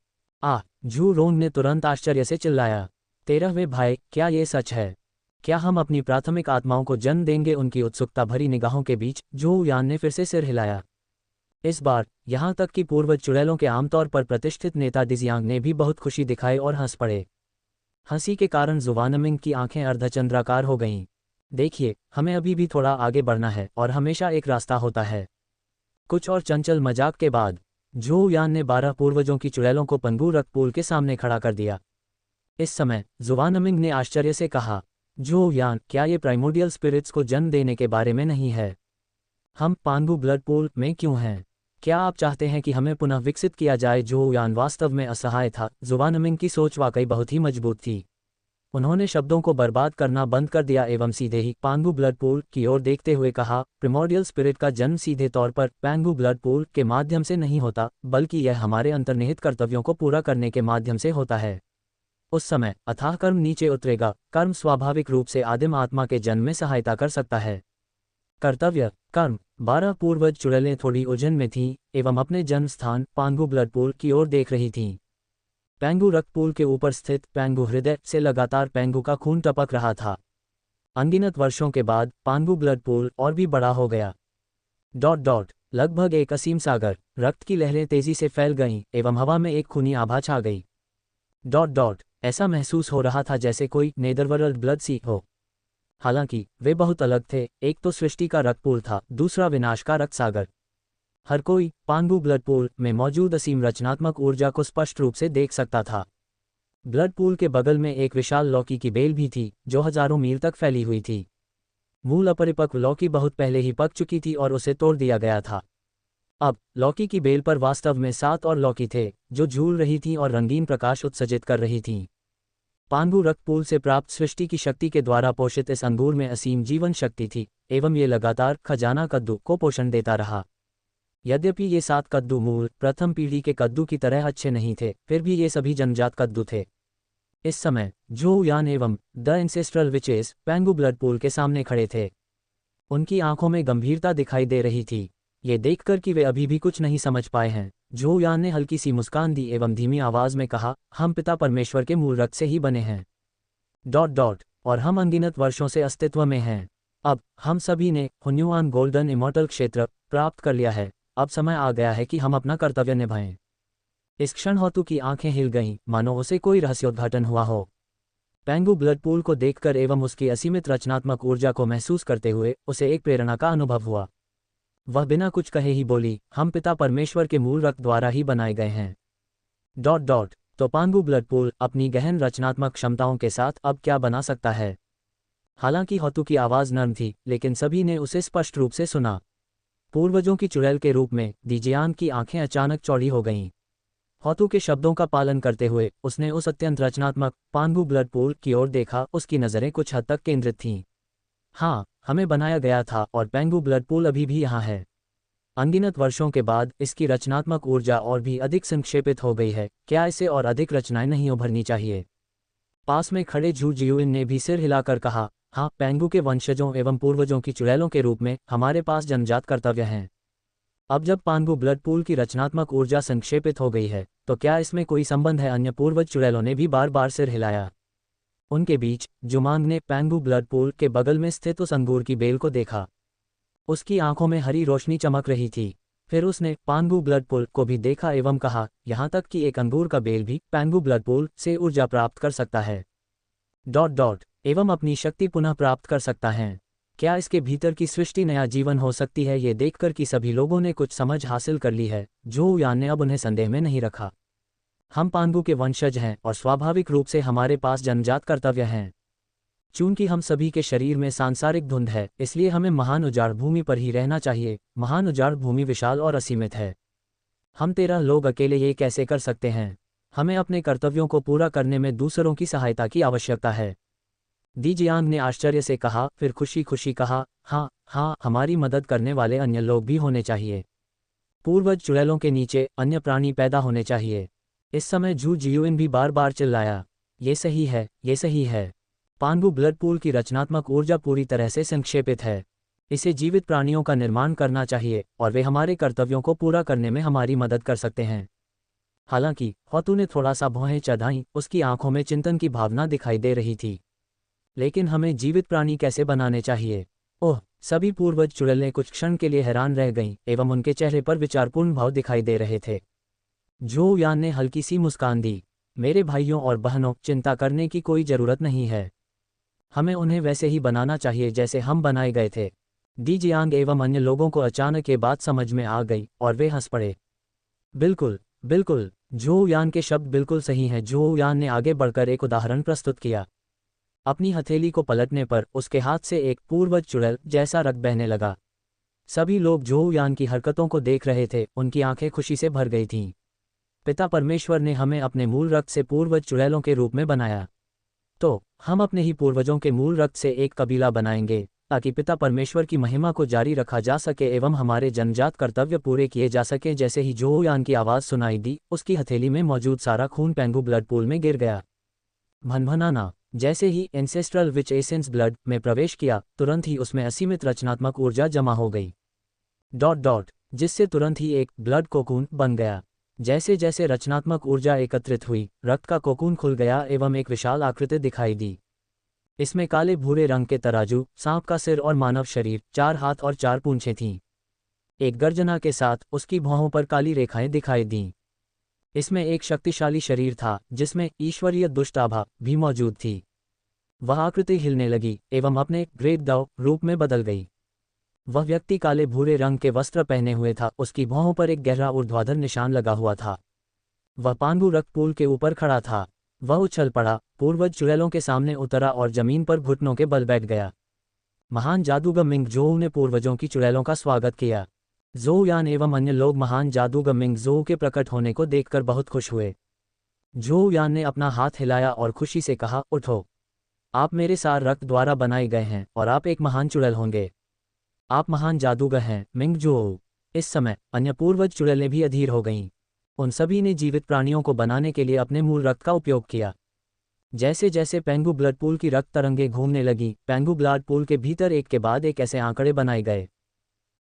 झू रोंग ने तुरंत आश्चर्य से चिल्लाया, 13वें भाई, क्या ये सच है? क्या हम अपनी प्राथमिक आत्माओं को जन्म देंगे? उनकी उत्सुकता भरी निगाहों के बीच ज़ोऊ यान ने फिर से सिर हिलाया। इस बार यहाँ तक कि पूर्वज चुड़ैलों के आमतौर पर प्रतिष्ठित नेता डिजियांग ने भी बहुत खुशी दिखाई और हंस पड़े। हंसी के कारण जुवानमिंग की आंखें अर्धचंद्राकार हो गईं। देखिए, हमें अभी भी थोड़ा आगे बढ़ना है और हमेशा एक रास्ता होता है। कुछ और चंचल मजाक के बाद ज़ोऊ यान ने 12 पूर्वजों की चुड़ैलों को पंगू रक्त पूल के सामने खड़ा कर दिया। इस समय जुवानमिंग ने आश्चर्य से कहा, ज़ोऊ यान, क्या ये प्राइमोडियल स्पिरिट्स को जन्म देने के बारे में नहीं है? हम पांगू ब्लड पूल में क्यों हैं? क्या आप चाहते हैं कि हमें पुनः विकसित किया जाए? ज़ोऊ यान वास्तव में असहाय था। जुवानमिंग की सोच वाकई बहुत ही मजबूत थी। उन्होंने शब्दों को बर्बाद करना बंद कर दिया एवं सीधे ही पांगू ब्लड पूल की ओर देखते हुए कहा, प्रिमोर्डियल स्पिरिट का जन्म सीधे तौर पर पांगू ब्लड पूल के माध्यम से नहीं होता, बल्कि यह हमारे अंतर्निहित कर्तव्यों को पूरा करने के माध्यम से होता है। उस समय अथाह कर्म नीचे उतरेगा। कर्म स्वाभाविक रूप से आदिम आत्मा के जन्म में सहायता कर सकता है। कर्तव्य, कर्म। 12 पूर्वज चुड़ैलें थोड़ी उलझन में थीं एवं अपने जन्म स्थान पांगू ब्लड पूल की ओर देख रही थीं। पेंगू रक्त पूल के ऊपर स्थित पेंगू हृदय से लगातार पेंगू का खून टपक रहा था। अनगिनत वर्षों के बाद पांगू ब्लड पूल और भी बड़ा हो गया। लगभग एक असीम सागर। रक्त की लहरें तेजी से फैल गईं एवं हवा में एक खूनी आभा छा गई। ऐसा महसूस हो रहा था जैसे कोई नेदरवर्ल्ड ब्लड सी हो। हालांकि वे बहुत अलग थे। एक तो सृष्टि का रक्त पूल था, दूसरा विनाश का रक्त सागर। हर कोई पांगू ब्लड पूल में मौजूद असीम रचनात्मक ऊर्जा को स्पष्ट रूप से देख सकता था। ब्लड पूल के बगल में एक विशाल लौकी की बेल भी थी, जो हजारों मील तक फैली हुई थी। मूल अपरिपक्व लौकी बहुत पहले ही पक चुकी थी और उसे तोड़ दिया गया था। अब लौकी की बेल पर वास्तव में 7 और लौकी थे, जो झूल रही थीं और रंगीन प्रकाश उत्सर्जित कर रही थीं। पांगू रक्त पूल से प्राप्त सृष्टि की शक्ति के द्वारा पोषित इस अंगूर में असीम जीवन शक्ति थी एवं ये लगातार खजाना कद्दू को पोषण देता रहा। यद्यपि ये 7 कद्दू मूल प्रथम पीढ़ी के कद्दू की तरह अच्छे नहीं थे, फिर भी ये सभी जन्मजात कद्दू थे। इस समय ज़ोऊ यान एवं द एंसेस्ट्रल विचेस पेंगू ब्लड पूल के सामने खड़े थे। उनकी आंखों में गंभीरता दिखाई दे रही थी। ये देखकर कि वे अभी भी कुछ नहीं समझ पाए हैं, ज़ोऊ यान ने हल्की सी मुस्कान दी एवं धीमी आवाज में कहा, हम पिता परमेश्वर के मूल रक्त से ही बने हैं। और हम अनगिनत वर्षों से अस्तित्व में हैं। अब हम सभी ने हुन्युआन गोल्डन इमॉर्टल क्षेत्र प्राप्त कर लिया है। अब समय आ गया है कि हम अपना कर्तव्य निभाएं। इस क्षण होतु की आंखें हिल गईं, मानो उसे कोई रहस्योद्घाटन हुआ हो। पेंगू ब्लड पूल को देखकर एवं उसकी असीमित रचनात्मक ऊर्जा को महसूस करते हुए उसे एक प्रेरणा का अनुभव हुआ। वह बिना कुछ कहे ही बोली, हम पिता परमेश्वर के मूल रक्त द्वारा ही बनाए गए हैं। तो पांगू ब्लड पूल अपनी गहन रचनात्मक क्षमताओं के साथ अब क्या बना सकता है? हालांकि होतु की आवाज नर्म थी, लेकिन सभी ने उसे स्पष्ट रूप से सुना। पूर्वजों की चुड़ैल के रूप में डिजियांग की आंखें अचानक चौड़ी हो गईं। होतु के शब्दों का पालन करते हुए उसने उस अत्यंत रचनात्मक पांगू ब्लड पूल की ओर देखा। उसकी नज़रें कुछ हद तक केंद्रित थीं। हाँ, हमें बनाया गया था और पेंगू ब्लड पूल अभी भी यहाँ है। अनगिनत वर्षों के बाद इसकी रचनात्मक ऊर्जा और भी अधिक संक्षेपित हो गई है। क्या इसे और अधिक रचनाएं नहीं उभरनी चाहिए? पास में खड़े झू जियुइन ने भी सिर हिलाकर कहा, हाँ, पेंगू के वंशजों एवं पूर्वजों की चुड़ैलों के रूप में हमारे पास जन्मजात कर्तव्य हैं। अब जब पांगू ब्लड पूल की रचनात्मक ऊर्जा संक्षेपित हो गई है, तो क्या इसमें कोई संबंध है? अन्य पूर्वज चुड़ैलों ने भी बार बार सिर हिलाया। उनके बीच जुमांग ने पेंगू ब्लड पूल के बगल में स्थित उस अंगूर की बेल को देखा। उसकी आंखों में हरी रोशनी चमक रही थी। फिर उसने पांगू ब्लड पूल को भी देखा एवं कहा, यहाँ तक कि एक अंगूर का बेल भी पेंगू ब्लड पूल से ऊर्जा प्राप्त कर सकता है। एवं अपनी शक्ति पुनः प्राप्त कर सकता है। क्या इसके भीतर की सृष्टि नया जीवन हो सकती है? ये देखकर कि सभी लोगों ने कुछ समझ हासिल कर ली है, ज़ोऊ यान ने अब उन्हें संदेह में नहीं रखा। हम पांगू के वंशज हैं और स्वाभाविक रूप से हमारे पास जन्मजात कर्तव्य हैं। चूंकि हम सभी के शरीर में सांसारिक धुंध है, इसलिए हमें महान उजाड़ भूमि पर ही रहना चाहिए। महान उजाड़ भूमि विशाल और असीमित है। हम 13 लोग अकेले ये कैसे कर सकते हैं? हमें अपने कर्तव्यों को पूरा करने में दूसरों की सहायता की आवश्यकता है। दीजियांग ने आश्चर्य से कहा, फिर खुशी खुशी कहा, हाँ हाँ, हमारी मदद करने वाले अन्य लोग भी होने चाहिए। पूर्वज चुड़ैलों के नीचे अन्य प्राणी पैदा होने चाहिए। इस समय जू जियुइन भी बार बार चिल्लाया, ये सही है, ये सही है। पांगू ब्लड पूल की रचनात्मक ऊर्जा पूरी तरह से संक्षेपित है। इसे जीवित प्राणियों का निर्माण करना चाहिए और वे हमारे कर्तव्यों को पूरा करने में हमारी मदद कर सकते हैं। हालांकि हॉतू ने थोड़ा सा भौहें चढ़ाईं, उसकी आंखों में चिंतन की भावना दिखाई दे रही थी। लेकिन हमें जीवित प्राणी कैसे बनाने चाहिए? ओह, सभी पूर्वज चुड़ैलें कुछ क्षण के लिए हैरान रह गईं एवं उनके चेहरे पर विचारपूर्ण भाव दिखाई दे रहे थे। जो यान ने हल्की सी मुस्कान दी, मेरे भाइयों और बहनों, चिंता करने की कोई जरूरत नहीं है। हमें उन्हें वैसे ही बनाना चाहिए जैसे हम बनाए गए थे। दीजियांग एवं अन्य लोगों को अचानक ये बात समझ में आ गई और वे हंस पड़े। बिल्कुल बिल्कुल, जो यान के शब्द बिल्कुल सही हैं। जो यान ने आगे बढ़कर एक उदाहरण प्रस्तुत किया। अपनी हथेली को पलटने पर उसके हाथ से एक पूर्वज चुड़ैल जैसा रक्त बहने लगा। सभी लोग जो यान की हरकतों को देख रहे थे, उनकी आंखें खुशी से भर गई थीं। पिता परमेश्वर ने हमें अपने मूल रक्त से पूर्वज चुड़ैलों के रूप में बनाया। तो हम अपने ही पूर्वजों के मूल रक्त से एक कबीला बनाएंगे, ताकि पिता परमेश्वर की महिमा को जारी रखा जा सके एवं हमारे जन्मजात कर्तव्य पूरे किए जा सकें। जैसे ही जो यान की आवाज़ सुनाई दी, उसकी हथेली में मौजूद सारा खून पेंगू ब्लड पूल में गिर गया। भनभनाना। जैसे ही एंसेस्ट्रल विच एसेंस ब्लड में प्रवेश किया, तुरंत ही उसमें असीमित रचनात्मक ऊर्जा जमा हो गई। जिससे तुरंत ही एक ब्लड कोकून बन गया। जैसे जैसे रचनात्मक ऊर्जा एकत्रित हुई, रक्त का कोकून खुल गया एवं एक विशाल आकृति दिखाई दी। इसमें काले भूरे रंग के तराजू, सांप का सिर और मानव शरीर, 4 हाथ और 4 पूंछें थीं। एक गर्जना के साथ उसकी भौहों पर काली रेखाएं दिखाई दीं। इसमें एक शक्तिशाली शरीर था जिसमें ईश्वरीय दुष्ट आभा भी मौजूद थी। वह आकृति हिलने लगी एवं अपने ग्रेट दाव रूप में बदल गई। वह व्यक्ति काले भूरे रंग के वस्त्र पहने हुए था, उसकी भौहों पर एक गहरा ऊर्ध्वाधर निशान लगा हुआ था। वह पांगू रक्त पूल के ऊपर खड़ा था। वह उछल पड़ा, पूर्वज चुड़ैलों के सामने उतरा और जमीन पर घुटनों के बल बैठ गया। महान जादूगर मिंग जोऊ ने पूर्वजों की चुड़ैलों का स्वागत किया। जोऊ यान एवं अन्य लोग महान जादूगर मिंग जोऊ के प्रकट होने को देखकर बहुत खुश हुए। जोऊ यान ने अपना हाथ हिलाया और खुशी से कहा, उठो, आप मेरे सार रक्त द्वारा बनाए गए हैं और आप एक महान चुड़ैल होंगे। आप महान जादूगर हैं, मिंग जोऊ। इस समय अन्य पूर्वज चुड़ैलें भी अधीर हो गईं। उन सभी ने जीवित प्राणियों को बनाने के लिए अपने मूल रक्त का उपयोग किया। जैसे जैसे पेंगू ब्लड पूल की रक्त तरंगें घूमने लगी, पेंगू ब्लड पूल के भीतर एक के बाद एक ऐसे आंकड़े बनाए गए।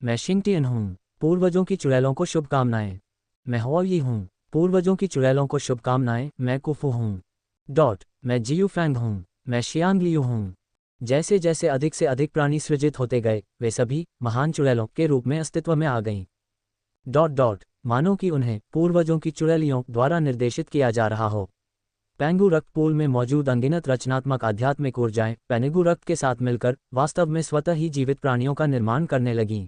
मैं शिंगटियन हूँ, पूर्वजों की चुड़ैलों को शुभकामनाएं। मैं हॉई हूँ, पूर्वजों की चुड़ैलों को शुभकामनाएं। मैं कुफू हूँ। मैं जियू फैंग हूँ, मैं शियांगलियू हूँ। जैसे जैसे अधिक से अधिक प्राणी सृजित होते गए, वे सभी महान चुड़ैलों के रूप में अस्तित्व में आ गईं। मानो कि उन्हें पूर्वजों की चुड़ैलियों द्वारा निर्देशित किया जा रहा हो। पेंगू रक्त पूल में मौजूद अनगिनत रचनात्मक आध्यात्मिक ऊर्जाएं पेंगू रक्त के साथ मिलकर वास्तव में स्वतः ही जीवित प्राणियों का निर्माण करने लगीं।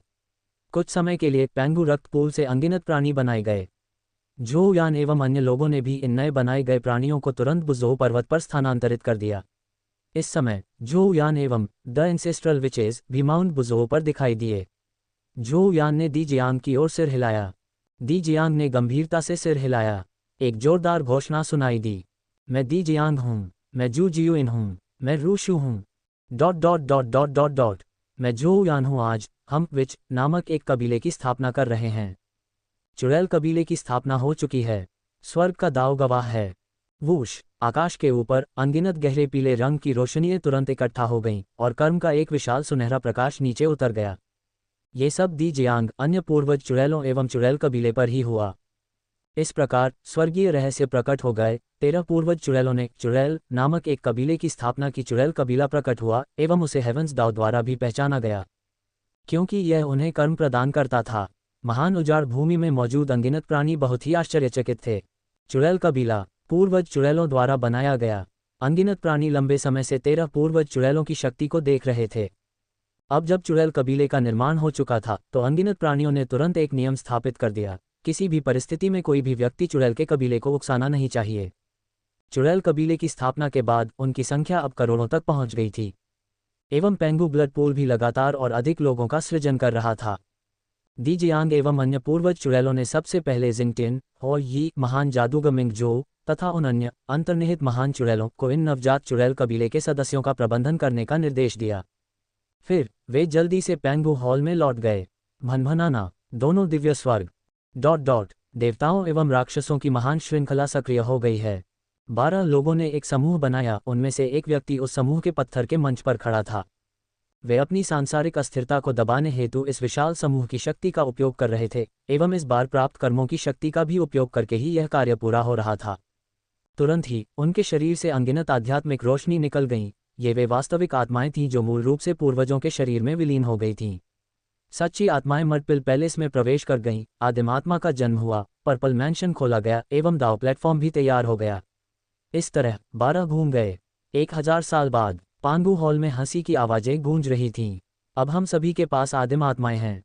कुछ समय के लिए पेंगू रक्त पूल से अनगिनत प्राणी बनाए गए। जो यान एवं अन्य लोगों ने भी इन नए बनाए गए प्राणियों को तुरंत बुज़ोऊ पर्वत पर स्थानांतरित कर दिया। इस समय जो यान एवं द एंसेस्ट्रल विचेज भी माउंट बुज़ोऊ पर दिखाई दिए। जो यान ने दीजियांग की ओर सिर हिलाया। दीजियांग ने गंभीरता से सिर हिलाया। एक जोरदार घोषणा सुनाई दी, मैं दीजियांग हूँ, मैं जू जियुइन हूँ, मैं रूशू हूँ। मैं जो यान हूँ। आज हम विच नामक एक कबीले की स्थापना कर रहे हैं। चुड़ैल कबीले की स्थापना हो चुकी है। स्वर्ग का दाव गवाह है। वूश, आकाश के ऊपर अनगिनत गहरे पीले रंग की रोशनियां तुरंत इकट्ठा हो गईं और कर्म का एक विशाल सुनहरा प्रकाश नीचे उतर गया। ये सब दीजियांग, अन्य पूर्वज चुड़ैलों एवं चुड़ैल कबीले पर ही हुआ। इस प्रकार स्वर्गीय रहस्य प्रकट हो गए। 13 पूर्वज चुड़ैलों ने चुड़ैल नामक एक कबीले की स्थापना की। चुड़ैल कबीला प्रकट हुआ एवं उसे हेवंस दाव द्वारा भी पहचाना गया, क्योंकि यह उन्हें कर्म प्रदान करता था। महान उजाड़ भूमि में मौजूद अनगिनत प्राणी बहुत ही आश्चर्यचकित थे। चुड़ैल कबीला पूर्वज चुड़ैलों द्वारा बनाया गया। अनगिनत प्राणी लंबे समय से 13 पूर्वज चुड़ैलों की शक्ति को देख रहे थे। अब जब चुड़ैल कबीले का निर्माण हो चुका था, तो अनगिनत प्राणियों ने तुरंत एक नियम स्थापित कर दिया, किसी भी परिस्थिति में कोई भी व्यक्ति चुड़ैल के कबीले को उकसाना नहीं चाहिए। चुड़ैल कबीले की स्थापना के बाद उनकी संख्या अब करोड़ों तक पहुंच गई थी एवं पेंगू ब्लड पूल भी लगातार और अधिक लोगों का सृजन कर रहा था। दी जियांग एवं अन्य पूर्वज चुड़ैलों ने सबसे पहले जिंगटिन और यी महान जादूगर मिंग जो तथा उन अन्य अंतर्निहित महान चुड़ैलों को इन नवजात चुड़ैल कबीले के सदस्यों का प्रबंधन करने का निर्देश दिया। फिर वे जल्दी से पेंगु हॉल में लौट गए। भनभनाना, दोनों दिव्य स्वर्ग देवताओं एवं राक्षसों की महान श्रृंखला सक्रिय हो गई है। 12 लोगों ने एक समूह बनाया, उनमें से एक व्यक्ति उस समूह के पत्थर के मंच पर खड़ा था। वे अपनी सांसारिक अस्थिरता को दबाने हेतु इस विशाल समूह की शक्ति का उपयोग कर रहे थे एवं इस बार प्राप्त कर्मों की शक्ति का भी उपयोग करके ही यह कार्य पूरा हो रहा था। तुरंत ही उनके शरीर से अनगिनत आध्यात्मिक रोशनी निकल गईं। ये वे वास्तविक आत्माएं थीं जो मूल रूप से पूर्वजों के शरीर में विलीन हो गई थीं। सच्ची आत्माएं मर्टपिल पैलेस में प्रवेश कर गईं। आदिम आत्मा का जन्म हुआ, पर्पल मैंशन खोला गया एवं दाव प्लेटफॉर्म भी तैयार हो गया। इस तरह 12 घूम गए। 1000 साल बाद पांगु हॉल में हंसी की आवाजें गूंज रही थीं। अब हम सभी के पास आदिम आत्माएं हैं।